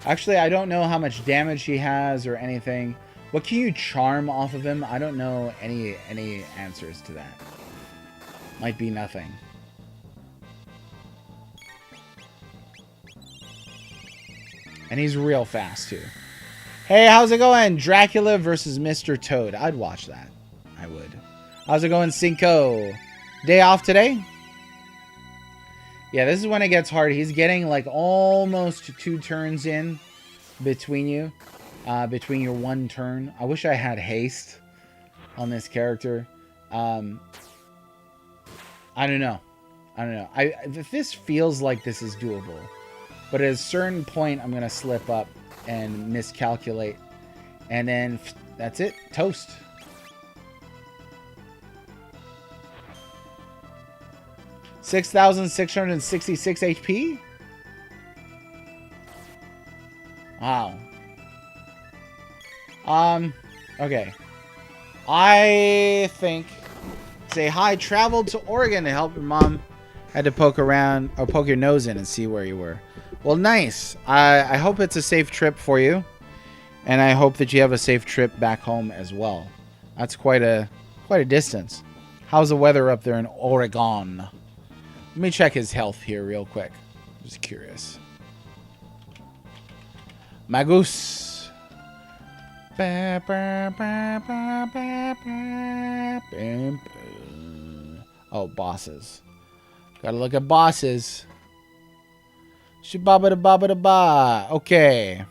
Actually, I don't know how much damage he has or anything. What can you charm off of him? I don't know any answers to that. Might be nothing. And he's real fast too. Hey, how's it going? Dracula versus Mr. Toad. I'd watch that. I would. How's it going, Cinco? Day off today? Yeah, this is when it gets hard. He's getting like almost 2 turns in between you. Between your 1 turn. I wish I had haste on this character. I don't know. I don't know. This feels like this is doable. But at a certain point, I'm going to slip up and miscalculate. And then that's it. Toast. $6,666 HP? Wow. Okay. I think say hi, traveled to Oregon to help your mom. Had to poke around or poke your nose in and see where you were. Well, nice. I hope it's a safe trip for you. And I hope that you have a safe trip back home as well. That's quite a distance. How's the weather up there in Oregon? Let me check his health here real quick. Just curious. Magus. Oh, bosses. Gotta look at bosses. Shibaba da baba da ba. Okay.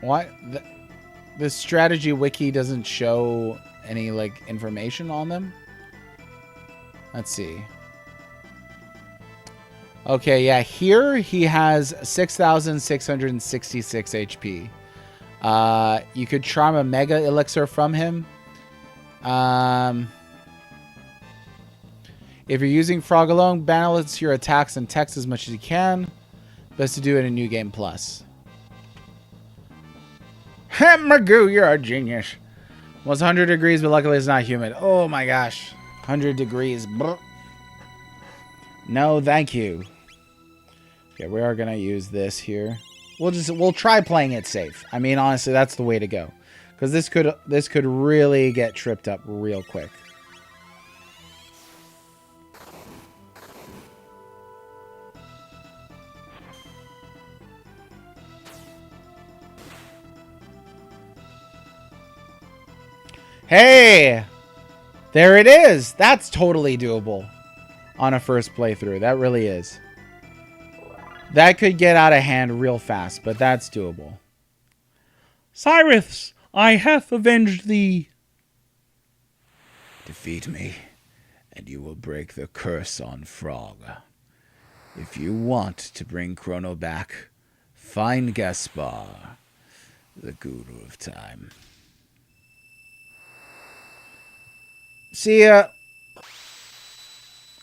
What? The strategy wiki doesn't show any, like, information on them? Let's see. Okay, yeah, here he has 6,666 HP. You could charm a Mega Elixir from him. If you're using Frog alone, balance your attacks and text as much as you can. Best to do it in New Game Plus. Magoo, you're a genius. Well, it's 100 degrees, but luckily it's not humid. Oh my gosh. 100 degrees. Brr. No, thank you. Okay, we are going to use this here. We'll try playing it safe. I mean, honestly, that's the way to go. Because this could really get tripped up real quick. Hey! There it is! That's totally doable on a first playthrough. That really is. That could get out of hand real fast, but that's doable. Cyrus, I have avenged thee. Defeat me, and you will break the curse on Frog. If you want to bring Chrono back, find Gaspar, the Guru of Time. See,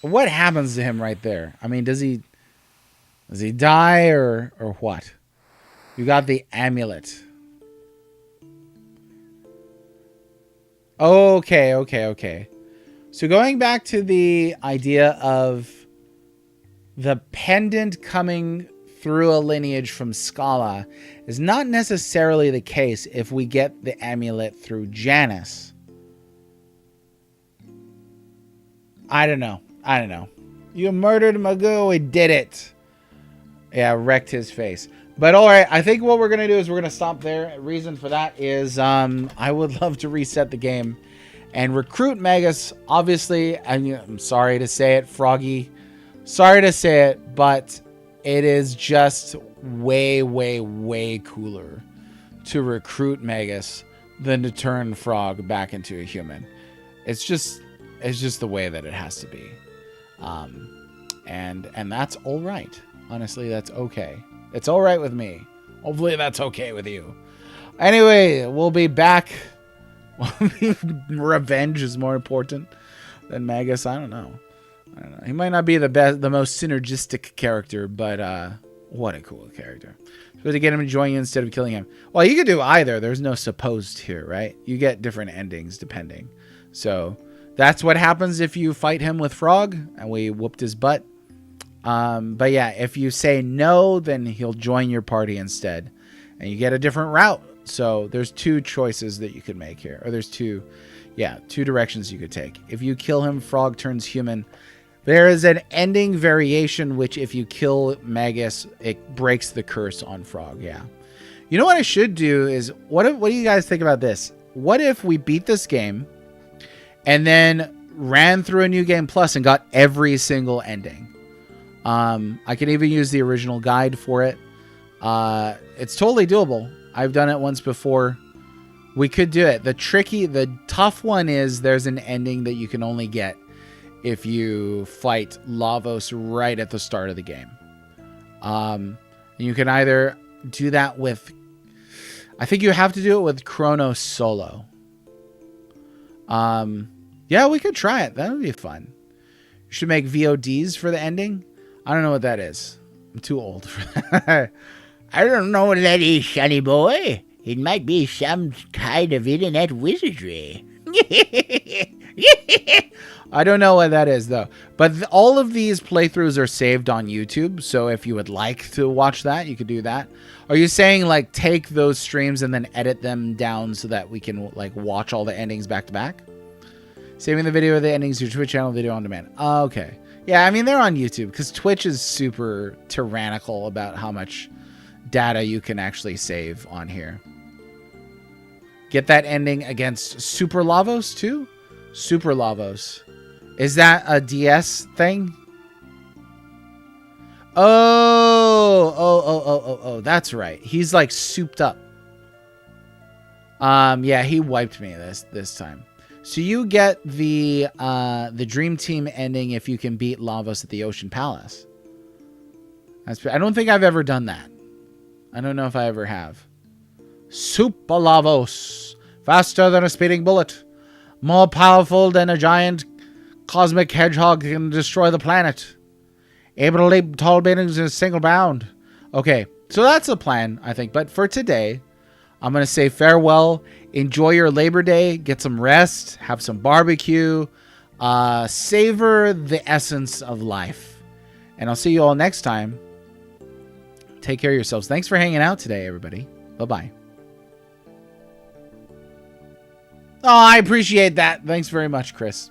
What happens to him right there? I mean, does he die or what? You got the amulet. Okay. So going back to the idea of the pendant coming through a lineage from Scala is not necessarily the case if we get the amulet through Janus. I don't know. You murdered Magoo. We did it. Yeah, wrecked his face. But all right, I think what we're going to do is we're going to stop there. Reason for that is I would love to reset the game and recruit Magus. Obviously, I'm sorry to say it, Froggy. Sorry to say it, but it is just way, way, way cooler to recruit Magus than to turn Frog back into a human. It's just the way that it has to be. And that's all right. Honestly, that's okay. It's all right with me. Hopefully that's okay with you. Anyway, we'll be back. Revenge is more important than Magus. I don't know. He might not be the most synergistic character, but what a cool character. So to get him enjoying you instead of killing him. Well, you could do either. There's no supposed here, right? You get different endings depending. So that's what happens if you fight him with Frog and we whooped his butt. But yeah, if you say no, then he'll join your party instead and you get a different route. So there's two choices that you could make here, or there's two directions you could take. If you kill him, Frog turns human. There is an ending variation, which if you kill Magus, it breaks the curse on Frog. Yeah. You know what I should do is, what do you guys think about this? What if we beat this game and then ran through a New Game Plus and got every single ending? I can even use the original guide for it. It's totally doable. I've done it once before. We could do it. The tough one is there's an ending that you can only get if you fight Lavos right at the start of the game. You can either do that with, I think you have to do it with Chrono solo. Yeah, we could try it. That would be fun. You should make VODs for the ending. I don't know what that is. I'm too old for that. I don't know what that is, sonny boy. It might be some kind of internet wizardry. I don't know what that is, though. But all of these playthroughs are saved on YouTube, so if you would like to watch that, you could do that. Are you saying, like, take those streams and then edit them down so that we can, like, watch all the endings back to back? Saving the video of the endings to your Twitch channel, video on demand. Okay. Yeah, I mean, they're on YouTube, because Twitch is super tyrannical about how much data you can actually save on here. Get that ending against Super Lavos, too? Super Lavos. Is that a DS thing? Oh, that's right. He's like souped up. Yeah, he wiped me this time. So you get the Dream Team ending if you can beat Lavos at the Ocean Palace. I don't think I've ever done that. I don't know if I ever have. Super Lavos. Faster than a speeding bullet. More powerful than a giant cosmic hedgehog can destroy the planet. Able to leap tall buildings in a single bound. Okay, so that's the plan, I think. But for today, I'm going to say farewell. Enjoy your Labor Day. Get some rest. Have some barbecue. Savor the essence of life. And I'll see you all next time. Take care of yourselves. Thanks for hanging out today, everybody. Bye-bye. Oh, I appreciate that. Thanks very much, Chris.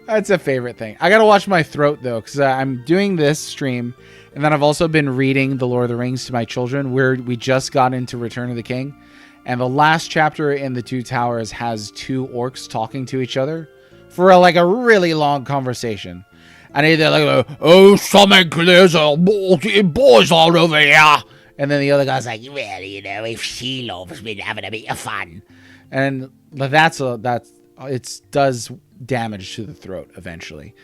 That's a favorite thing. I gotta watch my throat, though, because I'm doing this stream, and then I've also been reading The Lord of the Rings to my children, where we just got into Return of the King, and the last chapter in The Two Towers has two orcs talking to each other for a really long conversation. And they're like, oh, something, there's boys all over here. And then the other guy's like, well, you know, if she loves me, having a bit of fun. And it does damage to the throat eventually,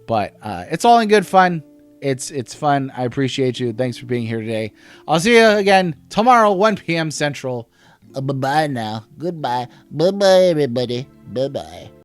but it's all in good fun. It's fun. I appreciate you. Thanks for being here today. I'll see you again tomorrow, 1 p.m. Central. Bye-bye now. Goodbye. Bye-bye, everybody. Bye-bye.